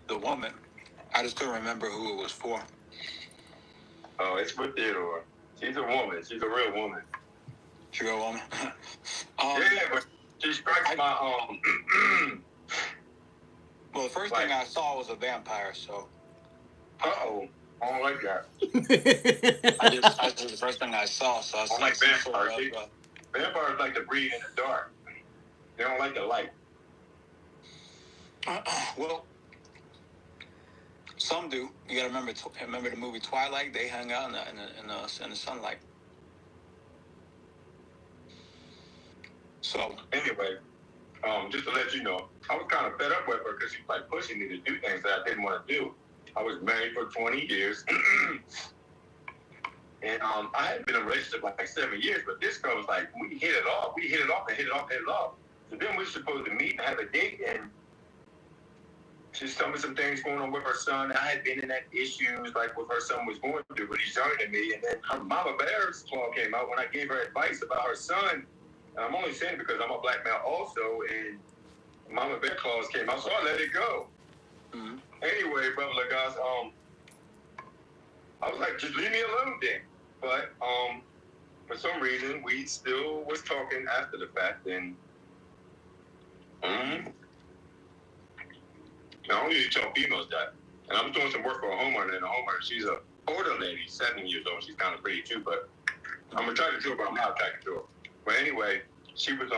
[SPEAKER 3] the woman. I just couldn't remember who it was for.
[SPEAKER 4] Oh, it's for Theodore. She's a woman. She's a real woman.
[SPEAKER 3] She's a real woman.
[SPEAKER 4] Yeah, but she strikes my
[SPEAKER 3] Well, the first thing I saw was a vampire, so.
[SPEAKER 4] I don't like that.
[SPEAKER 3] I just the first thing I saw, so I
[SPEAKER 4] don't like vampires. Vampires like to breathe in the dark. They don't like the light.
[SPEAKER 3] Well, some do. You gotta remember the movie Twilight. They hang out in the sunlight. So
[SPEAKER 4] anyway, just to let you know, I was kind of fed up with her because she was like pushing me to do things that I didn't want to do. I was married for 20 years. And I had been in a relationship like 7 years, but this girl was like, we hit it off. We hit it off and hit it off and hit it off. So then we were supposed to meet and have a date, and she's telling me some things going on with her son. I had been in that issues like what her son was going through, but he's younger than me. And then her Mama Bear's claw came out when I gave her advice about her son. And I'm only saying it because I'm a black male also, and Mama Bear claws came out, so I let it go. Mm-hmm. Anyway, brother guys, I was like, just leave me alone then. But for some reason, we still was talking after the fact, and I don't usually tell females that. And I'm doing some work for a homeowner, and a homeowner, she's a older lady, 70 years old. She's kind of pretty too, but I'm attracted to her, but I'm not attracted to her. But anyway, she was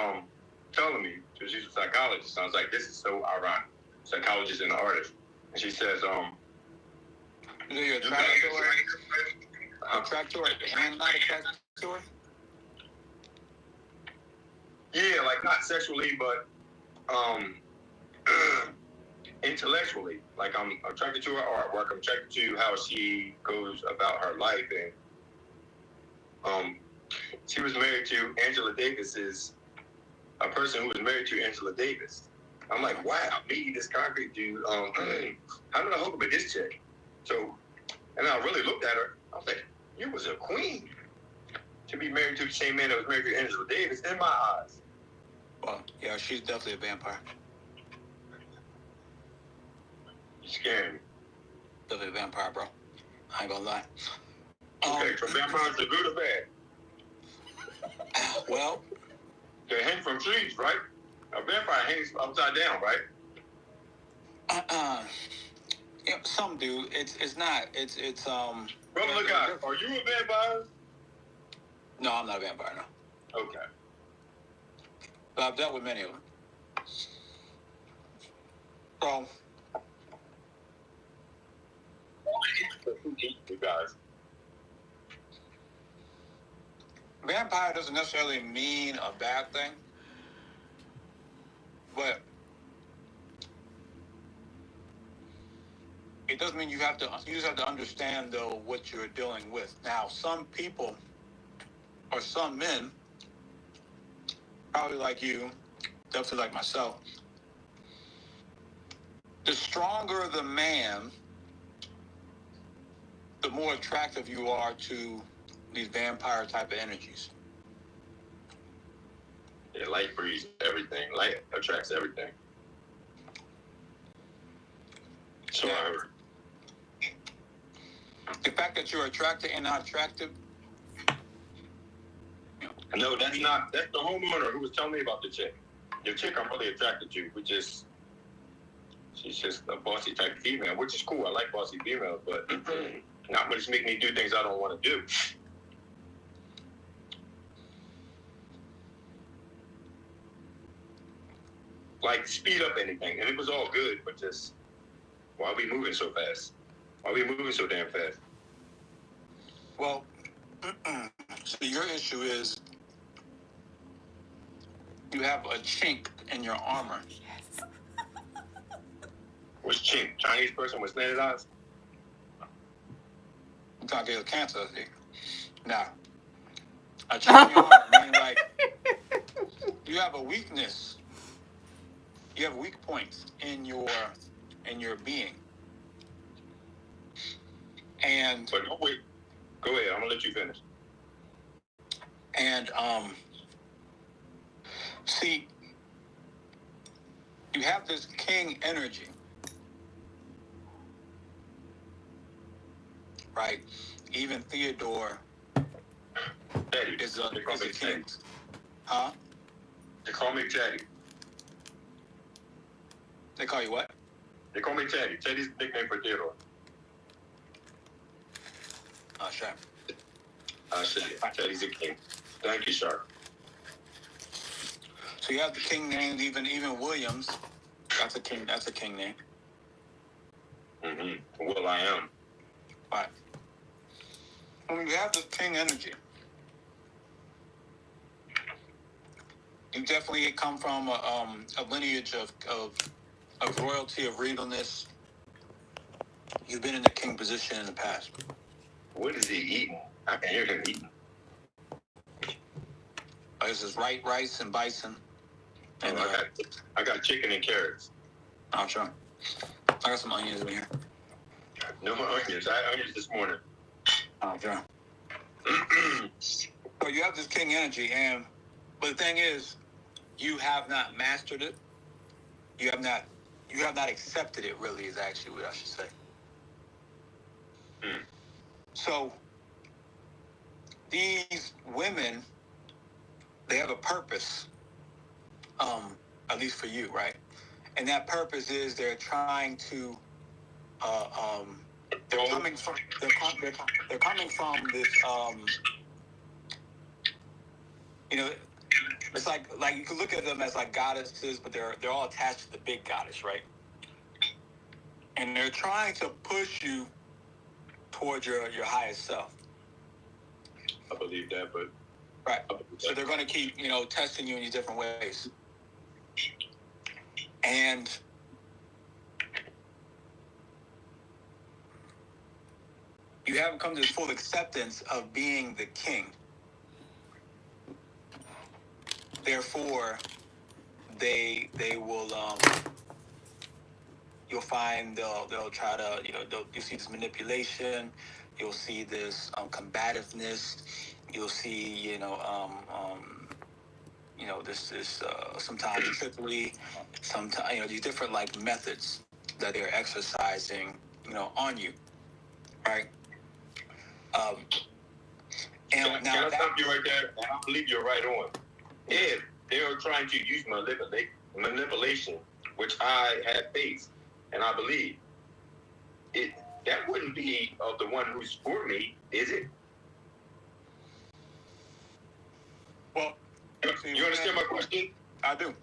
[SPEAKER 4] telling me, so she's a psychologist. I was like, this is so ironic. Psychologist and an artist. And she says,
[SPEAKER 3] do you attract to her? Attract to her and not attract to her?
[SPEAKER 4] Yeah, like not sexually, but intellectually. Like I'm attracted to her artwork. I'm attracted to how she goes about her life, and she was married to Angela Davis's a person who was married to Angela Davis. I'm like, wow, me, this concrete dude. How did I hook up with this chick? So, and I really looked at her. I was like, you was a queen to be married to the same man that was married to Angela Davis in my eyes.
[SPEAKER 3] Well, yeah, she's definitely a vampire.
[SPEAKER 4] You scared me.
[SPEAKER 3] Definitely a vampire, bro. I ain't gonna lie.
[SPEAKER 4] Okay, so vampires are good or bad?
[SPEAKER 3] Well,
[SPEAKER 4] they hang from trees, right? A vampire hangs upside down, right?
[SPEAKER 3] Yeah, some do. It's not. It's
[SPEAKER 4] Brother, look out. Are you a vampire?
[SPEAKER 3] No, I'm not a vampire. No.
[SPEAKER 4] Okay.
[SPEAKER 3] But I've dealt with many of them. So,
[SPEAKER 4] you guys.
[SPEAKER 3] Vampire doesn't necessarily mean a bad thing, but it does mean you just have to understand though what you're dealing with. Now, some people or some men, probably like you, definitely like myself, the stronger the man, the more attractive you are to these vampire type of energies.
[SPEAKER 4] Yeah, light breeds everything. Light attracts everything. So
[SPEAKER 3] Yeah.
[SPEAKER 4] I heard.
[SPEAKER 3] The fact that you're attracted and not attractive.
[SPEAKER 4] No, that's the homeowner who was telling me about the chick. The chick I'm really attracted to, she's just a bossy type female, which is cool. I like bossy females, but not much make me do things I don't want to do. Like speed up anything, and it was all good, but just why are we moving so fast? Why are we moving so damn fast?
[SPEAKER 3] Well, so your issue is you have a chink in your armor.
[SPEAKER 1] Yes.
[SPEAKER 4] What's chink? Chinese person with slanted eyes?
[SPEAKER 3] You can't get cancer. Nah. A chink in your armor meaning like you have a weakness. You have weak points in your being. And
[SPEAKER 4] But no, wait. Go ahead. I'm gonna let you finish.
[SPEAKER 3] And see, you have this king energy, right? Even Theodore
[SPEAKER 4] Teddy.
[SPEAKER 3] is a
[SPEAKER 4] They call me
[SPEAKER 3] king.
[SPEAKER 4] Teddy.
[SPEAKER 3] Huh?
[SPEAKER 4] They call me Teddy.
[SPEAKER 3] They call you what?
[SPEAKER 4] They call me Teddy. Teddy's the nickname for Theodore.
[SPEAKER 3] Oh, sure.
[SPEAKER 4] Teddy's a king. Thank you, sir.
[SPEAKER 3] So you have the king named even Williams. That's a king. That's a king name.
[SPEAKER 4] Mm-hmm. Well, I am.
[SPEAKER 3] Right. When you have this king energy, you definitely come from a lineage of royalty, of regalness. You've been in the king position in the past.
[SPEAKER 4] What is he eating? I can hear him eating.
[SPEAKER 3] This is rice and bison. And
[SPEAKER 4] I got chicken and carrots.
[SPEAKER 3] Oh, sure. I got some onions in here.
[SPEAKER 4] No more onions. I had onions this morning.
[SPEAKER 3] Oh, sure. So you have this king energy, but the thing is, you have not mastered it. You have not accepted it. Really, is actually what I should say. So these women, they have a purpose, at least for you, right? And that purpose is they're trying to, they're coming from this, it's like you can look at them as like goddesses, but they're all attached to the big goddess, right? And they're trying to push you towards your highest self.
[SPEAKER 4] I believe that, but
[SPEAKER 3] Right. So they're going to keep, testing you in these different ways. And you haven't come to this full acceptance of being the king. Therefore, they will you'll find they'll try to you'll see this manipulation, you'll see this combativeness, you'll see this sometimes trickery, sometimes these different like methods that they're exercising on you, right?
[SPEAKER 4] And can I stop you right there? And I believe you're right on. If they are trying to use manipulation, which I have faced, and I believe it, that wouldn't be of the one who's for me, is it?
[SPEAKER 3] Well,
[SPEAKER 4] you understand my question?
[SPEAKER 3] I do.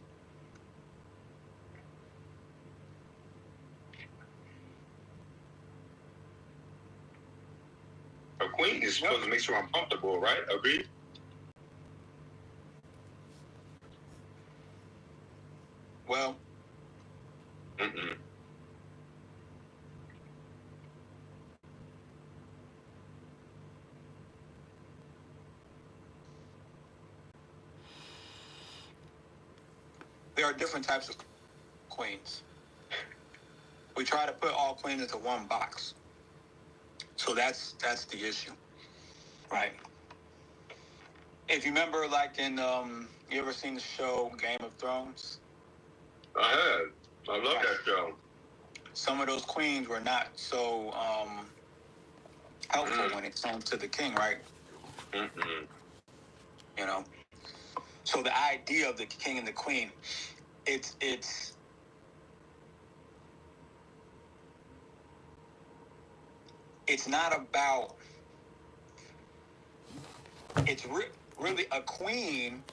[SPEAKER 4] A queen is supposed to make sure I'm comfortable, right? Agreed?
[SPEAKER 3] Well, there are different types of queens. We try to put all queens into one box. So that's the issue, right? If you remember, like in you ever seen the show Game of Thrones?
[SPEAKER 4] I have. I love that show.
[SPEAKER 3] Some of those queens were not so helpful when it comes to the king, right? So the idea of the king and the queen, it's not about. It's really a queen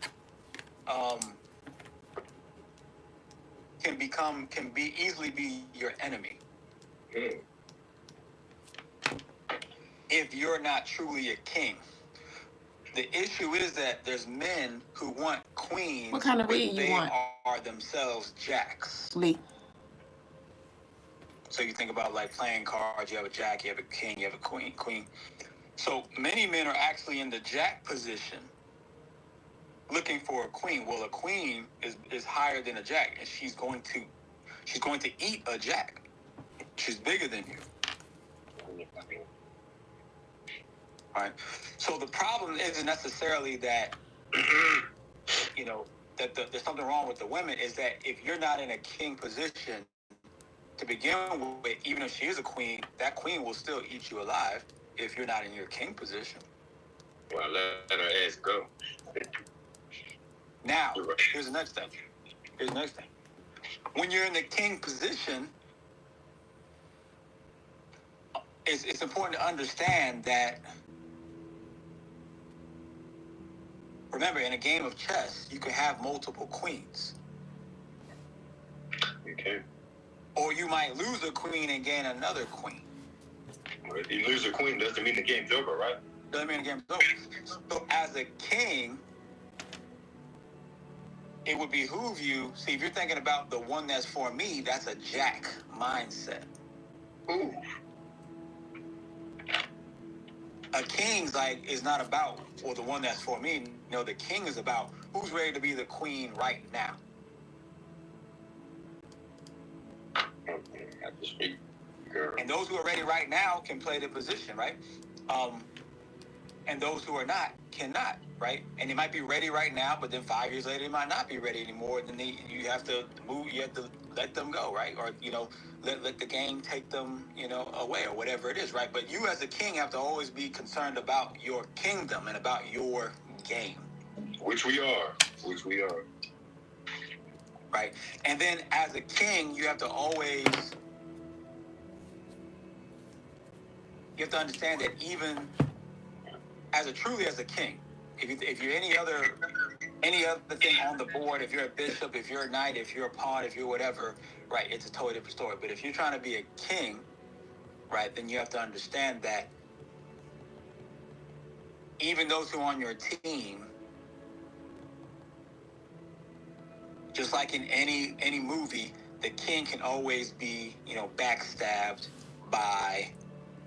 [SPEAKER 3] can easily be your enemy if you're not truly a king. The issue is that there's men who want queens.
[SPEAKER 1] What kind of read you want?
[SPEAKER 3] They are themselves jacks.
[SPEAKER 1] Lee.
[SPEAKER 3] So you think about like playing cards. You have a jack, you have a king, you have a queen. So many men are actually in the jack position, looking for a queen. Well, a queen is higher than a jack, and she's going to eat a jack. She's bigger than you. Right. So the problem isn't necessarily that there's something wrong with the women. Is that if you're not in a king position to begin with, even if she is a queen, that queen will still eat you alive if you're not in your king position.
[SPEAKER 4] Well, let her ass go.
[SPEAKER 3] Now, here's the next thing. When you're in the king position, it's important to understand that, remember, in a game of chess, you can have multiple queens.
[SPEAKER 4] Okay.
[SPEAKER 3] Or you might lose a queen and gain another queen.
[SPEAKER 4] If you lose a queen, doesn't mean the game's over, right?
[SPEAKER 3] Doesn't mean the game's over. So as a king, it would behoove you, see, if you're thinking about the one that's for me, that's a jack mindset.
[SPEAKER 4] Ooh.
[SPEAKER 3] A king's is not about, well, the one that's for me. No, the king is about who's ready to be the queen right now. And those who are ready right now can play the position, right? And those who are not cannot, right? And they might be ready right now, but then 5 years later, they might not be ready anymore. Then you have to move, you have to let them go, right? Or, let the game take them, away or whatever it is, right? But you as a king have to always be concerned about your kingdom and about your game.
[SPEAKER 4] Which we are.
[SPEAKER 3] Right. And then as a king, you have to understand that even as a king, if you're any other thing on the board, if you're a bishop, if you're a knight, if you're a pawn, if you're whatever, right, it's a totally different story. But if you're trying to be a king, right, then you have to understand that even those who are on your team just like in any movie, the king can always be, backstabbed by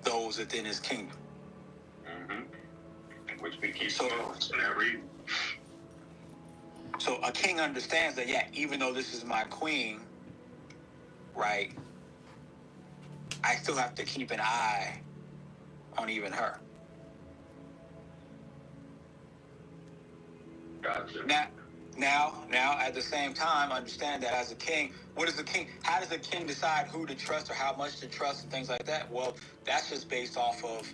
[SPEAKER 3] those within his kingdom.
[SPEAKER 4] Mm-hmm. Which we keep for that reason.
[SPEAKER 3] So a king understands that, even though this is my queen, right, I still have to keep an eye on even her.
[SPEAKER 4] Gotcha.
[SPEAKER 3] Now, at the same time, understand that as a king, how does the king decide who to trust or how much to trust and things like that? Well, that's just based off of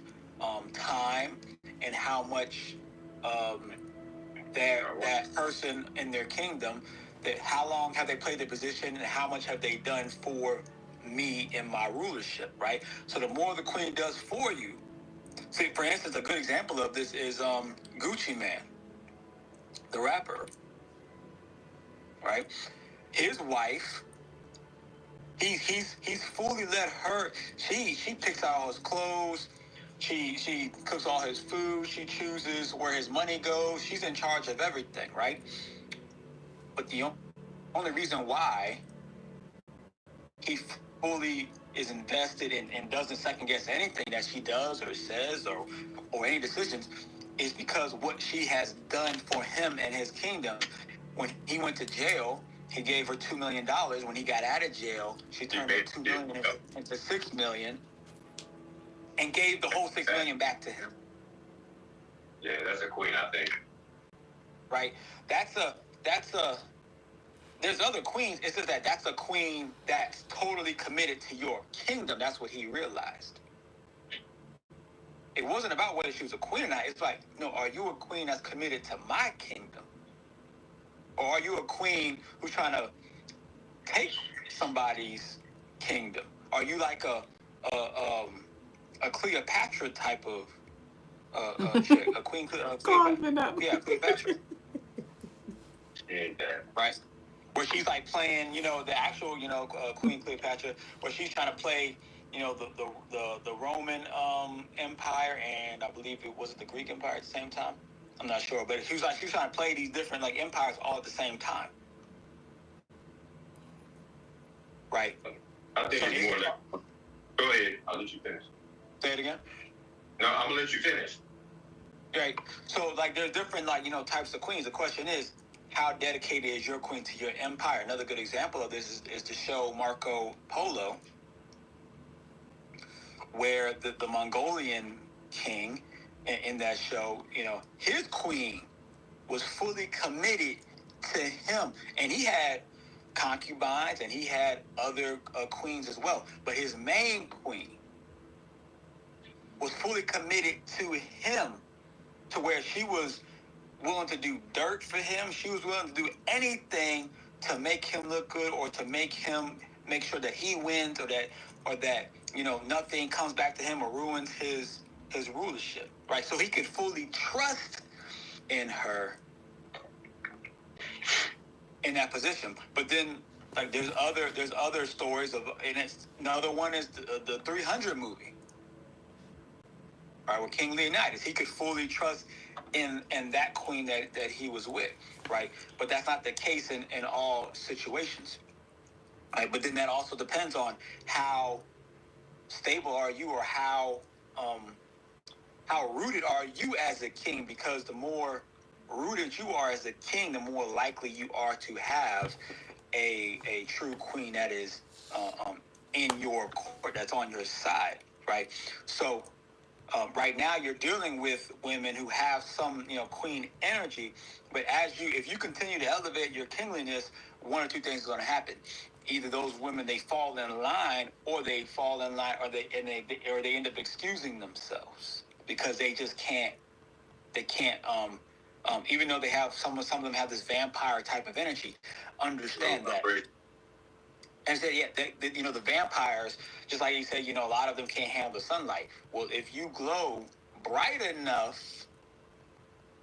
[SPEAKER 3] time and how much that person in their kingdom, that how long have they played their position and how much have they done for me in my rulership, right? So the more the queen does for you, see, for instance, a good example of this is Gucci Mane, the rapper, right? His wife, he's fully let her. She picks out all his clothes. She cooks all his food. She chooses where his money goes. She's in charge of everything, right? But the only reason why he fully is invested and doesn't second guess anything that she does or says or any decisions is because what she has done for him and his kingdom. When he went to jail, he gave her $2 million. When he got out of jail, she turned the $2 million into $6 million and gave the whole $6 million back to him.
[SPEAKER 4] Yeah, that's a queen, I think.
[SPEAKER 3] Right? That's a there's other queens. It's just that's a queen that's totally committed to your kingdom. That's what he realized. It wasn't about whether she was a queen or not. It's like, no, are you a queen that's committed to my kingdom? Or are you a queen who's trying to take somebody's kingdom? Are you like a Cleopatra type of chick? A queen Cleopatra? Yeah, Cleopatra. Right? Where she's like playing, the actual, Queen Cleopatra, where she's trying to play, the Roman Empire, and I believe it was the Greek Empire at the same time. I'm not sure, but she was trying to play these different empires all at the same time. Right.
[SPEAKER 4] I think it's more like. Go ahead. I'll let you finish.
[SPEAKER 3] Say it again.
[SPEAKER 4] No, I'm gonna let you finish.
[SPEAKER 3] Right. So there's different types of queens. The question is, how dedicated is your queen to your empire? Another good example of this is the show Marco Polo, where the Mongolian king in that show, his queen was fully committed to him, and he had concubines and he had other queens as well, but his main queen was fully committed to him, to where she was willing to do dirt for him. She was willing to do anything to make him look good, or to make sure that he wins, or that nothing comes back to him or ruins his rulership, right? So he could fully trust in her in that position. But then there's other stories of, and it's another one is the 300 movie, right, with King Leonidas. He could fully trust in that queen that he was with, right? But that's not the case in all situations, right? But then that also depends on how stable are you, or how rooted are you as a king, because the more rooted you are as a king, the more likely you are to have a true queen that is in your court, that's on your side, right? So right now you're dealing with women who have some queen energy, but if you continue to elevate your kingliness, one or two things are going to happen. Either those women, they fall in line, or they end up excusing themselves because they just can't. They can't. Even though they have some of them have this vampire type of energy. Understand that. And said, the vampires, just like you said, a lot of them can't handle the sunlight. Well, if you glow bright enough,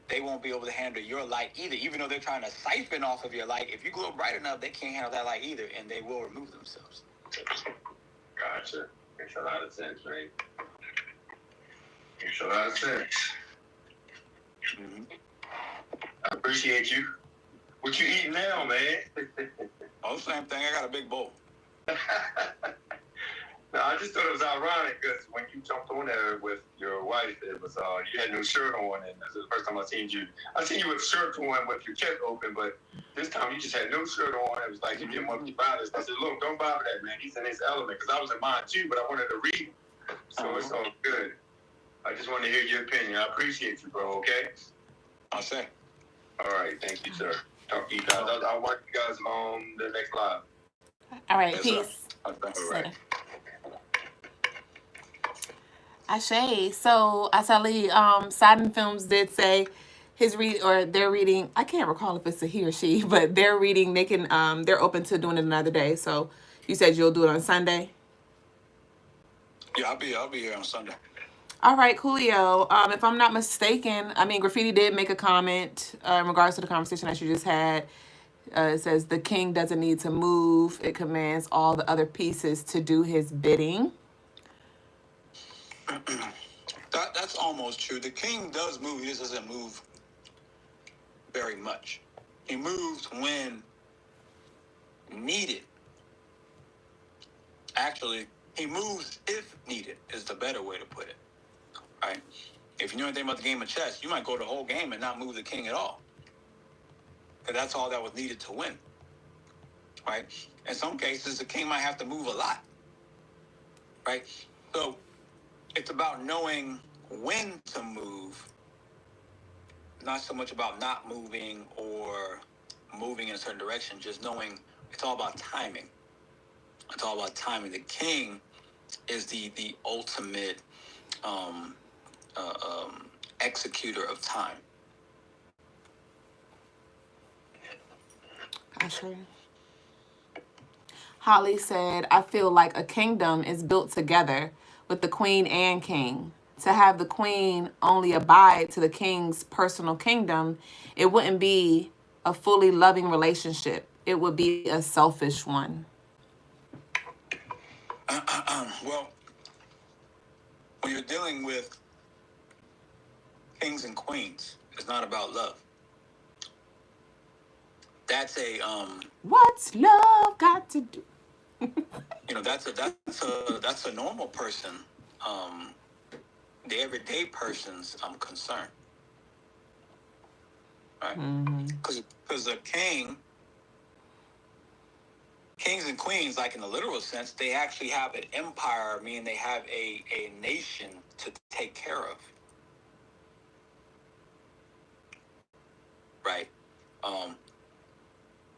[SPEAKER 3] they won't be able to handle your light either. Even though they're trying to siphon off of your light, if you glow bright enough, they can't handle that light either, and they will remove themselves.
[SPEAKER 4] Gotcha. Makes a lot of sense, right? Makes a lot of sense. Mm-hmm. I appreciate you. What you eating now, man?
[SPEAKER 3] Oh, same thing. I got a big bowl.
[SPEAKER 4] No, I just thought it was ironic because when you jumped on there with your wife, it was you had no shirt on, and this is the first time I seen you. I seen you with shirts on with your chest open, but this time you just had no shirt on. It was like you didn't want me to buy this. I said, "Look, don't bother that man. He's in his element." Because I was in mine too, but I wanted to read him, so it's all good. I just wanted to hear your opinion. I appreciate you, bro. Okay.
[SPEAKER 3] I'll say.
[SPEAKER 4] All right, thank you, sir. Talk to you guys. I'll watch you guys on the next live.
[SPEAKER 1] All right,
[SPEAKER 3] Yes,
[SPEAKER 1] peace.
[SPEAKER 3] All right.
[SPEAKER 1] Later. Ashay. So Asali, Sidon Films did say his read or their reading. I can't recall if it's a he or she, but their reading they can they're open to doing it another day. So you said you'll do it on Sunday.
[SPEAKER 3] Yeah, I'll be here on Sunday.
[SPEAKER 1] All right, coolio. If I'm not mistaken, I mean Graffiti did make a comment in regards to the conversation that you just had. It says the king doesn't need to move; it commands all the other pieces to do his bidding.
[SPEAKER 3] That's almost true. The king does move. He just doesn't move very much. He moves when needed. Actually, he moves if needed is the better way to put it. Right? If you know anything about the game of chess, you might go the whole game and not move the king at all. Because that's all that was needed to win. Right? In some cases, the king might have to move a lot. Right? So it's about knowing when to move, not so much about not moving or moving in a certain direction, just knowing it's all about timing. It's all about timing. The king is the ultimate executor of time.
[SPEAKER 1] Asher. Holly said, I feel like a kingdom is built together with the queen and king. To have the queen only abide to the king's personal kingdom, it wouldn't be a fully loving relationship. It would be a selfish one.
[SPEAKER 3] Well, when you're dealing with kings and queens, it's not about love. That's a
[SPEAKER 1] What's love got to do?
[SPEAKER 3] that's a normal person, the everyday person's concern, right? Because the kings and queens, like in the literal sense, they actually have an empire, meaning they have a nation to take care of, right?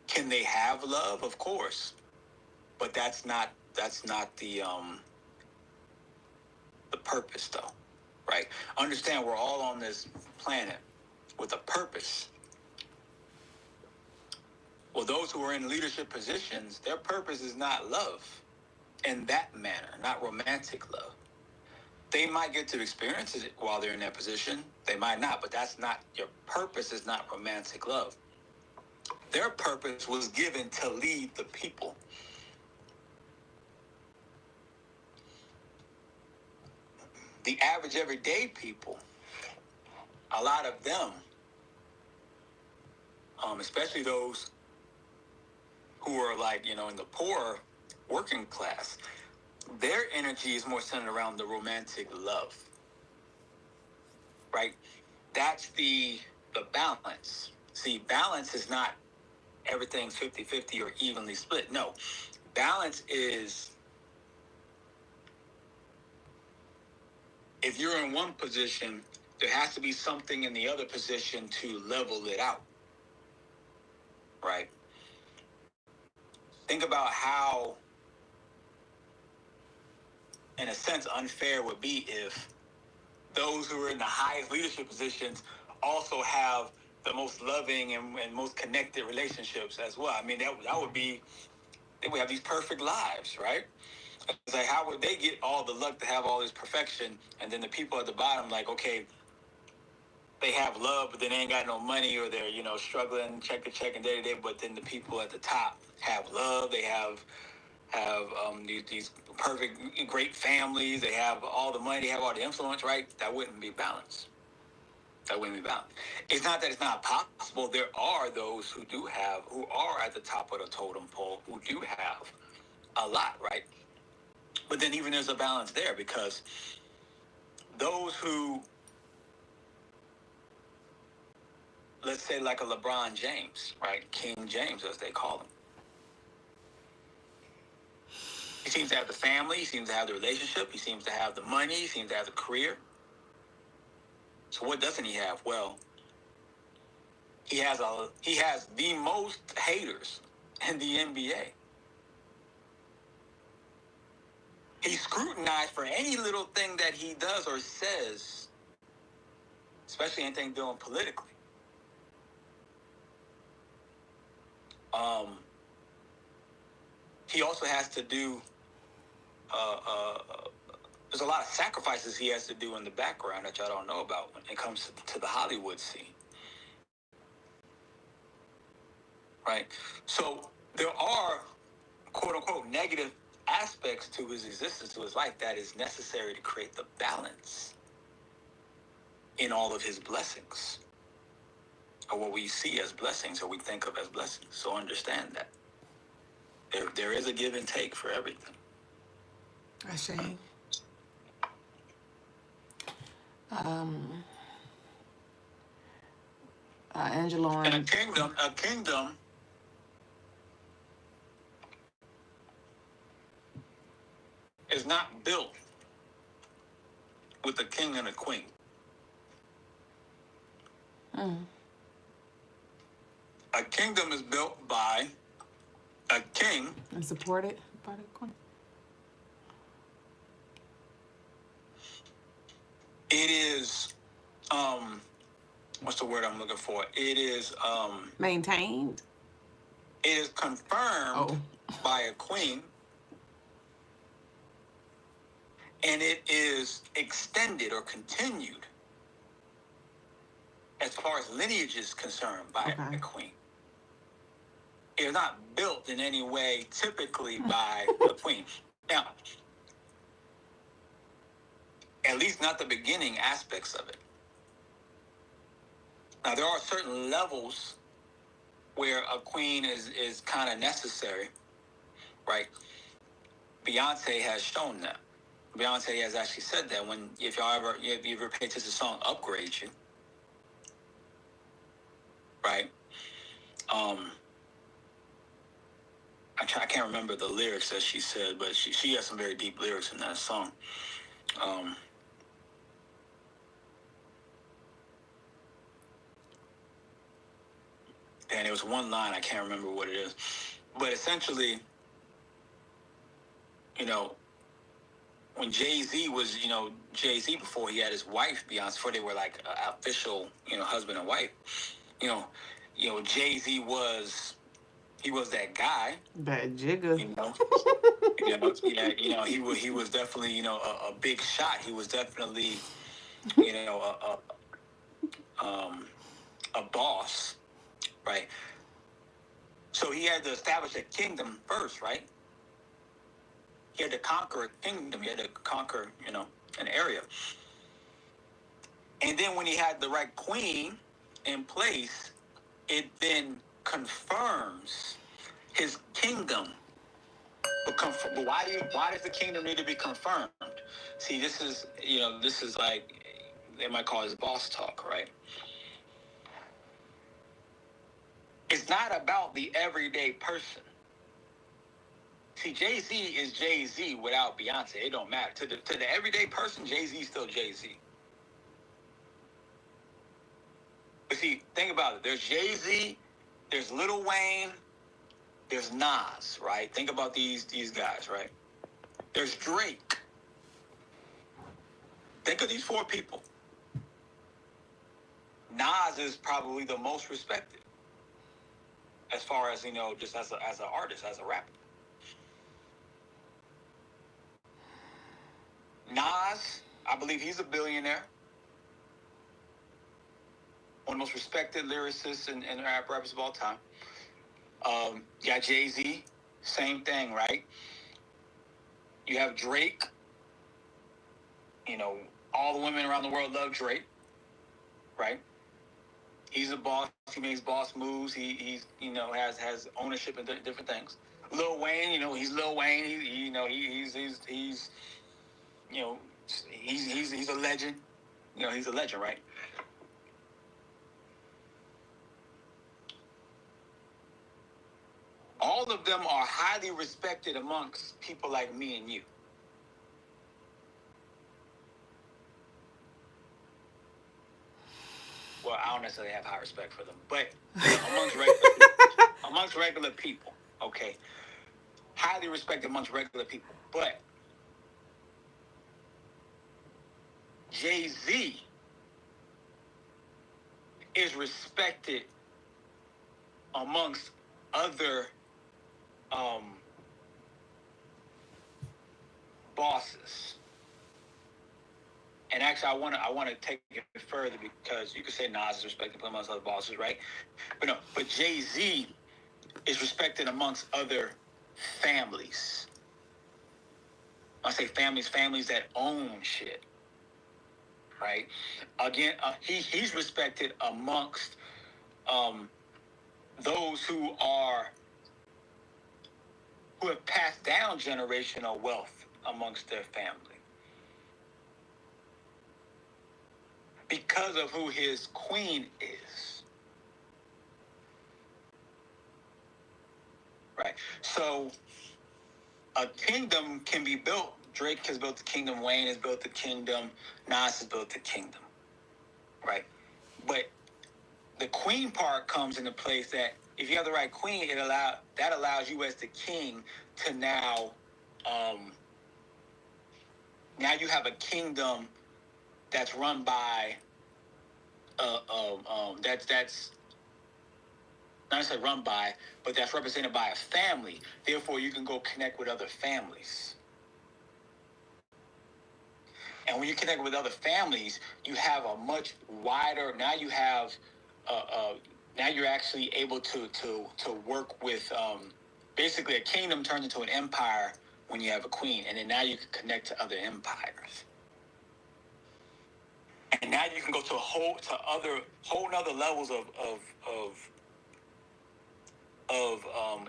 [SPEAKER 3] Can they have love? Of course, but that's not the purpose, though, right? Understand, we're all on this planet with a purpose. Well, those who are in leadership positions, their purpose is not love in that manner, not romantic love. They might get to experience it while they're in that position. They might not, but that's not, your purpose is not romantic love. Their purpose was given to lead the people. The average everyday people, a lot of them, especially those who are like, in the poor working class, their energy is more centered around the romantic love, right? That's the balance. See, balance is not everything's 50-50 or evenly split. No, balance is if you're in one position, there has to be something in the other position to level it out, right? Think about how, in a sense, unfair it would be if those who are in the highest leadership positions also have the most loving and most connected relationships as well. I mean, that would be, they would have these perfect lives, right? It's like, how would they get all the luck to have all this perfection, and then the people at the bottom, like, okay, they have love, but then they ain't got no money, or they're, struggling check to check and day to day, but then the people at the top have love, they have these perfect, great families, they have all the money, they have all the influence, right? That wouldn't be balanced. That wouldn't be balanced. It's not that it's not possible. There are those who are at the top of the totem pole who do have a lot, right? But then even there's a balance there, because those who, let's say like a LeBron James, right? King James, as they call him. He seems to have the family. He seems to have the relationship. He seems to have the money. He seems to have the career. So what doesn't he have? Well, he has the most haters in the NBA. He's scrutinized for any little thing that he does or says, especially anything doing politically. He also has to do, there's a lot of sacrifices he has to do in the background that y'all don't know about when it comes to the Hollywood scene. Right? So there are, quote unquote, negative aspects to his existence, to his life, that is necessary to create the balance in all of his blessings, or what we see as blessings, or we think of as blessings. So understand that there is a give and take for everything.
[SPEAKER 1] I see. Angelo
[SPEAKER 3] And a kingdom is not built with a king and a queen. A kingdom is built by a king
[SPEAKER 1] and supported by the queen.
[SPEAKER 3] It is, what's the word I'm looking for? It is,
[SPEAKER 1] Maintained.
[SPEAKER 3] it is confirmed by a queen, and it is extended or continued, as far as lineage is concerned, by a queen. It is not built in any way typically by a queen. Now, at least not the beginning aspects of it. Now, there are certain levels where a queen is kind of necessary, right? Beyonce has shown that. Beyonce has actually said that if you ever pay attention to the song Upgrade You, right? I can't remember the lyrics that she said, but she has some very deep lyrics in that song. And it was one line, I can't remember what it is. But essentially, when Jay-Z was, Jay-Z, before he had his wife, Beyonce, before they were like official, husband and wife, Jay-Z was that guy.
[SPEAKER 1] That jigger.
[SPEAKER 3] He was definitely, a big shot. He was definitely, a boss, right? So he had to establish a kingdom first, right? He had to conquer a kingdom. He had to conquer, an area. And then when he had the right queen in place, it then confirms his kingdom. But why does the kingdom need to be confirmed? See, this is like, they might call it boss talk, right? It's not about the everyday person. See, Jay-Z is Jay-Z without Beyonce. It don't matter. To the everyday person, Jay-Z is still Jay-Z. But see, think about it. There's Jay-Z, there's Lil Wayne, there's Nas, right? Think about these guys, right? There's Drake. Think of these four people. Nas is probably the most respected, as far as, just as an artist, as a rapper. Nas, I believe he's a billionaire. One of the most respected lyricists and rappers of all time. You got Jay-Z, same thing, right? You have Drake. All the women around the world love Drake, right? He's a boss. He makes boss moves. He's has ownership in different things. Lil Wayne, he's Lil Wayne. He's he's a legend. He's a legend, right? All of them are highly respected amongst people like me and you. Well, I don't necessarily have high respect for them, but amongst regular people, okay, highly respected amongst regular people. But Jay-Z is respected amongst other bosses. And actually, I want to take it further, because you could say Nas is respected amongst other bosses, right? But Jay-Z is respected amongst other families. I say families that own shit, right? Again, he's respected amongst those who have passed down generational wealth amongst their family, because of who his queen is. Right. So a kingdom can be built. Drake has built the kingdom. Wayne has built the kingdom. Nas has built the kingdom. Right. But the queen part comes into place, that if you have the right queen, that allows you as the king to now you have a kingdom that's run by that's not necessarily run by, but that's represented by a family. Therefore, you can go connect with other families. And when you connect with other families, you have a much wider. Now you have, now you're actually able to work with. Basically, a kingdom turns into an empire when you have a queen, and then now you can connect to other empires. And now you can go to whole nother levels of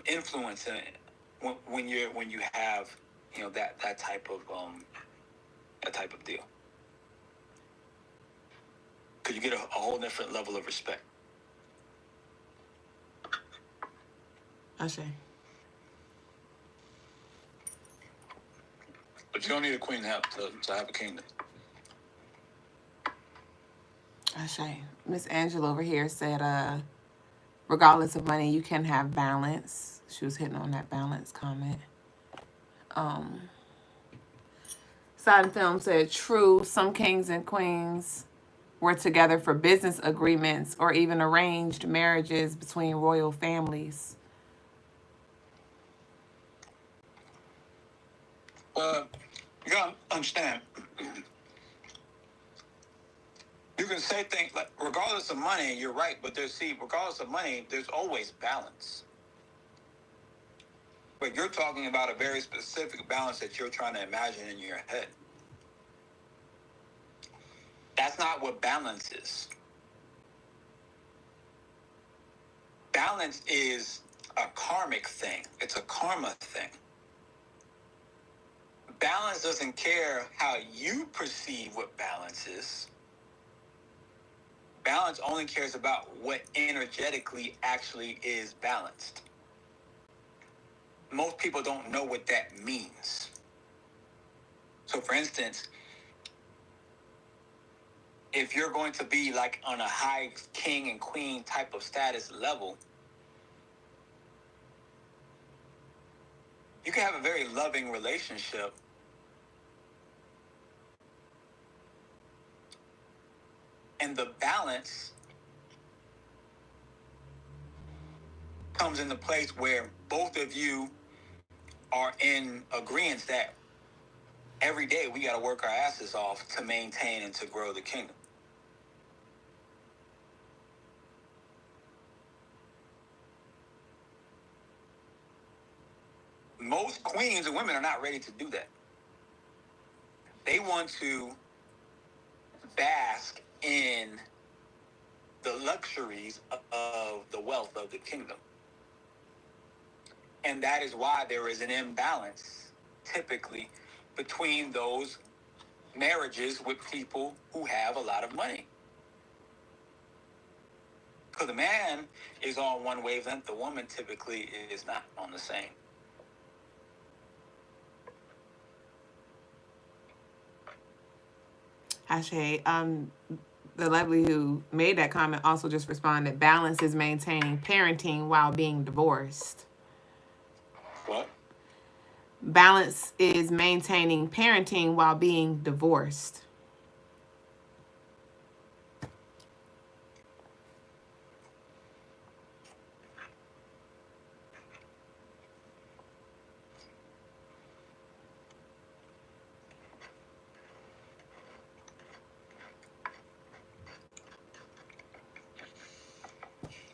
[SPEAKER 3] influence in it, when you have that type of deal, because you get a whole different level of respect.
[SPEAKER 1] I see.
[SPEAKER 3] But you don't need a queen to have a kingdom.
[SPEAKER 1] I see. Miss Angela over here said, regardless of money, you can have balance. She was hitting on that balance comment. Side Film said, true, some kings and queens were together for business agreements or even arranged marriages between royal families.
[SPEAKER 3] Well, you gotta understand, you can say things like, regardless of money, you're right, but regardless of money, there's always balance. But you're talking about a very specific balance that you're trying to imagine in your head. That's not what balance is. Balance is a karmic thing. It's a karma thing. Balance doesn't care how you perceive what balance is. Balance only cares about what energetically actually is balanced. Most people don't know what that means. So, for instance, if you're going to be like on a high king and queen type of status level, you can have a very loving relationship, and the balance comes into place where both of you are in agreement that every day we got to work our asses off to maintain and to grow the kingdom. Most queens and women are not ready to do that. They want to bask in the luxuries of the wealth of the kingdom. And that is why there is an imbalance typically between those marriages with people who have a lot of money. Because the man is on one wavelength, the woman typically is not on the same.
[SPEAKER 1] Ashe, the lovely who made that comment also just responded, balance is maintaining parenting while being divorced.
[SPEAKER 3] What?
[SPEAKER 1] Balance is maintaining parenting while being divorced.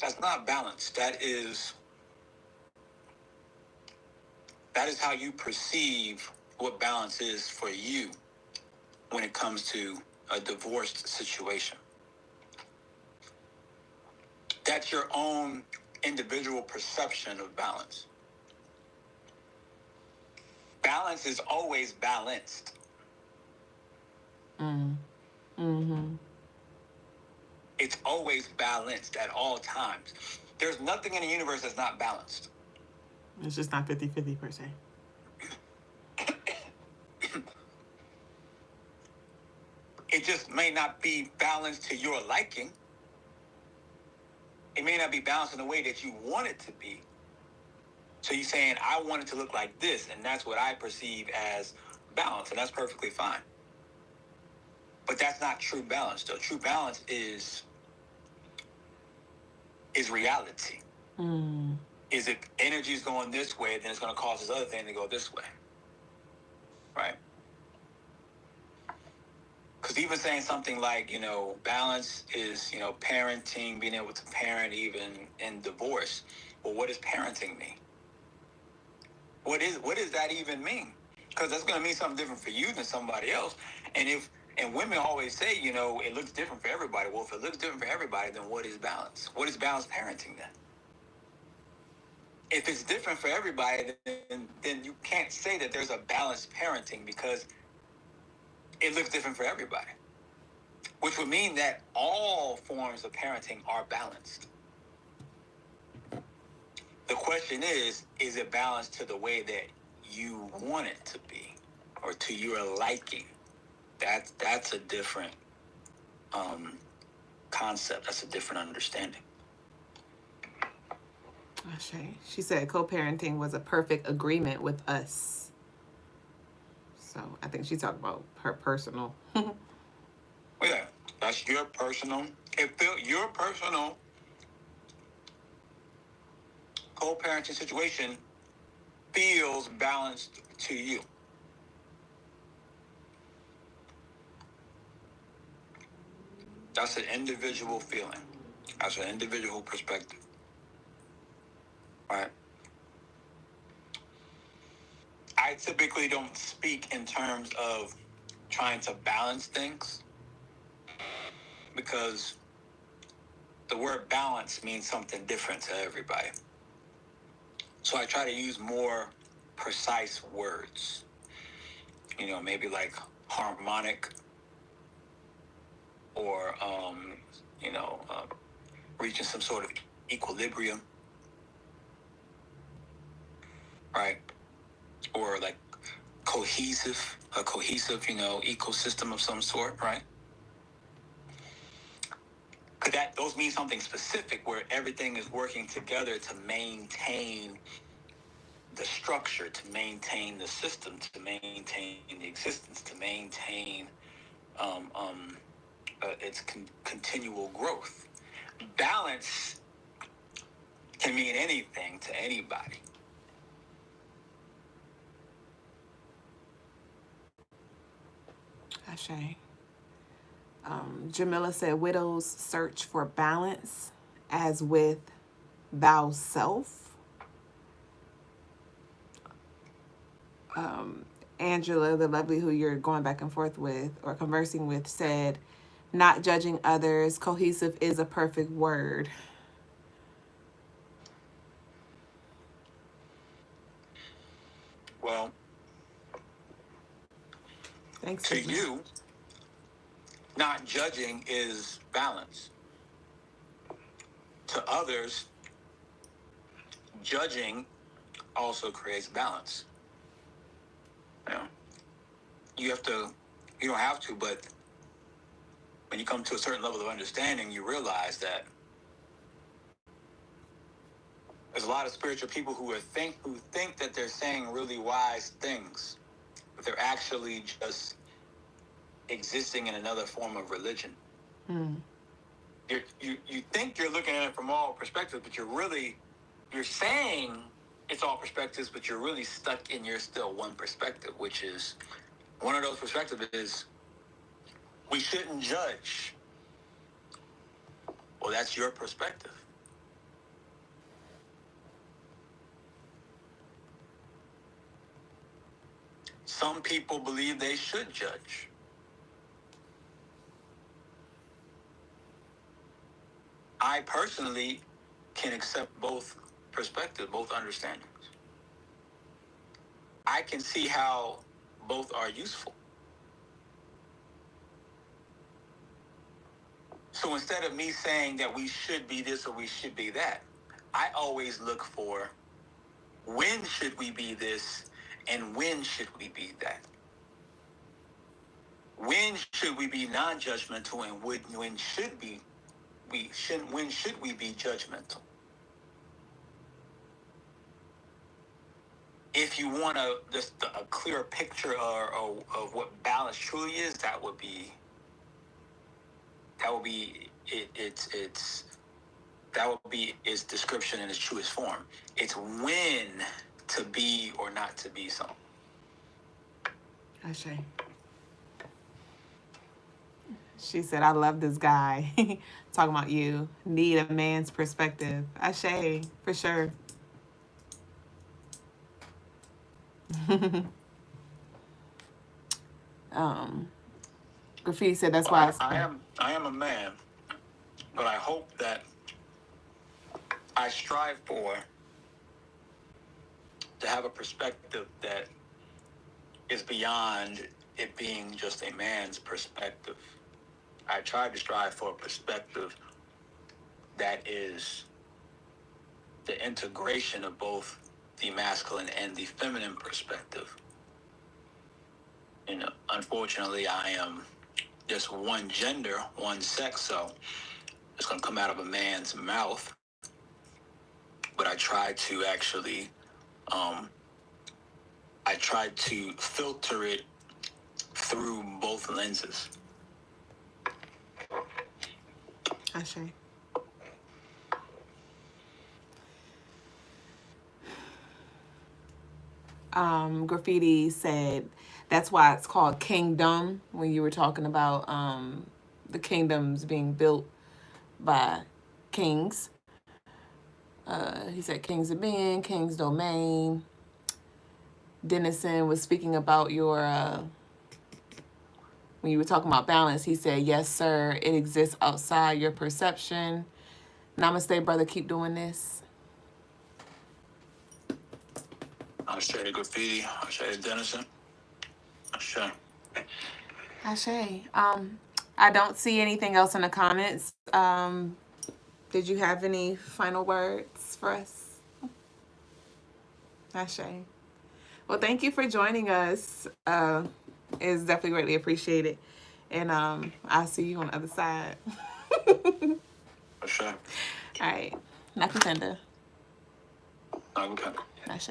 [SPEAKER 3] That's not balance. That is how you perceive what balance is for you when it comes to a divorced situation. That's your own individual perception of balance. Balance is always balanced. It's always balanced at all times. There's nothing in the universe that's not balanced.
[SPEAKER 1] It's just not 50-50 per se.
[SPEAKER 3] It just may not be balanced to your liking. It may not be balanced in the way that you want it to be. So you're saying, I want it to look like this, and that's what I perceive as balance, and that's perfectly fine. But that's not true balance, though. True balance is reality. Is if energy is going this way, then it's going to cause this other thing to go this way. Right? Because even saying something like, balance is, parenting, being able to parent even in divorce. Well, what does parenting mean? What does that even mean? Because that's going to mean something different for you than somebody else. And women always say, it looks different for everybody. Well, if it looks different for everybody, then what is balance? What is balanced parenting then? If it's different for everybody, then you can't say that there's a balanced parenting because it looks different for everybody. Which would mean that all forms of parenting are balanced. The question is it balanced to the way that you want it to be or to your liking? That's a different concept. That's a different understanding.
[SPEAKER 1] She said co-parenting was a perfect agreement with us. So I think she talked about her personal.
[SPEAKER 3] Yeah, that's your personal. Your personal co-parenting situation feels balanced to you. That's an individual feeling. That's an individual perspective. Right? I typically don't speak in terms of trying to balance things because the word balance means something different to everybody. So I try to use more precise words. Maybe like harmonic or, reaching some sort of equilibrium. Right? Or like a cohesive, ecosystem of some sort, right? Because those mean something specific where everything is working together to maintain the structure, to maintain the system, to maintain the existence, to maintain its continual growth. Balance can mean anything to anybody.
[SPEAKER 1] Ashe. Jamila said, widows search for balance as with thou self. Angela, the lovely who you're going back and forth with or conversing with, said, not judging others. Cohesive is a perfect word.
[SPEAKER 3] Well,
[SPEAKER 1] Thanks,
[SPEAKER 3] to
[SPEAKER 1] Sigma.
[SPEAKER 3] you, not judging is balance. To others, judging also creates balance. You know, you don't have to, but when you come to a certain level of understanding, you realize that there's a lot of spiritual people who think that they're saying really wise things, but they're actually just existing in another form of religion. You think you're looking at it from all perspectives, but you're saying it's all perspectives, but you're really stuck in your still one perspective, which is one of those perspectives is we shouldn't judge. Well, that's your perspective. Some people believe they should judge. I personally can accept both perspectives, both understandings. I can see how both are useful. So instead of me saying that we should be this or we should be that, I always look for when should we be this and when should we be that? When should we be non-judgmental and when should we be judgmental? If you want just a clear picture of what balance truly is, that would be its description in its truest form. It's when to be or not to be something.
[SPEAKER 1] Ashe. She said, I love this guy. Talking about you. Need a man's perspective. Ashe, for sure. Graffiti said that's why
[SPEAKER 3] I am a man, but I hope that I strive to have a perspective that is beyond it being just a man's perspective. I try to strive for a perspective that is the integration of both the masculine and the feminine perspective. And unfortunately, I am just one gender, one sex, so it's going to come out of a man's mouth. But I try to actually, I try to filter it through both lenses.
[SPEAKER 1] Ashe. Graffiti said that's why it's called kingdom when you were talking about the kingdoms being built by kings. He said kings of being, king's domain. Dennison was speaking about your when you were talking about balance. He said, yes, sir, it exists outside your perception. Namaste, brother. Keep doing this.
[SPEAKER 3] Ashe to Graffiti. Ashe to Dennison. Ashe.
[SPEAKER 1] Ashe. I don't see anything else in the comments. Did you have any final words for us? Ashe. Well, thank you for joining us. It's definitely greatly appreciated. And I'll see you on the other side.
[SPEAKER 3] Ashe.
[SPEAKER 1] All right. Nakutenda.
[SPEAKER 3] Okay.
[SPEAKER 1] Ashe.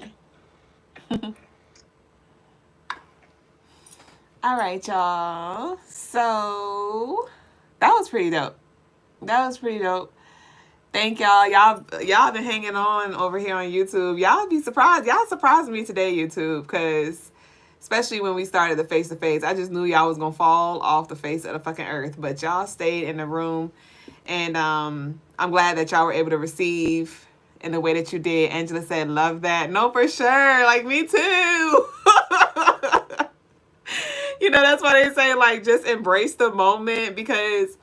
[SPEAKER 1] All right, y'all. So that was pretty dope. Thank y'all. Y'all been hanging on over here on YouTube. Y'all be surprised. Y'all surprised me today, YouTube, because especially when we started the face-to-face, I just knew y'all was going to fall off the face of the fucking earth. But y'all stayed in the room. And I'm glad that y'all were able to receive in the way that you did. Angela said, love that. No, for sure. Like, me too. You know, that's why they say, like, just embrace the moment, because,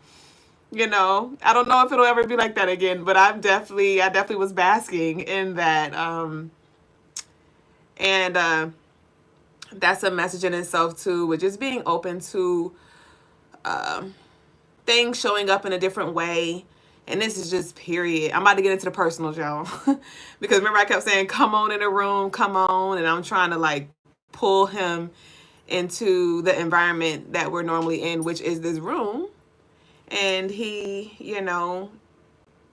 [SPEAKER 1] you know, I don't know if it'll ever be like that again, but I definitely was basking in that. And that's a message in itself too, with just being open to things showing up in a different way. And this is just period. I'm about to get into the personal, y'all. Because remember I kept saying, come on in the room, come on. And I'm trying to like pull him into the environment that we're normally in, which is this room. And he, you know,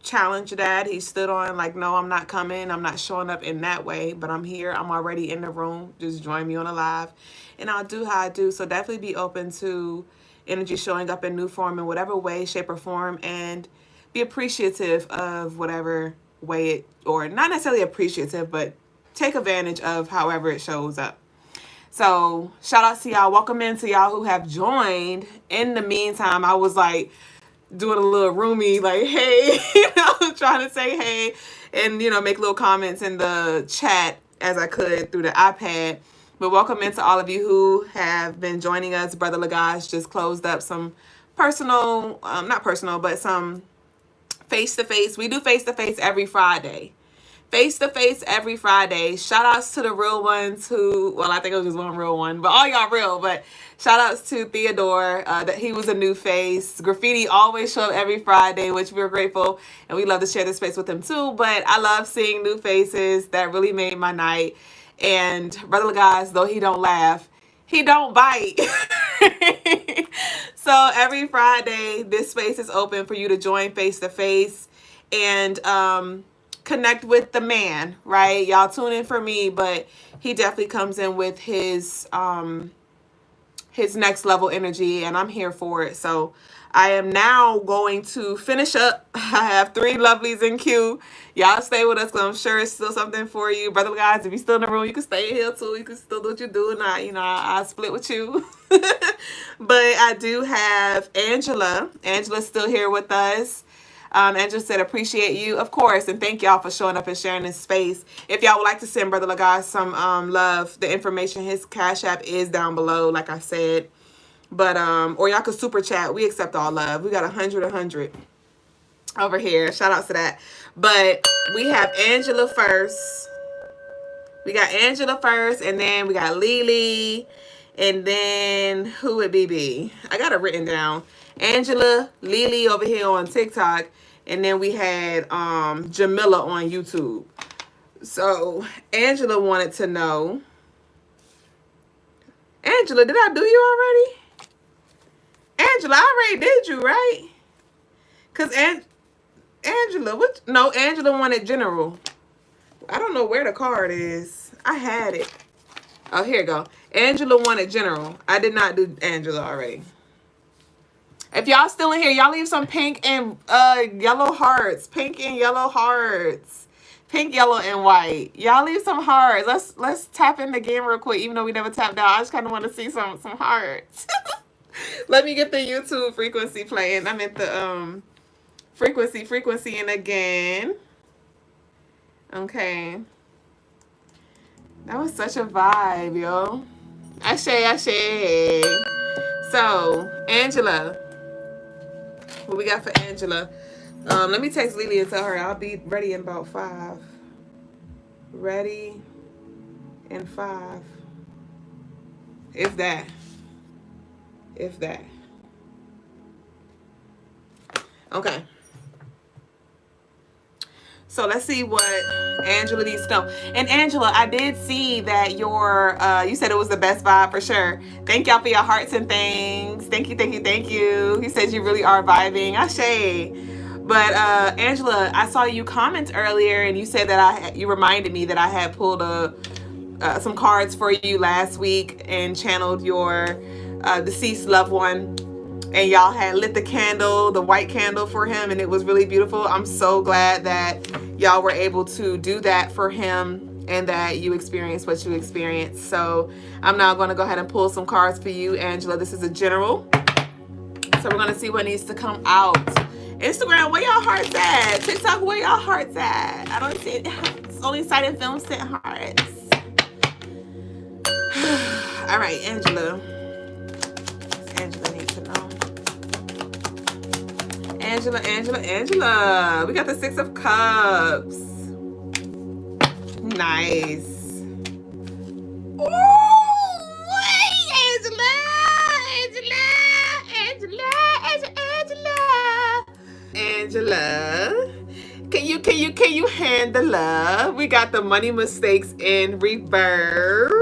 [SPEAKER 1] challenged that. He stood on like, no, I'm not coming. I'm not showing up in that way, but I'm here. I'm already in the room. Just join me on a live and I'll do how I do. So definitely be open to energy showing up in new form in whatever way, shape, or form, and be appreciative of whatever way it, or not necessarily appreciative, but take advantage of however it shows up. So shout out to y'all. Welcome in to y'all who have joined. In the meantime, I was like doing a little roomy, like, hey, you know, trying to say hey and, you know, make little comments in the chat as I could through the iPad. But welcome into all of you who have been joining us. Brother Lagash just closed up some personal, not personal, but some face-to-face. We do face-to-face every Friday. Face-to-face every Friday. Shout outs to the real ones who, well, I think it was just one real one, but all y'all real. But shout outs to Theodore, that he was a new face. Graffiti always show up every Friday, which we're grateful, and we love to share this space with him too. But I love seeing new faces. That really made my night. And Brother Guys, though he don't laugh, he don't bite. So every Friday, this space is open for you to join face-to-face and connect with the man, right? Y'all tune in for me, but he definitely comes in with his next level energy, and I'm here for it. So I am now going to finish up. I have 3 lovelies in queue. Y'all stay with us because I'm sure it's still something for you. Brother guys, if you're still in the room, you can stay in here too. You can still do what you're doing. I'll split with you. But I do have Angela. Angela's still here with us. Angela said, appreciate you, of course, and thank y'all for showing up and sharing this space. If y'all would like to send Brother Lagash some love, the information, his Cash App is down below, like I said. But, or y'all could super chat. We accept all love. We got 100 over here. Shout out to that. But we have Angela first. We got Angela first, and then we got Lily, and then who would be? I got it written down. Angela, Lily over here on TikTok, and then we had Jamila on YouTube. So Angela wanted to know. Angela, did I do you already? Angela, I already did you, right? Because Angela, what? No, Angela wanted general. I don't know where the card is. I had it. Oh, here you go. Angela wanted general. I did not do Angela already. If y'all still in here, y'all leave some pink and yellow hearts. Pink and yellow hearts. Pink, yellow, and white. Y'all leave some hearts. Let's tap in the game real quick, even though we never tapped out. I just kind of want to see some hearts. Let me get the YouTube frequency playing. I meant the frequency and again. Okay. That was such a vibe, yo. Ashe. So, Angela. What we got for Angela? Let me text Lily and tell her I'll be ready in about 5. Ready in 5. If that. Okay. So let's see what Angela needs to know. And Angela, I did see that your, you said it was the best vibe for sure. Thank y'all for your hearts and things. Thank you. He said you really are vibing. Ashe. But Angela, I saw you comment earlier and you said that you reminded me that I had pulled some cards for you last week and channeled your deceased loved one. And y'all had lit the candle, the white candle for him, and it was really beautiful. I'm so glad that y'all were able to do that for him and that you experienced what you experienced. So I'm now going to go ahead and pull some cards for you, Angela. This is a general. So we're going to see what needs to come out. Instagram, where y'all hearts at? TikTok, where y'all hearts at? I don't see it. It's only Sight & Film sent hearts. All right, Angela. Angela needs to know. Angela. We got the Six of Cups. Nice. Oh, Angela. Can you handle love? We got the money mistakes in reverse.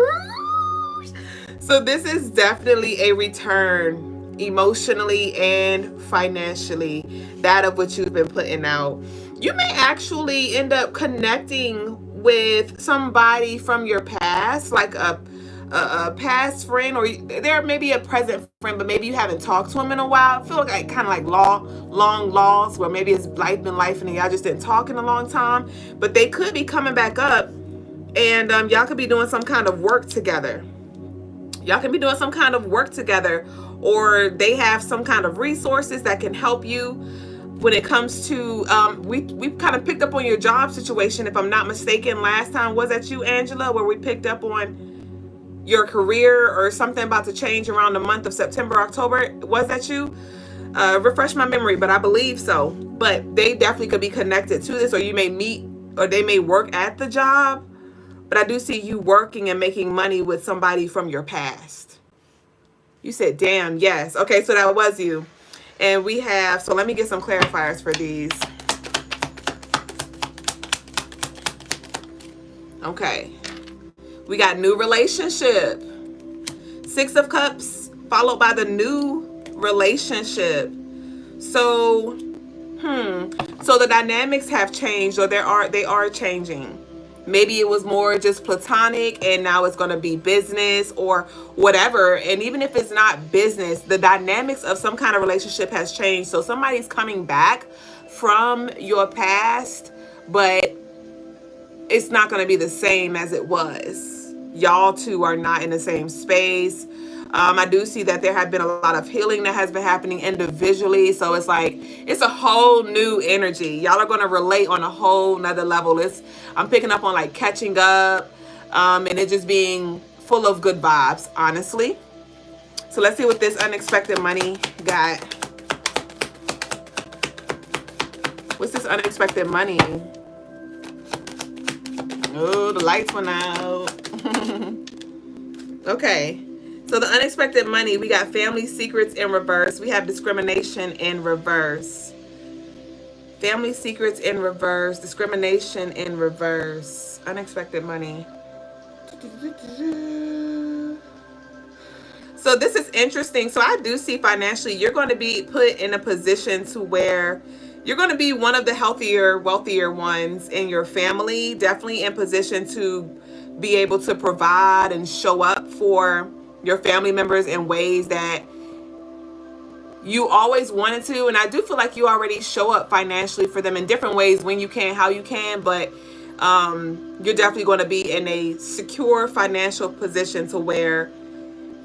[SPEAKER 1] So this is definitely a return emotionally and financially, that of what you've been putting out. You may actually end up connecting with somebody from your past, like a past friend, or there may be a present friend, but maybe you haven't talked to him in a while. I feel like kind of like long lost, where maybe it's life and y'all just didn't talk in a long time, but they could be coming back up, and y'all could be doing some kind of work together. Or they have some kind of resources that can help you when it comes to we kind of picked up on your job situation, if I'm not mistaken. Last time, was that you, Angela, where we picked up on your career or something about to change around the month of September, October? Was that you? Refresh my memory, but I believe so. But they definitely could be connected to this, or you may meet, or they may work at the job. But I do see you working and making money with somebody from your past. You said, damn, yes. Okay, so that was you. And we have, so let me get some clarifiers for these. Okay. We got new relationship. Six of Cups followed by the new relationship. So, so the dynamics have changed, or they are changing. Maybe it was more just platonic and now it's going to be business or whatever. And even if it's not business, the dynamics of some kind of relationship has changed. So somebody's coming back from your past, but it's not going to be the same as it was. Y'all two are not in the same space. I do see that there have been a lot of healing that has been happening individually. So it's like, it's a whole new energy. Y'all are going to relate on a whole nother level. I'm picking up on like catching up, and it just being full of good vibes, honestly. So let's see what this unexpected money got. What's this unexpected money? Oh, the lights went out. Okay. So the unexpected money, we got family secrets in reverse. We have discrimination in reverse. Family secrets in reverse. Discrimination in reverse. Unexpected money. So this is interesting. So I do see financially, you're going to be put in a position to where you're going to be one of the healthier, wealthier ones in your family. Definitely in position to be able to provide and show up for your family members in ways that you always wanted to. And I do feel like you already show up financially for them in different ways, when you can, how you can, but you're definitely going to be in a secure financial position to where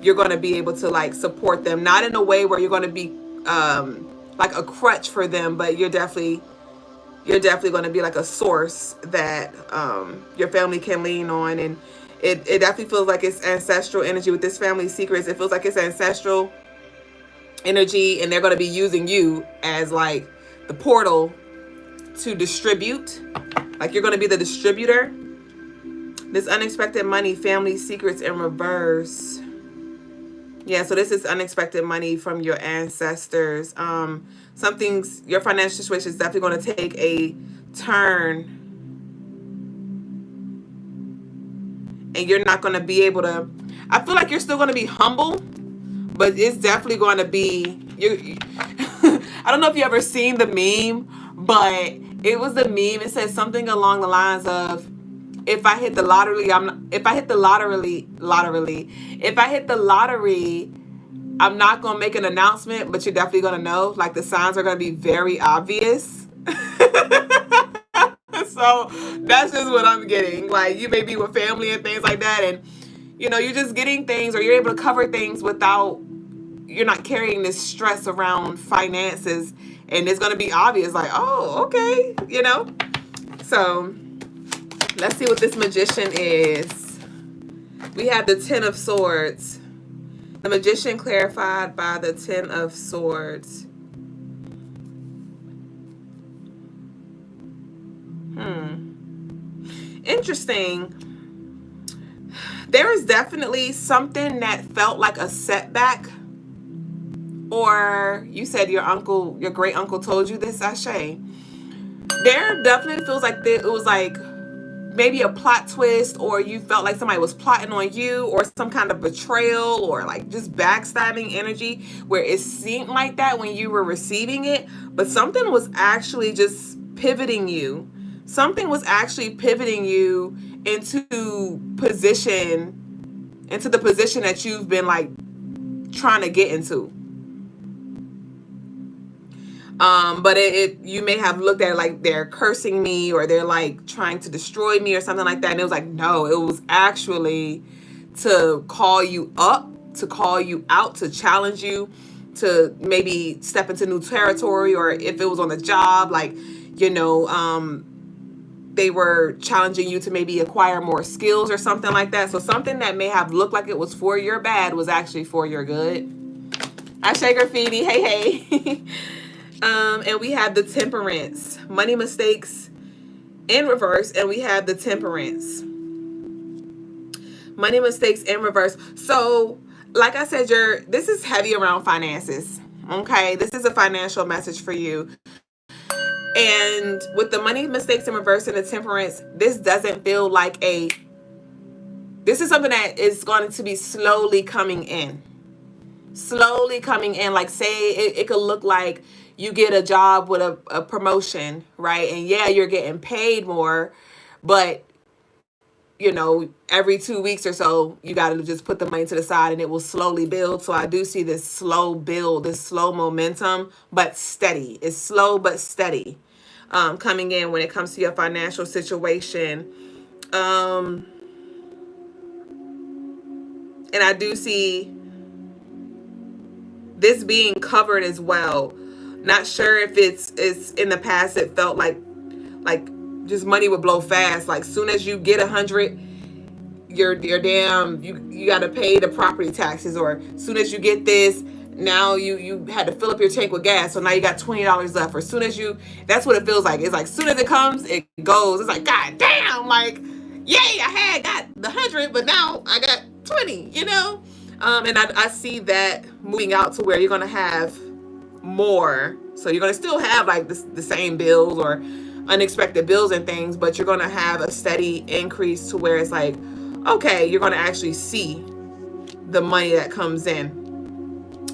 [SPEAKER 1] you're going to be able to like support them, not in a way where you're going to be like a crutch for them, but you're definitely going to be like a source that your family can lean on. And it definitely feels like it's ancestral energy with this family secrets. It feels like it's ancestral energy, and they're going to be using you as like the portal to distribute. Like you're going to be the distributor. This unexpected money, family secrets in reverse. Yeah, so this is unexpected money from your ancestors. Your financial situation is definitely going to take a turn, and you're not going to be able to, I feel like you're still going to be humble, but it's definitely going to be, I don't know if you ever seen the meme, but it was the meme. It says something along the lines of, if I hit the lottery, I'm not going to make an announcement, but you're definitely going to know. Like the signs are going to be very obvious. So that's just what I'm getting. Like you may be with family and things like that, and you're just getting things, or you're able to cover things without, you're not carrying this stress around finances, and it's going to be obvious, like, oh, okay, So let's see what this magician is. We have the Ten of Swords. The Magician clarified by the Ten of Swords. Interesting. There is definitely something that felt like a setback. Or you said your uncle, your great uncle told you this, Ashe. There definitely feels like it was like maybe a plot twist, or you felt like somebody was plotting on you, or some kind of betrayal, or like just backstabbing energy where it seemed like that when you were receiving it, but something was actually just pivoting you. Something was actually pivoting you into the position that you've been like trying to get into. But you may have looked at it like they're cursing me, or they're like trying to destroy me or something like that. And it was like, no, it was actually to call you up, to call you out, to challenge you, to maybe step into new territory. Or if it was on the job, like, they were challenging you to maybe acquire more skills or something like that. So something that may have looked like it was for your bad was actually for your good. Ashe Graffiti, hey. And we have the Temperance. Money mistakes in reverse, and we have the Temperance. Money mistakes in reverse. So, like I said, this is heavy around finances. Okay, this is a financial message for you. And with the money mistakes in reverse and the Temperance, this doesn't feel like this is something that is going to be slowly coming in. Like, say it could look like you get a job with a promotion, right? And yeah, you're getting paid more, but every 2 weeks or so, you got to just put the money to the side and it will slowly build. So I do see this slow build, this slow momentum, but steady. It's slow but steady coming in when it comes to your financial situation. And I do see this being covered as well. Not sure if it's in the past it felt like just money would blow fast. Like soon as you get 100, you're damn, you got to pay the property taxes. Or soon as you get this, now you had to fill up your tank with gas, so now you got $20 left. Or soon as that's what it feels like. It's like soon as it comes, it goes. It's like, god damn, like, yay, I got the 100, but now I got 20. And I see that moving out to where you're gonna have more. So you're gonna still have like the same bills or unexpected bills and things, but you're gonna have a steady increase to where it's like, okay, you're gonna actually see the money that comes in.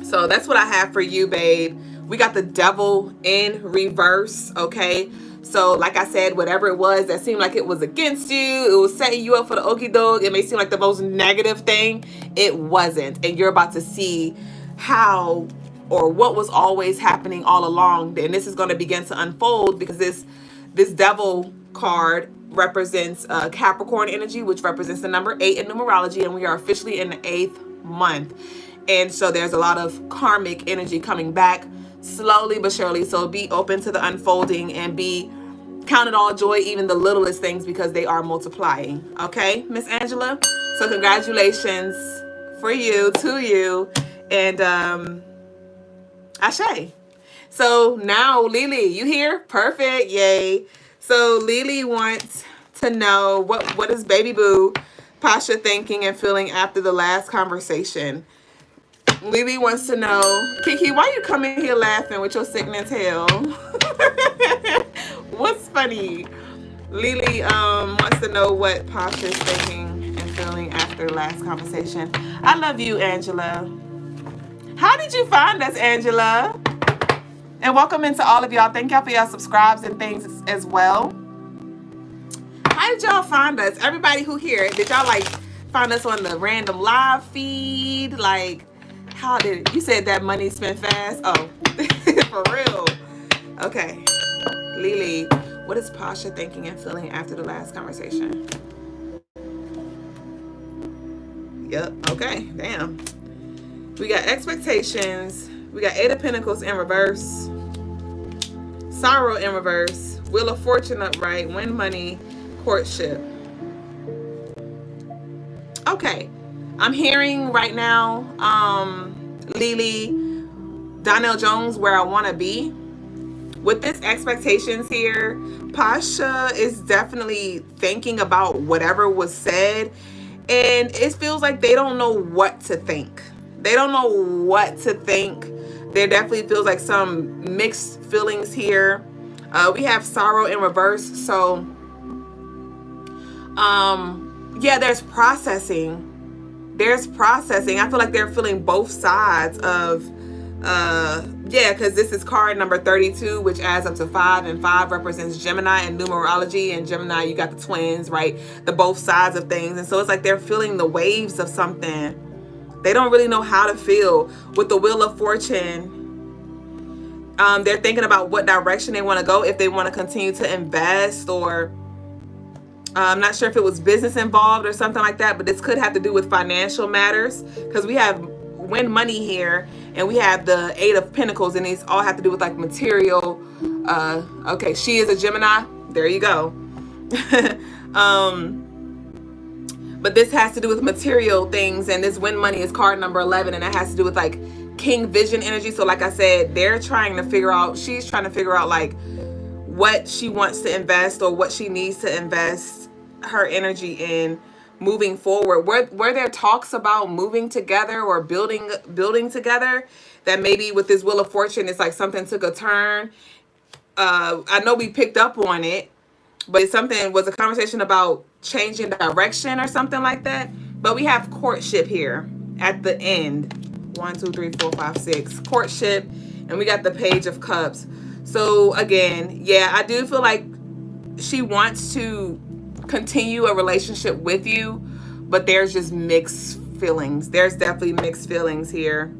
[SPEAKER 1] So that's what I have for you, babe. We got the Devil in reverse, okay? So like I said, whatever it was that seemed like it was against you, it was setting you up for the okie doke, it may seem like the most negative thing, it wasn't. And you're about to see how or what was always happening all along. And this is going to begin to unfold because this Devil card represents Capricorn energy, which represents the number 8 in numerology, and we are officially in the 8th month. And so there's a lot of karmic energy coming back slowly but surely. So be open to the unfolding and count it all joy, even the littlest things, because they are multiplying. Okay, Miss Angela? So congratulations to you. And Ashe. So now, Lily, you here? Perfect. Yay. So Lily wants to know what is baby boo Pasha thinking and feeling after the last conversation. Lily wants to know, Kiki, why you coming here laughing with your sickening tail? What's funny? Lily wants to know what Pasha's thinking and feeling after the last conversation. I love you, Angela. How did you find us, Angela? And welcome into all of y'all. Thank y'all for y'all subscribes and things as well. How did y'all find us? Everybody who here, did y'all like find us on the random live feed? Like, how did it? You said that money spent fast? Oh, for real. Okay. Lily, what is Pasha thinking and feeling after the last conversation? Yep. Okay. Damn. We got expectations. We got 8 of Pentacles in reverse. Sorrow in reverse. Wheel of Fortune upright. Win money. Courtship. Okay. I'm hearing right now, Lily, Donnell Jones, where I want to be. With this expectations here, Pasha is definitely thinking about whatever was said, and it feels like they don't know what to think. They don't know what to think. There definitely feels like some mixed feelings here. We have sorrow in reverse, so yeah, there's processing. There's processing. I feel like they're feeling both sides of yeah, because this is card number 32, which adds up to 5, and 5 represents Gemini in numerology, and Gemini, you got the twins, right? The both sides of things. And so it's like they're feeling the waves of something. They don't really know how to feel. With the Wheel of Fortune, they're thinking about what direction they want to go, if they want to continue to invest, or I'm not sure if it was business involved or something like that, but this could have to do with financial matters, because we have win money here, and we have the 8 of Pentacles, and these all have to do with like material. Okay, she is a Gemini. There you go. But this has to do with material things, and this win money is card number 11, and it has to do with like King Vision energy. So like I said, they're trying to figure out, she's trying to figure out like what she wants to invest, or what she needs to invest her energy in moving forward. Where there talks about moving together or building together, that maybe with this Wheel of Fortune, it's like something took a turn. I know we picked up on it, but something was a conversation about changing direction or something like that. But we have courtship here at the end. 1, 2, 3, 4, 5, 6. Courtship, and we got the Page of Cups. So again, yeah, I do feel like she wants to continue a relationship with you, but there's just mixed feelings. There's definitely mixed feelings here.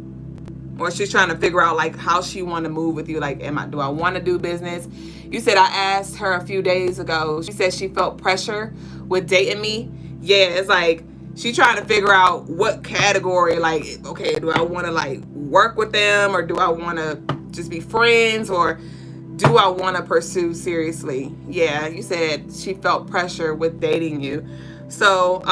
[SPEAKER 1] Or she's trying to figure out like how she want to move with you. Like, do I want to do business? You said, I asked her a few days ago. She said she felt pressure with dating me. Yeah, it's like she trying to figure out what category, like, okay, do I want to like work with them, or do I want to just be friends, or do I want to pursue seriously? Yeah, you said she felt pressure with dating you. So,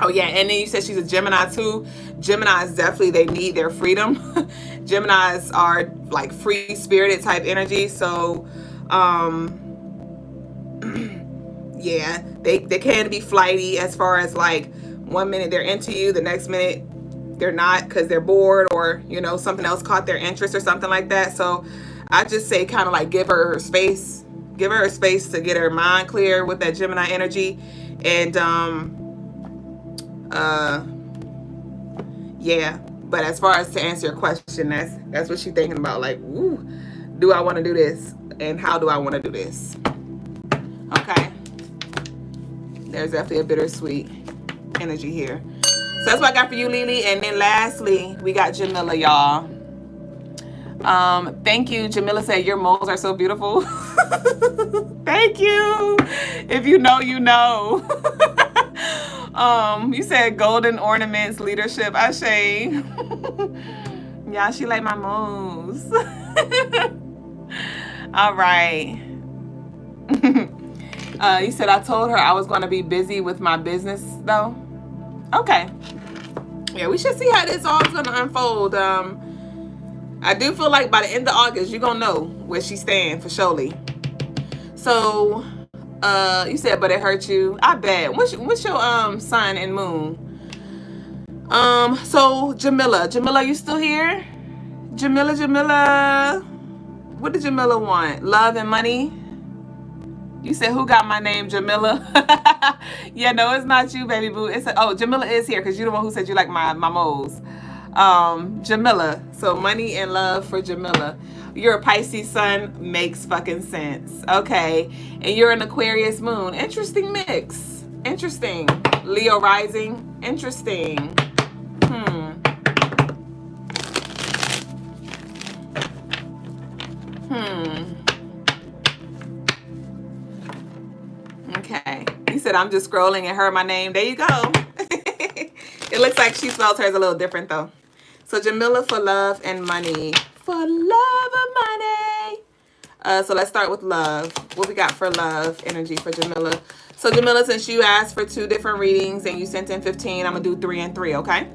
[SPEAKER 1] oh yeah, and then you said she's a Gemini too. Geminis definitely, they need their freedom. Geminis are like free-spirited type energy. So, yeah, they can be flighty, as far as like 1 minute they're into you, the next minute they're not, because they're bored, or something else caught their interest or something like that. So I just say kind of like give her her space to get her mind clear with that Gemini energy. And yeah, but as far as to answer your question, that's what she's thinking about. Like, ooh, do I want to do this, and how do I want to do this? Okay, there's definitely a bittersweet energy here. So that's what I got for you, Lily. And then lastly, we got Jamila, y'all. Thank you. Jamila said, your moles are so beautiful. Thank you. If you know, you know. You said golden ornaments, leadership. Ashe. Yeah, she like my moles. All right. You said, I told her I was going to be busy with my business, though. Okay. Yeah, we should see how this all is going to unfold. I do feel like by the end of August, you're going to know where she stands for surely. So, you said, but it hurt you. I bet. What's your sun and moon? So Jamila, you still here? Jamila. What did Jamila want? Love and money? You said, who got my name, Jamila? Yeah, no, it's not you, baby boo. Jamila is here, because you're the one who said you like my moles. Jamila. So money and love for Jamila. You're a Pisces sun, makes fucking sense. Okay. And you're an Aquarius moon. Interesting mix. Interesting. Leo rising. Interesting. Okay. You said, I'm just scrolling and heard my name. There you go. It looks like she spelled hers a little different though. So Jamila for love and money. For love and money. So let's start with love. What we got for love energy for Jamila? So Jamila, since you asked for 2 different readings and you sent in 15, I'm gonna do 3 and 3, okay?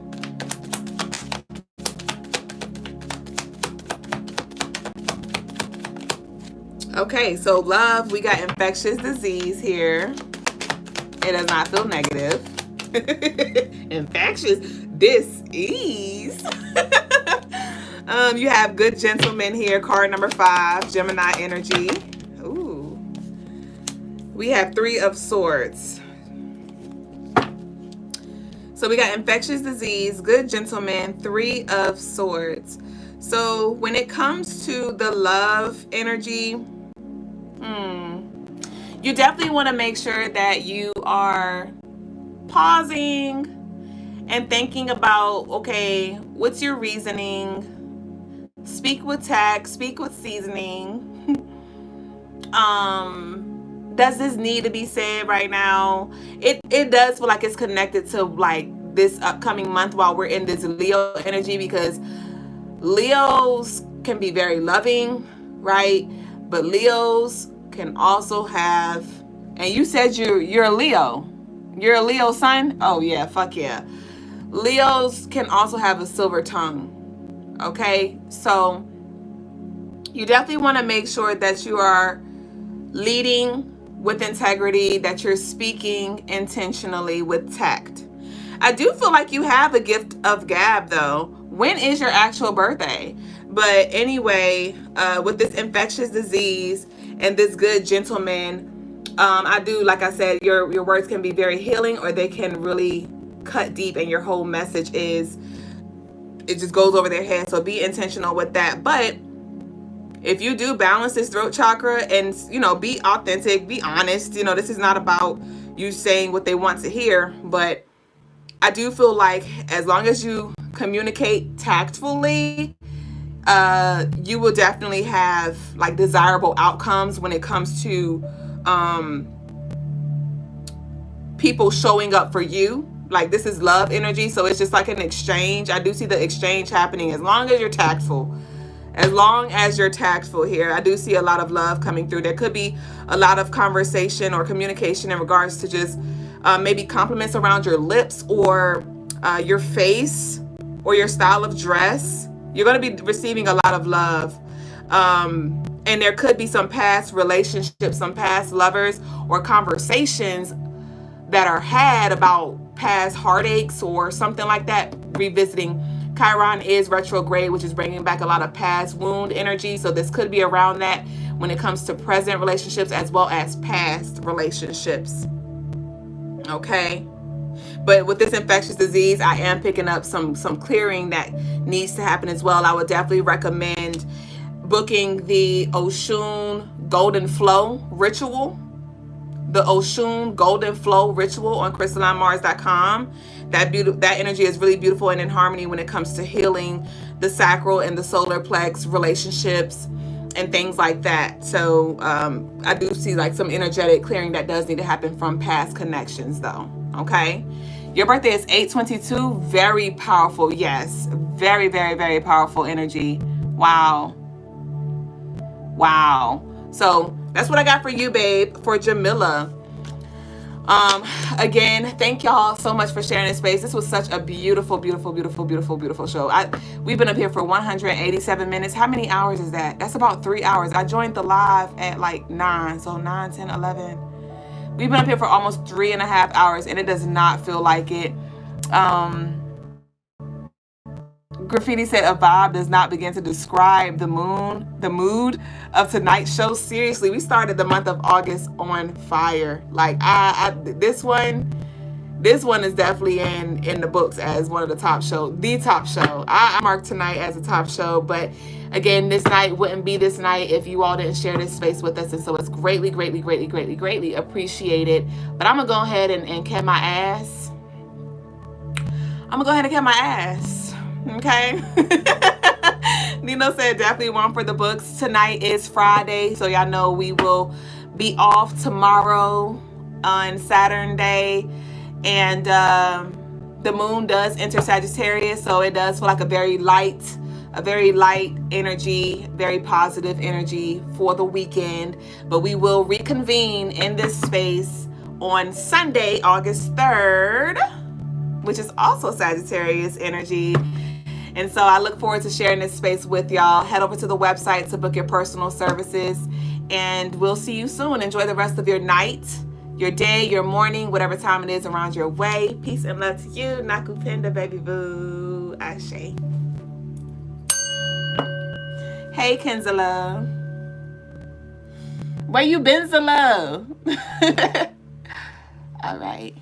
[SPEAKER 1] Okay, so love, we got infectious disease here. It does not feel negative. Infectious dis-ease. You have good gentleman here, card number 5, Gemini energy. Ooh. We have 3 of swords. So we got infectious disease, good gentleman, 3 of swords. So when it comes to the love energy, you definitely want to make sure that you are pausing and thinking about, okay, what's your reasoning? Speak with tact, speak with seasoning. Does this need to be said right now? It does feel like it's connected to like this upcoming month while we're in this Leo energy, because Leos can be very loving, right? But Leos can also have, and you said you're a Leo. You're a Leo sun? Oh yeah, fuck yeah. Leos can also have a silver tongue. Okay? So you definitely want to make sure that you are leading with integrity, that you're speaking intentionally with tact. I do feel like you have a gift of gab though. When is your actual birthday? But anyway, with this infectious disease and this good gentleman, I do, like I said, your words can be very healing, or they can really cut deep, and your whole message is, it just goes over their head. So be intentional with that. But if you do balance this throat chakra and, be authentic, be honest, this is not about you saying what they want to hear, but I do feel like as long as you communicate tactfully, you will definitely have like desirable outcomes when it comes to people showing up for you. Like, this is love energy, so it's just like an exchange. I do see the exchange happening as long as you're tactful. As long as you're tactful here, I do see a lot of love coming through. There could be a lot of conversation or communication in regards to just maybe compliments around your lips, or your face, or your style of dress. You're going to be receiving a lot of love. And there could be some past relationships, some past lovers, or conversations that are had about past heartaches or something like that, revisiting. Chiron is retrograde, which is bringing back a lot of past wound energy. So this could be around that when it comes to present relationships as well as past relationships. Okay. But with this infectious disease, I am picking up some clearing that needs to happen as well. I would definitely recommend booking the Oshun Golden Flow ritual. The Oshun Golden Flow ritual on CrystalineMars.com. That energy is really beautiful and in harmony when it comes to healing the sacral and the solar plex relationships and things like that. So I do see like some energetic clearing that does need to happen from past connections though. Okay. Your birthday is 8/22. Very powerful. Yes. Very, very, very powerful energy. Wow. Wow. So that's what I got for you, babe. For Jamila. Again, thank y'all so much for sharing this space. This was such a beautiful, beautiful, beautiful, beautiful, beautiful show. We've been up here for 187 minutes. How many hours is that? That's about 3 hours. I joined the live at like 9. So 9, 10, 11. We've been up here for almost 3.5 hours, and it does not feel like it. Graffiti said a vibe does not begin to describe the mood of tonight's show. Seriously, we started the month of August on fire. Like this one is definitely in the books as one of the top show. I marked tonight as a top show, but again, this night wouldn't be this night if you all didn't share this space with us, and so it's greatly, greatly, greatly, greatly, greatly appreciated. But I'm gonna go ahead and cat my ass. Okay. Nino said definitely one for the books. Tonight is Friday, so y'all know we will be off tomorrow on Saturn Day, and the moon does enter Sagittarius, so it does feel like a very light energy, very positive energy for the weekend. But we will reconvene in this space on Sunday, August 3rd, which is also Sagittarius energy. And so I look forward to sharing this space with y'all. Head over to the website to book your personal services, and we'll see you soon. Enjoy the rest of your night, your day, your morning, whatever time it is around your way. Peace and love to you. Nakupenda, baby boo. Ashe. Hey, Kenzala. Where you been, Zelle? All right.